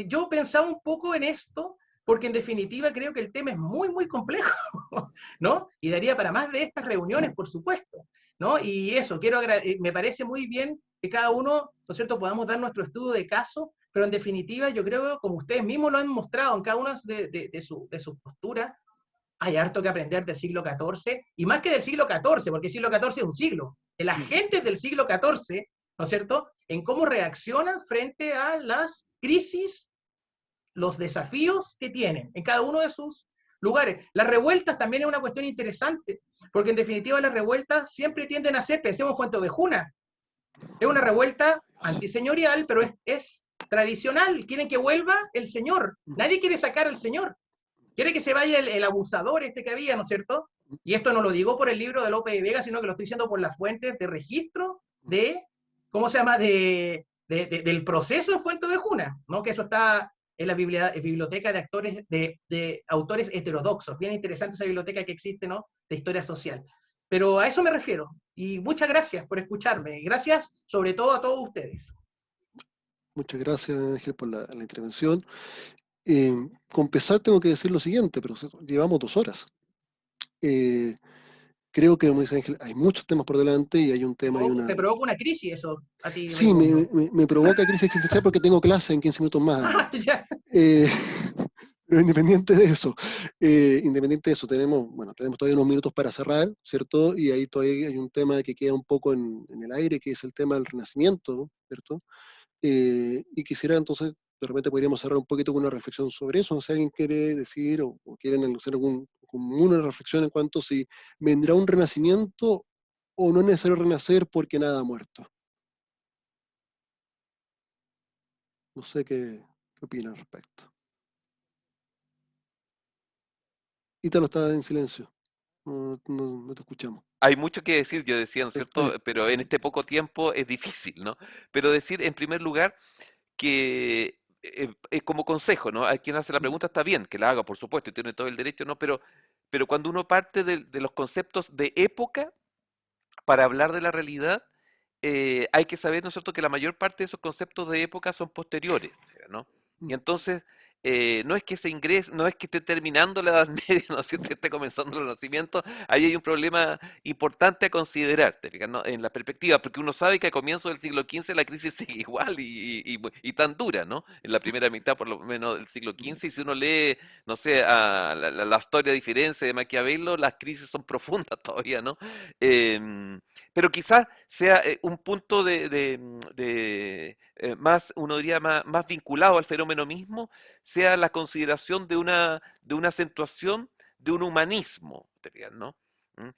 yo pensaba un poco en esto, porque en definitiva creo que el tema es muy, muy complejo, ¿no? Y daría para más de estas reuniones, por supuesto, ¿no? Y eso, me parece muy bien que cada uno, ¿no es cierto?, podamos dar nuestro estudio de caso, pero en definitiva yo creo, como ustedes mismos lo han mostrado en cada una de sus posturas, hay harto que aprender del siglo XIV, y más que del siglo XIV, porque el siglo XIV es un siglo, de las gentes del siglo XIV, ¿no es cierto?, en cómo reaccionan frente a las crisis, los desafíos que tienen en cada uno de sus lugares. Las revueltas también es una cuestión interesante, porque en definitiva las revueltas siempre tienden a ser, pensemos Fuenteovejuna, es una revuelta antiseñorial, pero es tradicional, quieren que vuelva el señor, nadie quiere sacar al señor, quiere que se vaya el abusador este que había, ¿no es cierto? Y esto no lo digo por el libro de Lope de Vega, sino que lo estoy diciendo por las fuentes de registro de, ¿cómo se llama?, del proceso en Fuenteovejuna, ¿no? Que eso está en la biblioteca de autores heterodoxos. Bien interesante esa biblioteca que existe, ¿no?, de historia social. Pero a eso me refiero. Y muchas gracias por escucharme. Gracias sobre todo a todos ustedes. Muchas gracias, Ángel, por la intervención. Con pesar tengo que decir lo siguiente, pero llevamos 2 horas. Creo que, como dice Ángel, hay muchos temas por delante y hay un tema y una... ¿Te provoca una crisis eso a ti, Sí, Raimundo? me provoca crisis existencial porque tengo clase en 15 minutos más. Ah, ya. Pero independiente de eso, tenemos todavía unos minutos para cerrar, ¿cierto? Y ahí todavía hay un tema que queda un poco en el aire, que es el tema del Renacimiento, ¿cierto? Y quisiera entonces, de repente podríamos cerrar un poquito con una reflexión sobre eso, no sé si alguien quiere decir o quieren hacer una reflexión en cuanto a si vendrá un renacimiento o no es necesario renacer porque nada ha muerto. No sé qué opinan al respecto. Ítalo está en silencio, no te escuchamos. Hay mucho que decir, yo decía, ¿no es Está bien. cierto? Pero en este poco tiempo es difícil, ¿no? Pero decir, en primer lugar, que como consejo, ¿no? A quien hace la pregunta está bien, que la haga, por supuesto, y tiene todo el derecho, ¿no? Pero cuando uno parte de los conceptos de época para hablar de la realidad, hay que saber, ¿no es cierto?, que la mayor parte de esos conceptos de época son posteriores, ¿no? Y entonces, no es que se ingrese, no es que esté terminando la Edad Media, ¿no es cierto?, que esté comenzando el Renacimiento, ahí hay un problema importante a considerar, ¿te fijas?, ¿no?, en la perspectiva, porque uno sabe que a comienzos del siglo XV la crisis sigue igual y tan dura, ¿no?, en la primera mitad por lo menos del siglo XV, y si uno lee, no sé, a la historia de diferencia de Maquiavelo, las crisis son profundas todavía, ¿no? Pero quizás sea un punto más, uno diría, más vinculado al fenómeno mismo, sea la consideración de una acentuación de un humanismo, ¿te fijas, no? ¿Mm?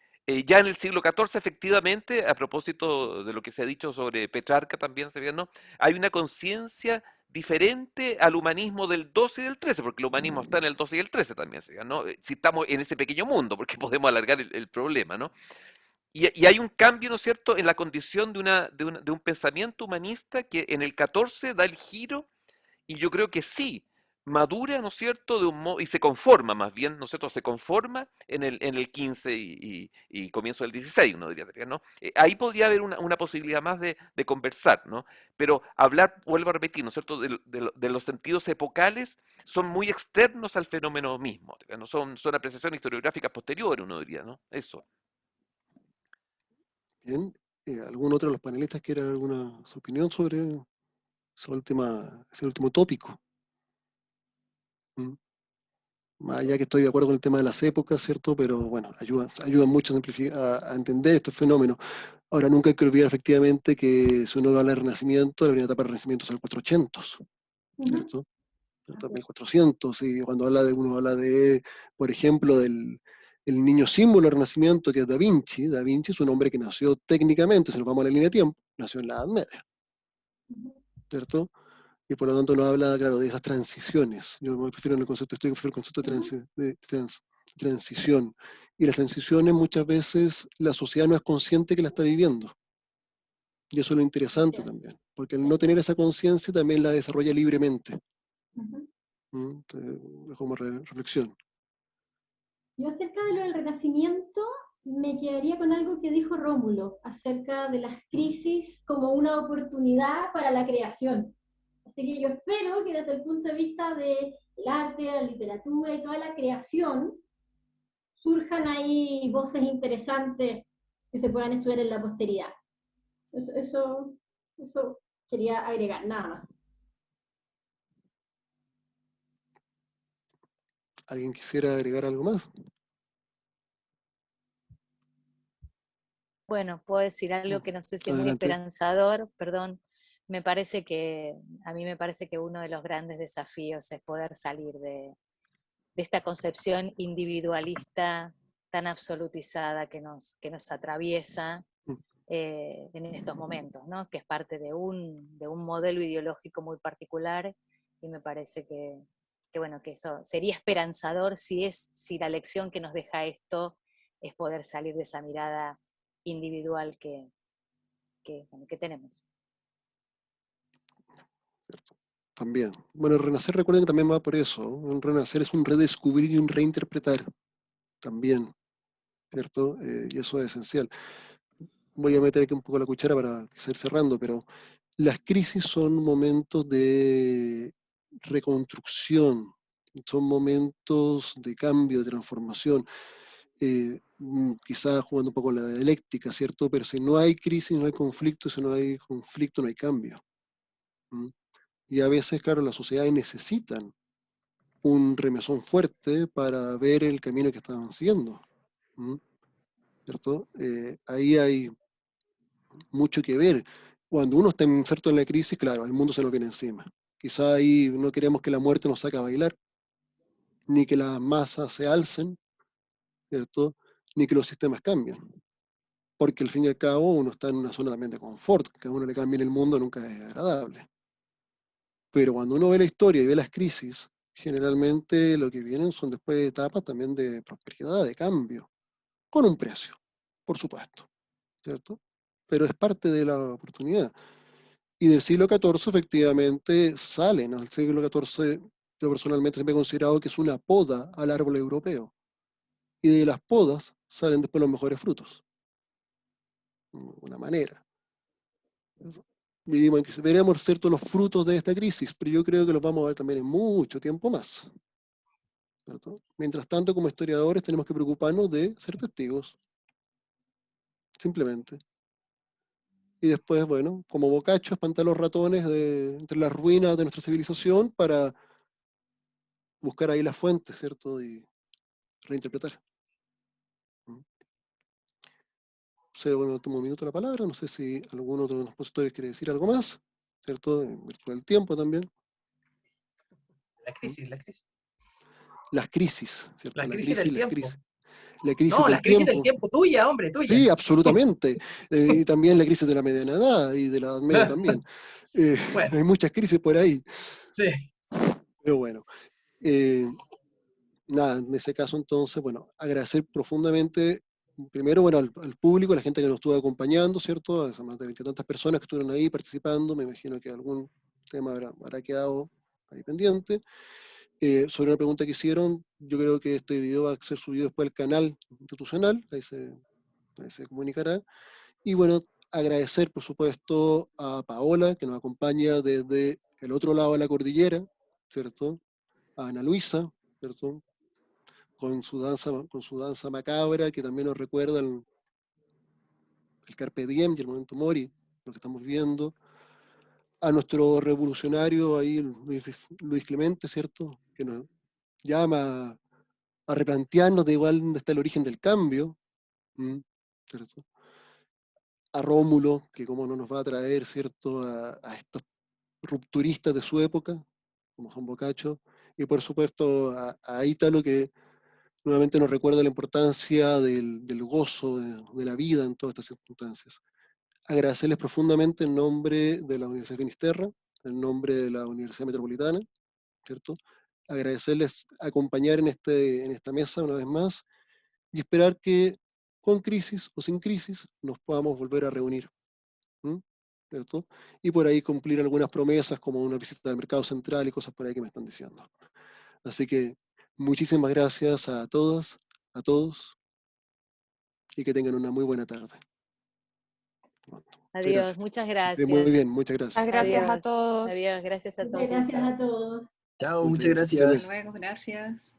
Ya en el siglo XIV, efectivamente, a propósito de lo que se ha dicho sobre Petrarca también, ¿se fija, no? Hay una conciencia diferente al humanismo del 12 y del 13, porque el humanismo está en el 12 y el 13 también, ¿se fija, no? Si estamos en ese pequeño mundo, porque podemos alargar el problema, ¿no? Y hay un cambio, ¿no es cierto?, en la condición de un pensamiento humanista que en el 14 da el giro y yo creo que sí, madura, ¿no es cierto?, de un modo, y se conforma más bien, ¿no es cierto?, se conforma en el 15 y comienzo del 16, uno diría, ¿no? Ahí podría haber una posibilidad más de conversar, ¿no? Pero hablar, vuelvo a repetir, ¿no es cierto?, de los sentidos epocales son muy externos al fenómeno mismo, ¿no? Son apreciaciones historiográficas posteriores, uno diría, ¿no? Eso. Bien, ¿algún otro de los panelistas quiere dar su opinión sobre ese último tópico? ¿Mm? Más allá que estoy de acuerdo con el tema de las épocas, ¿cierto? Pero bueno, ayuda mucho a entender estos fenómenos. Ahora, nunca hay que olvidar efectivamente que si uno habla del Renacimiento, la primera etapa del Renacimiento son el 400, ¿cierto? El 1400, y cuando uno habla de, por ejemplo, el niño símbolo del Renacimiento, que es Da Vinci. Da Vinci es un hombre que nació técnicamente, si nos vamos a la línea de tiempo, nació en la Edad Media, ¿cierto? Y por lo tanto nos habla, claro, de esas transiciones. Yo me prefiero en el concepto histórico, prefiero el concepto de transición. Y las transiciones muchas veces la sociedad no es consciente que la está viviendo. Y eso es lo interesante también, porque al no tener esa conciencia también la desarrolla libremente. Entonces, como reflexión. Yo acerca de lo del Renacimiento me quedaría con algo que dijo Rómulo acerca de las crisis como una oportunidad para la creación. Así que yo espero que desde el punto de vista del arte, la literatura y toda la creación, surjan ahí voces interesantes que se puedan estudiar en la posteridad. Eso quería agregar, nada más. ¿Alguien quisiera agregar algo más? Bueno, puedo decir algo que no sé si es muy Adelante. esperanzador, perdón. A mí me parece que uno de los grandes desafíos es poder salir de esta concepción individualista tan absolutizada que nos atraviesa en estos momentos, ¿no? Que es parte de un modelo ideológico muy particular, y me parece bueno, que eso sería esperanzador si la lección que nos deja esto es poder salir de esa mirada individual bueno, que tenemos. También. Bueno, el renacer, recuerden que también va por eso. Un renacer es un redescubrir y un reinterpretar también, ¿cierto? Y eso es esencial. Voy a meter aquí un poco la cuchara para ir cerrando, pero las crisis son momentos de reconstrucción, son momentos de cambio, de transformación. Quizás jugando un poco con la dialéctica, ¿cierto? Pero si no hay crisis, no hay conflicto, si no hay conflicto, no hay cambio. ¿Mm? Y a veces, claro, las sociedades necesitan un remesón fuerte para ver el camino que estaban siguiendo. ¿Mm? ¿Cierto? Ahí hay mucho que ver. Cuando uno está inserto en la crisis, claro, el mundo se nos viene encima. Quizá ahí no queremos que la muerte nos saque a bailar, ni que las masas se alcen, ¿cierto? Ni que los sistemas cambien. Porque al fin y al cabo uno está en una zona también de confort, que a uno le cambie el mundo nunca es agradable. Pero cuando uno ve la historia y ve las crisis, generalmente lo que vienen son después etapas también de prosperidad, de cambio, con un precio, por supuesto, ¿cierto? Pero es parte de la oportunidad. Y del siglo XIV efectivamente salen, ¿no? El siglo XIV yo personalmente siempre he considerado que es una poda al árbol europeo. Y de las podas salen después los mejores frutos. De una manera. Veremos ciertos los frutos de esta crisis, pero yo creo que los vamos a ver también en mucho tiempo más. ¿Cierto? Mientras tanto, como historiadores tenemos que preocuparnos de ser testigos. Simplemente. Y después, bueno, como Boccaccio, espantar los ratones entre las ruinas de nuestra civilización para buscar ahí las fuentes, ¿cierto? Y reinterpretar. Bueno, tomo un minuto la palabra, no sé si algún otro de los expositores quiere decir algo más, ¿cierto? En virtud del tiempo también. La crisis, la crisis. Las crisis, ¿cierto? La La crisis crisis, del las tiempo. crisis. La crisis No, la del crisis del tiempo. tiempo, tuya, hombre, tuya. Sí, absolutamente. Y también la crisis de la mediana edad y de la Edad Media también. Bueno, Hay muchas crisis por ahí. sí. Pero bueno, nada, en ese caso entonces, bueno, agradecer profundamente, primero, bueno, al público, a la gente que nos estuvo acompañando, ¿cierto? A esas más de 20 y tantas personas que estuvieron ahí participando, me imagino que algún tema habrá quedado ahí pendiente. Sobre la pregunta que hicieron, yo creo que este video va a ser subido después al canal institucional, ahí se comunicará. Y bueno, agradecer, por supuesto, a Paola, que nos acompaña desde el otro lado de la cordillera, ¿cierto? A Ana Luisa, ¿cierto? Con su danza macabra, que también nos recuerda el Carpe Diem y el Momento Mori, lo que estamos viendo. A nuestro revolucionario ahí, Luis Clemente, ¿cierto? Que nos llama a replantearnos de igual dónde está el origen del cambio, ¿cierto? A Rómulo, que como no nos va a traer, ¿cierto? A estos rupturistas de su época, como son Boccaccio, y por supuesto a Ítalo, que nuevamente nos recuerda la importancia del gozo, de la vida en todas estas circunstancias. Agradecerles profundamente en nombre de la Universidad de Finisterra, en nombre de la Universidad Metropolitana, ¿cierto? Agradecerles acompañar en esta mesa una vez más y esperar que con crisis o sin crisis nos podamos volver a reunir, ¿cierto? Y por ahí cumplir algunas promesas como una visita al mercado central y cosas por ahí que me están diciendo. Así que muchísimas gracias a todas, a todos, y que tengan una muy buena tarde. Adiós, muchas gracias. Muy bien, muchas gracias. Muchas gracias Adiós, a todos. adiós, gracias a todos. Muchas gracias a todos. Chao, muchas Muchas gracias. gracias. Hasta luego, gracias.